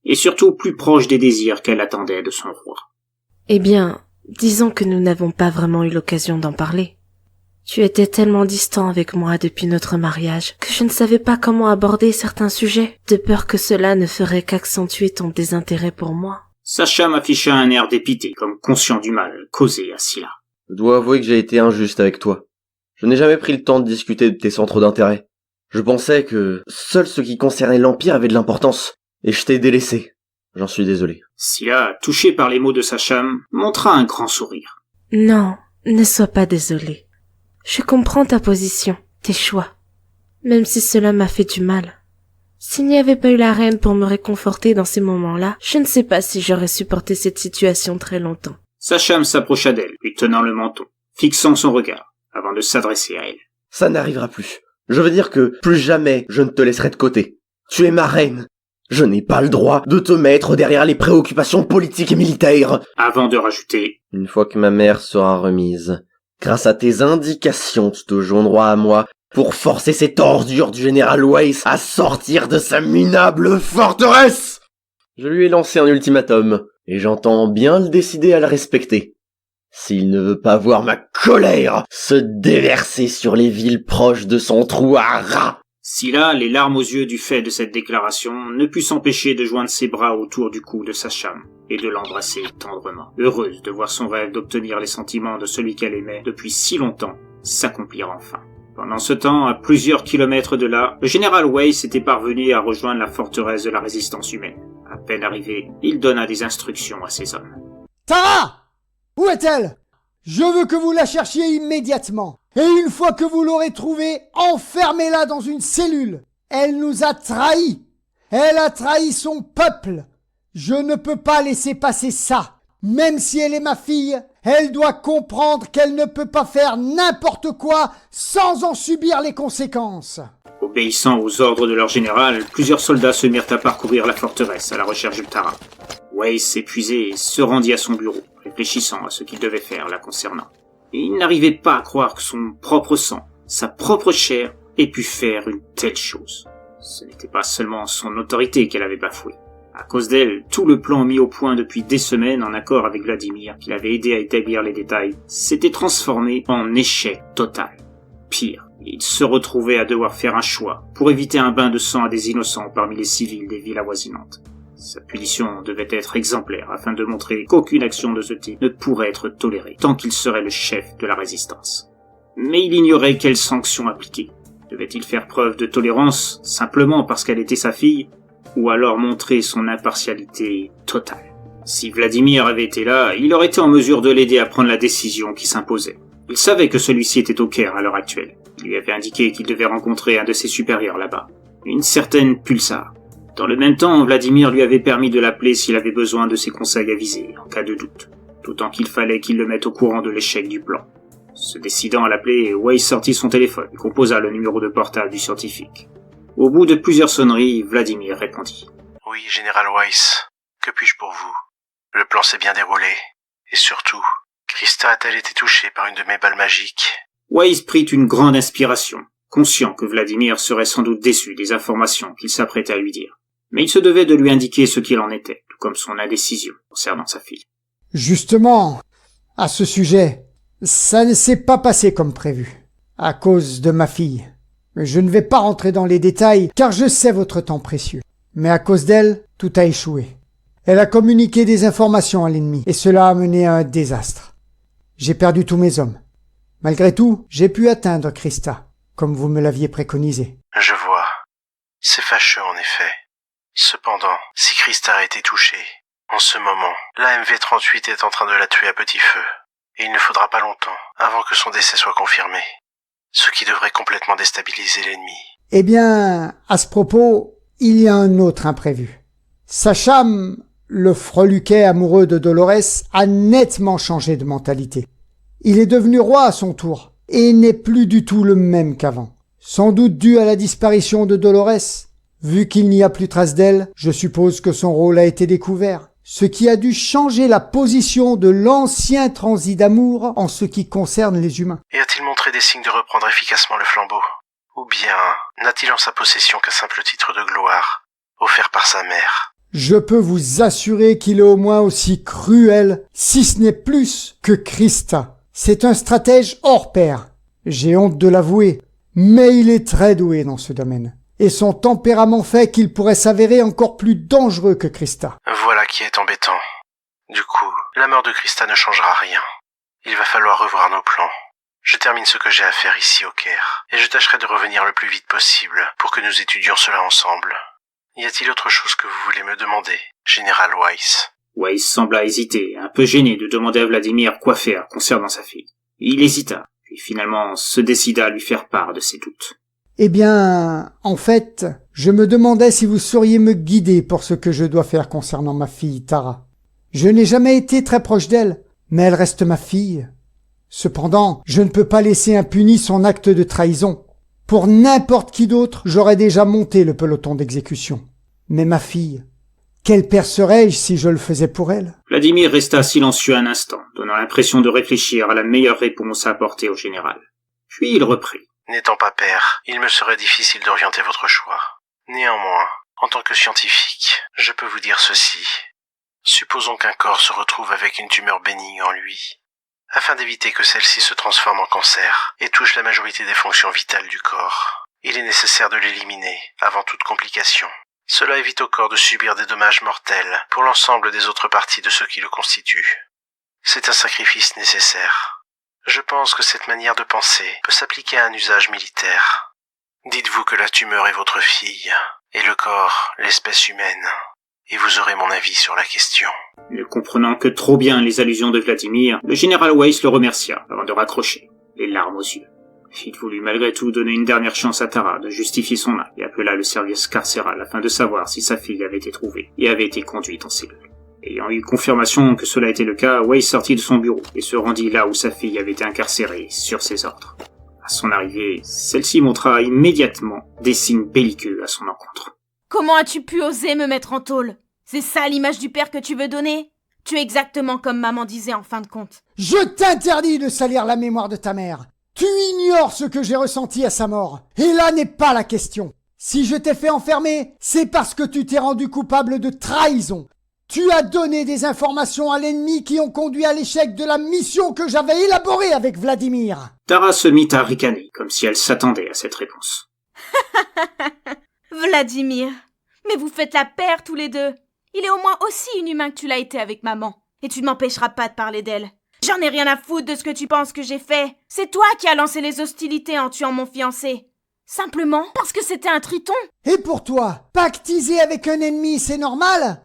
S1: et surtout plus proche des désirs qu'elle attendait de son roi.
S10: Eh bien, disons que nous n'avons pas vraiment eu l'occasion d'en parler. Tu étais tellement distant avec moi depuis notre mariage que je ne savais pas comment aborder certains sujets, de peur que cela ne ferait qu'accentuer ton désintérêt pour moi.
S1: Sacham afficha un air dépité, comme conscient du mal causé à Scylla.
S14: Je dois avouer que j'ai été injuste avec toi. Je n'ai jamais pris le temps de discuter de tes centres d'intérêt. Je pensais que seul ce qui concernait l'Empire avait de l'importance, et je t'ai délaissé. J'en suis désolé.
S1: Scylla, touchée par les mots de Sacham, montra un grand sourire.
S10: Non, ne sois pas désolé. Je comprends ta position, tes choix, même si cela m'a fait du mal. S'il n'y avait pas eu la reine pour me réconforter dans ces moments-là, je ne sais pas si j'aurais supporté cette situation très longtemps.
S1: Sacham s'approcha d'elle, lui tenant le menton, fixant son regard, avant de s'adresser à elle.
S14: Ça n'arrivera plus. Je veux dire que plus jamais je ne te laisserai de côté. Tu es ma reine. Je n'ai pas le droit de te mettre derrière les préoccupations politiques et militaires.
S1: Avant de rajouter,
S14: une fois que ma mère sera remise, grâce à tes indications, tu te joindras à moi pour forcer cette ordure du général Weiss à sortir de sa minable forteresse. Je lui ai lancé un ultimatum, et j'entends bien le décider à le respecter. S'il ne veut pas voir ma colère se déverser sur les villes proches de son trou à rats.
S1: Scylla, les larmes aux yeux du fait de cette déclaration, ne put s'empêcher de joindre ses bras autour du cou de Sacham et de l'embrasser tendrement, heureuse de voir son rêve d'obtenir les sentiments de celui qu'elle aimait depuis si longtemps s'accomplir enfin. Pendant ce temps, à plusieurs kilomètres de là, le général Weiss était parvenu à rejoindre la forteresse de la résistance humaine. À peine arrivé, il donna des instructions à ses hommes.
S13: Tara! Où est-elle? Je veux que vous la cherchiez immédiatement. Et une fois que vous l'aurez trouvée, enfermez-la dans une cellule. Elle nous a trahis. Elle a trahi son peuple. Je ne peux pas laisser passer ça. Même si elle est ma fille, elle doit comprendre qu'elle ne peut pas faire n'importe quoi sans en subir les conséquences.
S1: Obéissant aux ordres de leur général, plusieurs soldats se mirent à parcourir la forteresse à la recherche de Tara. Weiss, épuisé, se rendit à son bureau, réfléchissant à ce qu'il devait faire la concernant. Et il n'arrivait pas à croire que son propre sang, sa propre chair, ait pu faire une telle chose. Ce n'était pas seulement son autorité qu'elle avait bafouée. À cause d'elle, tout le plan mis au point depuis des semaines en accord avec Vladimir, qui l'avait aidé à établir les détails, s'était transformé en échec total. Pire, il se retrouvait à devoir faire un choix pour éviter un bain de sang à des innocents parmi les civils des villes avoisinantes. Sa punition devait être exemplaire afin de montrer qu'aucune action de ce type ne pourrait être tolérée tant qu'il serait le chef de la résistance. Mais il ignorait quelles sanctions appliquer. Devait-il faire preuve de tolérance simplement parce qu'elle était sa fille, ou alors montrer son impartialité totale? Si Vladimir avait été là, il aurait été en mesure de l'aider à prendre la décision qui s'imposait. Il savait que celui-ci était au Caire à l'heure actuelle. Il lui avait indiqué qu'il devait rencontrer un de ses supérieurs là-bas, une certaine Pulsar. Dans le même temps, Vladimir lui avait permis de l'appeler s'il avait besoin de ses conseils avisés, en cas de doute, d'autant qu'il fallait qu'il le mette au courant de l'échec du plan. Se décidant à l'appeler, Weiss sortit son téléphone et composa le numéro de portable du scientifique. Au bout de plusieurs sonneries, Vladimir répondit.
S15: « Oui, Général Weiss, que puis-je pour vous? Le plan s'est bien déroulé, et surtout, Christa a-t-elle été touchée par une de mes balles magiques ?»
S1: Weiss prit une grande inspiration, conscient que Vladimir serait sans doute déçu des informations qu'il s'apprêtait à lui dire. Mais il se devait de lui indiquer ce qu'il en était, tout comme son indécision concernant sa fille.
S13: Justement, à ce sujet, ça ne s'est pas passé comme prévu, à cause de ma fille. Je ne vais pas rentrer dans les détails, car je sais votre temps précieux. Mais à cause d'elle, tout a échoué. Elle a communiqué des informations à l'ennemi, et cela a mené à un désastre. J'ai perdu tous mes hommes. Malgré tout, j'ai pu atteindre Christa, comme vous me l'aviez préconisé.
S15: Je vois. C'est fâcheux en effet. Cependant, si Christa a été touchée, en ce moment, la MV-38 est en train de la tuer à petit feu. Et il ne faudra pas longtemps avant que son décès soit confirmé. Ce qui devrait complètement déstabiliser l'ennemi.
S13: Eh bien, à ce propos, il y a un autre imprévu. Sacham, le freluquet amoureux de Dolores, a nettement changé de mentalité. Il est devenu roi à son tour, et n'est plus du tout le même qu'avant. Sans doute dû à la disparition de Dolores. Vu qu'il n'y a plus trace d'elle, je suppose que son rôle a été découvert, ce qui a dû changer la position de l'ancien transi d'amour en ce qui concerne les humains.
S15: Et a-t-il montré des signes de reprendre efficacement le flambeau? Ou bien n'a-t-il en sa possession qu'un simple titre de gloire, offert par sa mère?
S13: Je peux vous assurer qu'il est au moins aussi cruel, si ce n'est plus, que Christa. C'est un stratège hors pair. J'ai honte de l'avouer, mais il est très doué dans ce domaine. Et son tempérament fait qu'il pourrait s'avérer encore plus dangereux que Christa.
S15: Voilà qui est embêtant. Du coup, la mort de Christa ne changera rien. Il va falloir revoir nos plans. Je termine ce que j'ai à faire ici au Caire, et je tâcherai de revenir le plus vite possible pour que nous étudions cela ensemble. Y a-t-il autre chose que vous voulez me demander, Général Weiss?
S1: Weiss sembla hésiter, un peu gêné de demander à Vladimir quoi faire concernant sa fille. Il hésita, puis finalement se décida à lui faire part de ses doutes.
S13: Eh bien, en fait, je me demandais si vous sauriez me guider pour ce que je dois faire concernant ma fille, Tara. Je n'ai jamais été très proche d'elle, mais elle reste ma fille. Cependant, je ne peux pas laisser impuni son acte de trahison. Pour n'importe qui d'autre, j'aurais déjà monté le peloton d'exécution. Mais ma fille, quel père serais-je si je le faisais pour elle?
S1: Vladimir resta silencieux un instant, donnant l'impression de réfléchir à la meilleure réponse à apporter au général. Puis il reprit.
S15: N'étant pas père, il me serait difficile d'orienter votre choix. Néanmoins, en tant que scientifique, je peux vous dire ceci. Supposons qu'un corps se retrouve avec une tumeur bénigne en lui. Afin d'éviter que celle-ci se transforme en cancer et touche la majorité des fonctions vitales du corps, il est nécessaire de l'éliminer avant toute complication. Cela évite au corps de subir des dommages mortels pour l'ensemble des autres parties de ce qui le constitue. C'est un sacrifice nécessaire. Je pense que cette manière de penser peut s'appliquer à un usage militaire. Dites-vous que la tumeur est votre fille, et le corps, l'espèce humaine, et vous aurez mon avis sur la question.
S1: Ne comprenant que trop bien les allusions de Vladimir, le général Weiss le remercia avant de raccrocher, les larmes aux yeux. Il voulut malgré tout donner une dernière chance à Tara de justifier son acte et appela le service carcéral afin de savoir si sa fille avait été trouvée et avait été conduite en cellule. Ayant eu confirmation que cela était le cas, Weiss sortit de son bureau et se rendit là où sa fille avait été incarcérée, sur ses ordres. À son arrivée, celle-ci montra immédiatement des signes belliqueux à son encontre.
S16: Comment as-tu pu oser me mettre en tôle? C'est ça l'image du père que tu veux donner? Tu es exactement comme maman disait en fin de compte.
S13: Je t'interdis de salir la mémoire de ta mère. Tu ignores ce que j'ai ressenti à sa mort. Et là n'est pas la question. Si je t'ai fait enfermer, c'est parce que tu t'es rendu coupable de trahison. Tu as donné des informations à l'ennemi qui ont conduit à l'échec de la mission que j'avais élaborée avec Vladimir.
S1: Tara se mit à ricaner, comme si elle s'attendait à cette réponse.
S16: Vladimir, mais vous faites la paire tous les deux. Il est au moins aussi inhumain que tu l'as été avec maman. Et tu ne m'empêcheras pas de parler d'elle. J'en ai rien à foutre de ce que tu penses que j'ai fait. C'est toi qui as lancé les hostilités en tuant mon fiancé. Simplement parce que c'était un triton.
S13: Et pour toi, pactiser avec un ennemi, c'est normal ?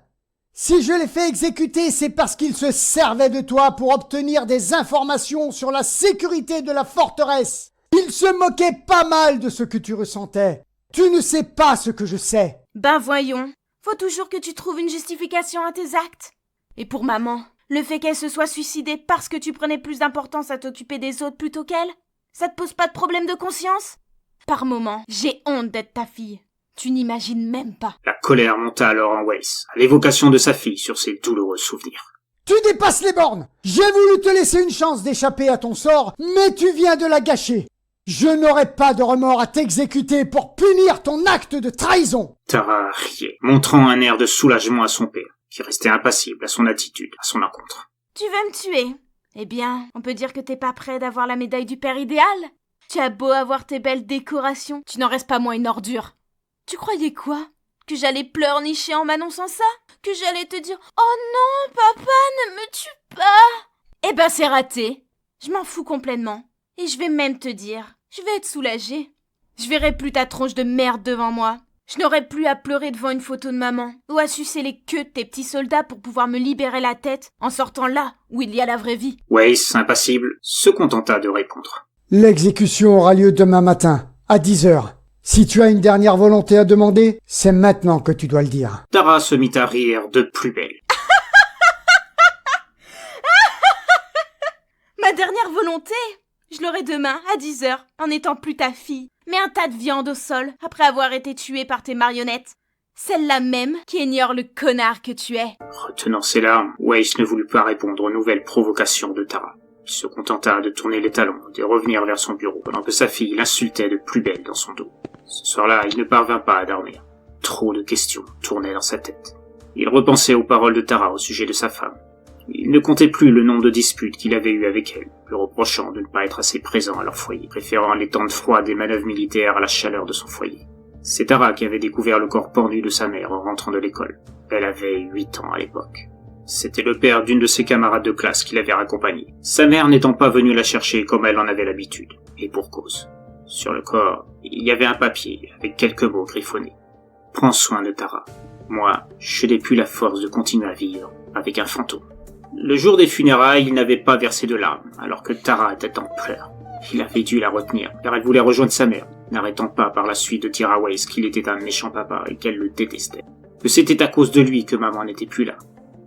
S13: Si je l'ai fait exécuter, c'est parce qu'il se servait de toi pour obtenir des informations sur la sécurité de la forteresse. Il se moquait pas mal de ce que tu ressentais. Tu ne sais pas ce que je sais.
S16: Ben voyons, faut toujours que tu trouves une justification à tes actes. Et pour maman, le fait qu'elle se soit suicidée parce que tu prenais plus d'importance à t'occuper des autres plutôt qu'elle, ça te pose pas de problème de conscience? Par moments, j'ai honte d'être ta fille. Tu n'imagines même pas.
S1: La colère monta alors en Weiss, à l'évocation de sa fille sur ses douloureux souvenirs.
S13: Tu dépasses les bornes. J'ai voulu te laisser une chance d'échapper à ton sort, mais tu viens de la gâcher. Je n'aurai pas de remords à t'exécuter pour punir ton acte de trahison.
S1: Tara riait, montrant un air de soulagement à son père, qui restait impassible à son attitude, à son encontre.
S16: Tu veux me tuer? Eh bien, on peut dire que t'es pas près d'avoir la médaille du père idéal. Tu as beau avoir tes belles décorations, tu n'en restes pas moins une ordure. Tu croyais quoi? Que j'allais pleurnicher en m'annonçant ça? Que j'allais te dire « Oh non, papa, ne me tue pas !» Eh ben c'est raté. Je m'en fous complètement. Et je vais même te dire, je vais être soulagée. Je verrai plus ta tronche de merde devant moi. Je n'aurai plus à pleurer devant une photo de maman, ou à sucer les queues de tes petits soldats pour pouvoir me libérer la tête en sortant là où il y a la vraie vie.
S1: Weiss, impassible, se contenta de répondre.
S13: L'exécution aura lieu demain matin, à 10h. Si tu as une dernière volonté à demander, c'est maintenant que tu dois le dire.
S1: Tara se mit à rire de plus belle.
S16: Ma dernière volonté? Je l'aurai demain, à 10h, en n'étant plus ta fille. Mais un tas de viande au sol, après avoir été tuée par tes marionnettes. Celle-là même qui ignore le connard que tu es.
S1: Retenant ses larmes, Weiss ne voulut pas répondre aux nouvelles provocations de Tara. Il se contenta de tourner les talons et de revenir vers son bureau, pendant que sa fille l'insultait de plus belle dans son dos. Ce soir-là, il ne parvint pas à dormir. Trop de questions tournaient dans sa tête. Il repensait aux paroles de Tara au sujet de sa femme. Il ne comptait plus le nombre de disputes qu'il avait eues avec elle, lui reprochant de ne pas être assez présent à leur foyer, préférant les temps de froid des manœuvres militaires à la chaleur de son foyer. C'est Tara qui avait découvert le corps pendu de sa mère en rentrant de l'école. Elle avait 8 ans à l'époque. C'était le père d'une de ses camarades de classe qui l'avait raccompagnée, sa mère n'étant pas venue la chercher comme elle en avait l'habitude, et pour cause. Sur le corps, il y avait un papier avec quelques mots griffonnés. « Prends soin de Tara. Moi, je n'ai plus la force de continuer à vivre avec un fantôme. » Le jour des funérailles, il n'avait pas versé de larmes, alors que Tara était en pleurs. Il avait dû la retenir, car elle voulait rejoindre sa mère, n'arrêtant pas par la suite de dire à Weiss qu'il était un méchant papa et qu'elle le détestait. Que c'était à cause de lui que maman n'était plus là.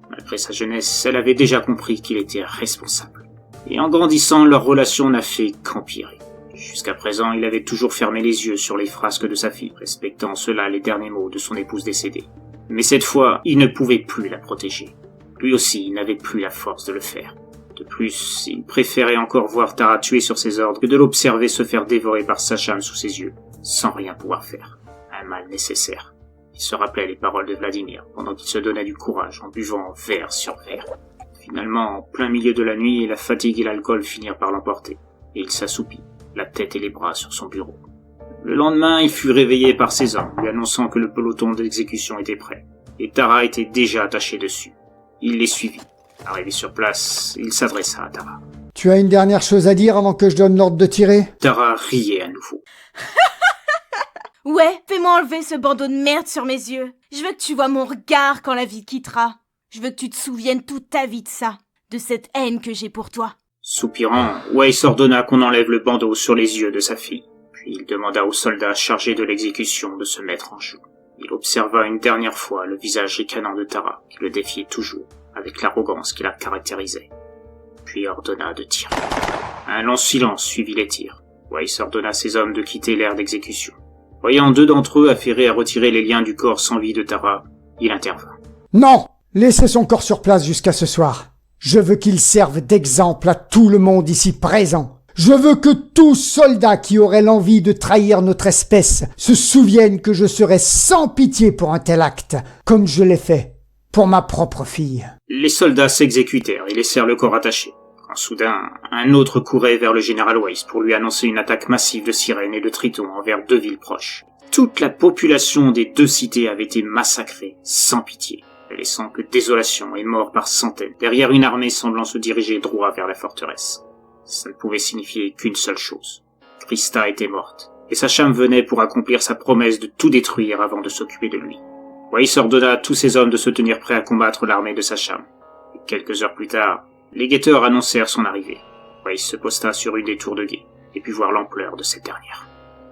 S1: Malgré sa jeunesse, elle avait déjà compris qu'il était responsable. Et en grandissant, leur relation n'a fait qu'empirer. Jusqu'à présent, il avait toujours fermé les yeux sur les frasques de sa fille, respectant cela les derniers mots de son épouse décédée. Mais cette fois, il ne pouvait plus la protéger. Lui aussi, il n'avait plus la force de le faire. De plus, il préférait encore voir Tara tuer sur ses ordres que de l'observer se faire dévorer par Sacham sous ses yeux, sans rien pouvoir faire. Un mal nécessaire. Il se rappelait les paroles de Vladimir, pendant qu'il se donnait du courage en buvant verre sur verre. Finalement, en plein milieu de la nuit, la fatigue et l'alcool finirent par l'emporter, et il s'assoupit, la tête et les bras sur son bureau. Le lendemain, il fut réveillé par ses hommes, lui annonçant que le peloton d'exécution était prêt, et Tara était déjà attachée dessus. Il les suivit. Arrivé sur place, il s'adressa à Tara.
S13: « Tu as une dernière chose à dire avant que je donne l'ordre de tirer ?»
S1: Tara riait à nouveau.
S16: Ouais, fais-moi enlever ce bandeau de merde sur mes yeux. Je veux que tu vois mon regard quand la vie quittera. Je veux que tu te souviennes toute ta vie de ça, de cette haine que j'ai pour toi.
S1: Soupirant, Weiss ordonna qu'on enlève le bandeau sur les yeux de sa fille. Puis il demanda aux soldats chargés de l'exécution de se mettre en joue. Il observa une dernière fois le visage ricanant de Tara, qui le défiait toujours, avec l'arrogance qui la caractérisait. Puis ordonna de tirer. Un long silence suivit les tirs. Weiss ordonna à ses hommes de quitter l'aire d'exécution. Voyant 2 d'entre eux affairés à retirer les liens du corps sans vie de Tara, il intervint.
S13: « Non! Laissez son corps sur place jusqu'à ce soir. Je veux qu'il serve d'exemple à tout le monde ici présent. Je veux que tout soldat qui aurait l'envie de trahir notre espèce se souvienne que je serai sans pitié pour un tel acte, comme je l'ai fait pour ma propre fille. »
S1: Les soldats s'exécutèrent et laissèrent le corps attaché. Quand soudain, un autre courait vers le général Weiss pour lui annoncer une attaque massive de sirènes et de tritons envers 2 villes proches. Toute la population des 2 cités avait été massacrée, sans pitié, laissant que désolation et morts par centaines, derrière une armée semblant se diriger droit vers la forteresse. Ça ne pouvait signifier qu'une seule chose. Krista était morte, et Sacham venait pour accomplir sa promesse de tout détruire avant de s'occuper de lui. Weiss ordonna à tous ses hommes de se tenir prêts à combattre l'armée de Sacham. Quelques heures plus tard, les guetteurs annoncèrent son arrivée. Weiss se posta sur une des tours de guet et put voir l'ampleur de cette dernière.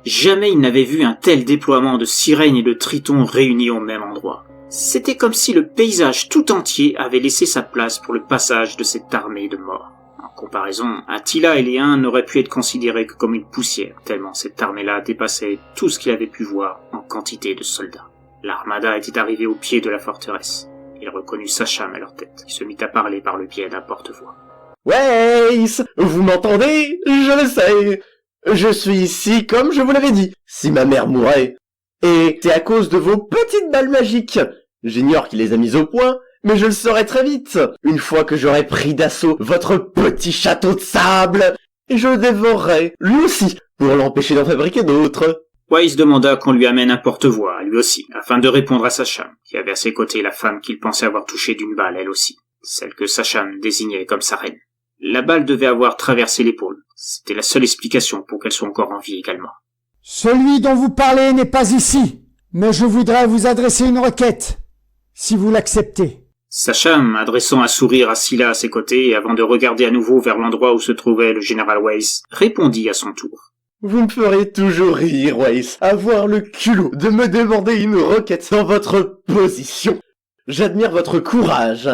S1: Jamais il n'avait vu un tel déploiement de sirènes et de tritons réunis au même endroit. C'était comme si le paysage tout entier avait laissé sa place pour le passage de cette armée de morts. En comparaison, Attila et les Huns n'auraient pu être considérés que comme une poussière, tellement cette armée-là dépassait tout ce qu'il avait pu voir en quantité de soldats. L'armada était arrivée au pied de la forteresse. Il reconnut Sacham à leur tête, qui se mit à parler par le biais d'un porte-voix.
S14: Weiss, vous m'entendez? Je le sais. Je suis ici comme je vous l'avais dit, si ma mère mourait. Et c'est à cause de vos petites balles magiques. J'ignore qui les a mises au point, mais je le saurai très vite, une fois que j'aurai pris d'assaut votre petit château de sable. Et je le dévorerai, lui aussi, pour l'empêcher d'en fabriquer d'autres.
S1: Weiss demanda qu'on lui amène un porte-voix, lui aussi, afin de répondre à Sacham, qui avait à ses côtés la femme qu'il pensait avoir touchée d'une balle, elle aussi, celle que Sacham désignait comme sa reine. La balle devait avoir traversé l'épaule. C'était la seule explication pour qu'elle soit encore en vie également.
S13: Celui dont vous parlez n'est pas ici, mais je voudrais vous adresser une requête, si vous l'acceptez.
S1: Sacham, adressant un sourire à Scylla à ses côtés, avant de regarder à nouveau vers l'endroit où se trouvait le général Weiss, répondit à son tour.
S14: Vous me ferez toujours rire, Weiss, avoir le culot de me demander une requête dans votre position. J'admire votre courage.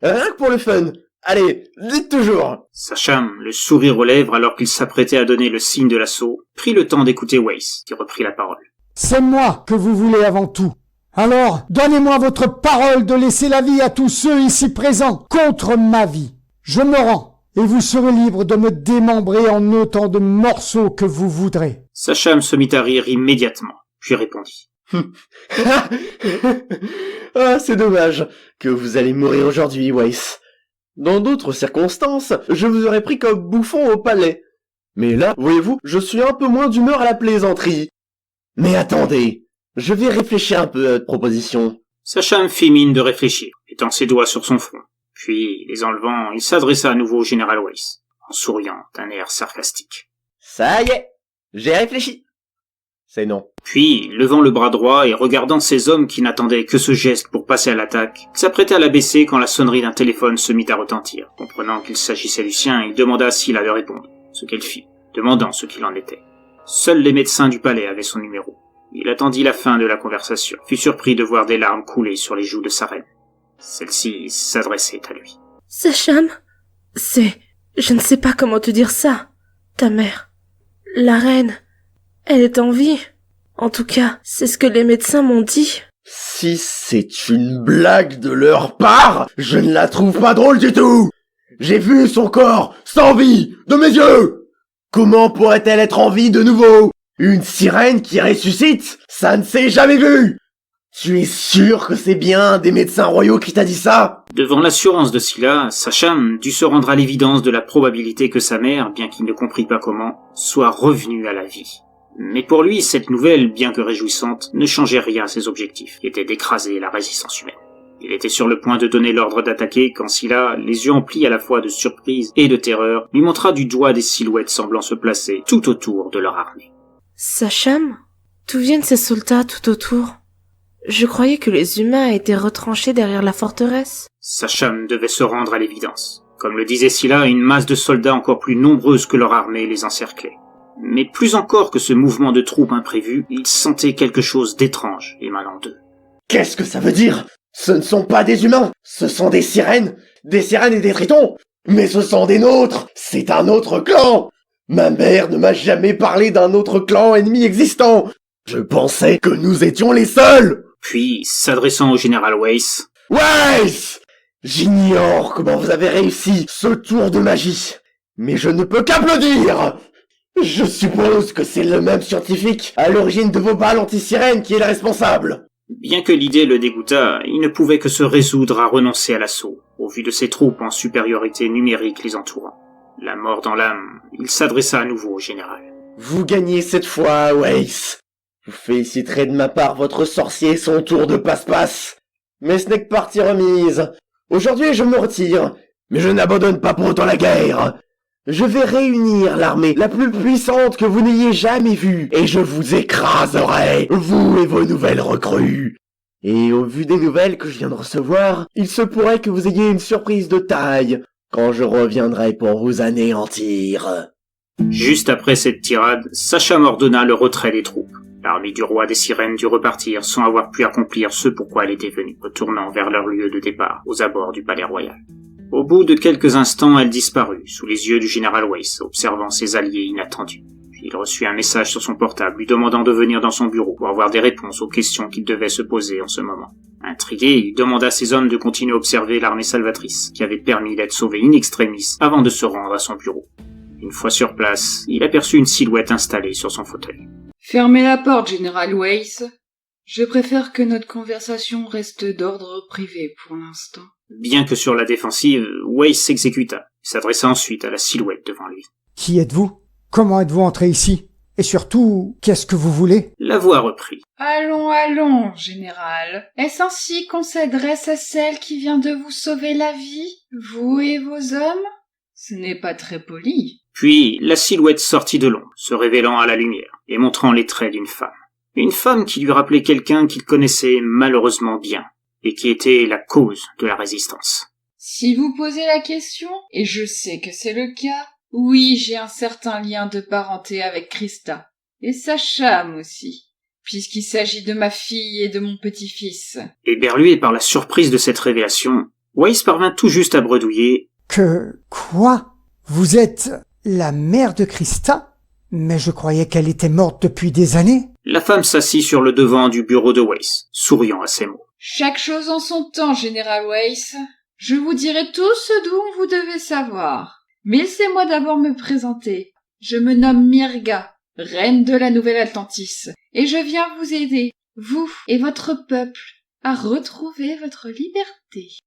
S14: Rien que pour le fun. Allez, dites toujours.
S1: Sacham, le sourire aux lèvres alors qu'il s'apprêtait à donner le signe de l'assaut, prit le temps d'écouter Weiss, qui reprit la parole.
S13: C'est moi que vous voulez avant tout. Alors, donnez-moi votre parole de laisser la vie à tous ceux ici présents contre ma vie. Je me rends, et vous serez libre de me démembrer en autant de morceaux que vous voudrez.
S1: Sacham se mit à rire immédiatement, puis répondit.
S14: Ah, c'est dommage que vous allez mourir aujourd'hui, Weiss. Dans d'autres circonstances, je vous aurais pris comme bouffon au palais. Mais là, voyez-vous, je suis un peu moins d'humeur à la plaisanterie. Mais attendez, je vais réfléchir un peu à votre proposition.
S1: Sacham fit mine de réfléchir, mettant ses doigts sur son front. Puis, les enlevant, il s'adressa à nouveau au général Weiss, en souriant d'un air sarcastique.
S14: Ça y est, j'ai réfléchi. C'est non.
S1: Puis, levant le bras droit et regardant ces hommes qui n'attendaient que ce geste pour passer à l'attaque, il s'apprêtait à la baisser quand la sonnerie d'un téléphone se mit à retentir. Comprenant qu'il s'agissait du sien, il demanda à Scylla de répondre, ce qu'elle fit, demandant ce qu'il en était. Seuls les médecins du palais avaient son numéro. Il attendit la fin de la conversation, fut surpris de voir des larmes couler sur les joues de sa reine. Celle-ci s'adressait à lui.
S10: Sacham, je ne sais pas comment te dire ça. Ta mère, la reine, elle est en vie. En tout cas, c'est ce que les médecins m'ont dit.
S14: Si c'est une blague de leur part, je ne la trouve pas drôle du tout. J'ai vu son corps, sans vie, de mes yeux. Comment pourrait-elle être en vie de nouveau? Une sirène qui ressuscite? Ça ne s'est jamais vu. Tu es sûr que c'est bien un des médecins royaux qui t'a dit ça?
S1: Devant l'assurance de Scylla, Sacham dut se rendre à l'évidence de la probabilité que sa mère, bien qu'il ne comprît pas comment, soit revenue à la vie. Mais pour lui, cette nouvelle, bien que réjouissante, ne changeait rien à ses objectifs, qui étaient d'écraser la résistance humaine. Il était sur le point de donner l'ordre d'attaquer quand Scylla, les yeux emplis à la fois de surprise et de terreur, lui montra du doigt des silhouettes semblant se placer tout autour de leur armée.
S10: Sacham, d'où viennent ces soldats tout autour? Je croyais que les humains étaient retranchés derrière la forteresse.
S1: Sacham devait se rendre à l'évidence. Comme le disait Scylla, une masse de soldats encore plus nombreuse que leur armée les encerclait. Mais plus encore que ce mouvement de troupes imprévu, il sentait quelque chose d'étrange émanant d'eux.
S14: Qu'est-ce que ça veut dire? Ce ne sont pas des humains, ce sont des sirènes et des tritons. Mais ce sont des nôtres, c'est un autre clan. Ma mère ne m'a jamais parlé d'un autre clan ennemi existant. Je pensais que nous étions les seuls.
S1: Puis, s'adressant au général Weiss.
S14: Weiss! J'ignore comment vous avez réussi ce tour de magie. Mais je ne peux qu'applaudir. Je suppose que c'est le même scientifique à l'origine de vos balles anti-sirènes qui est le responsable.
S1: Bien que l'idée le dégoûtât, il ne pouvait que se résoudre à renoncer à l'assaut, au vu de ses troupes en supériorité numérique les entourant. La mort dans l'âme, il s'adressa à nouveau au général.
S14: Vous gagnez cette fois, Weiss. Vous féliciterez de ma part votre sorcier son tour de passe-passe. Mais ce n'est que partie remise. Aujourd'hui, je me retire, mais je n'abandonne pas pour autant la guerre. Je vais réunir l'armée la plus puissante que vous n'ayez jamais vue, et je vous écraserai, vous et vos nouvelles recrues. Et au vu des nouvelles que je viens de recevoir, il se pourrait que vous ayez une surprise de taille quand je reviendrai pour vous anéantir.
S1: Juste après cette tirade, Sacham ordonna le retrait des troupes. L'armée du roi des sirènes dut repartir sans avoir pu accomplir ce pourquoi elle était venue, retournant vers leur lieu de départ, aux abords du palais royal. Au bout de quelques instants, elle disparut, sous les yeux du général Weiss, observant ses alliés inattendus. Puis il reçut un message sur son portable lui demandant de venir dans son bureau pour avoir des réponses aux questions qu'il devait se poser en ce moment. Intrigué, il demanda à ses hommes de continuer à observer l'armée salvatrice, qui avait permis d'être sauvée in extremis avant de se rendre à son bureau. Une fois sur place, il aperçut une silhouette installée sur son fauteuil.
S11: Fermez la porte, Général Weiss. Je préfère que notre conversation reste d'ordre privé pour l'instant.
S1: Bien que sur la défensive, Weiss s'exécuta, s'adressa ensuite à la silhouette devant lui.
S13: Qui êtes-vous? Comment êtes-vous entré ici? Et surtout, qu'est-ce que vous voulez?
S1: La voix reprit.
S11: Allons, allons, Général. Est-ce ainsi qu'on s'adresse à celle qui vient de vous sauver la vie, vous et vos hommes? Ce n'est pas très poli.
S1: Puis, la silhouette sortit de l'ombre, se révélant à la lumière, et montrant les traits d'une femme. Une femme qui lui rappelait quelqu'un qu'il connaissait malheureusement bien, et qui était la cause de la résistance.
S11: Si vous posez la question, et je sais que c'est le cas, oui, j'ai un certain lien de parenté avec Krista. Et Sacham aussi, puisqu'il s'agit de ma fille et de mon petit-fils.
S1: Éberlué par la surprise de cette révélation, Weiss parvint tout juste à bredouiller.
S13: Quoi? Vous êtes la mère de Krista? Mais je croyais qu'elle était morte depuis des années.
S1: La femme s'assit sur le devant du bureau de Weiss, souriant à ses mots.
S11: Chaque chose en son temps, Général Weiss. Je vous dirai tout ce dont vous devez savoir. Mais laissez-moi d'abord me présenter. Je me nomme Mirga, reine de la Nouvelle-Atlantis, et je viens vous aider, vous et votre peuple, à retrouver votre liberté.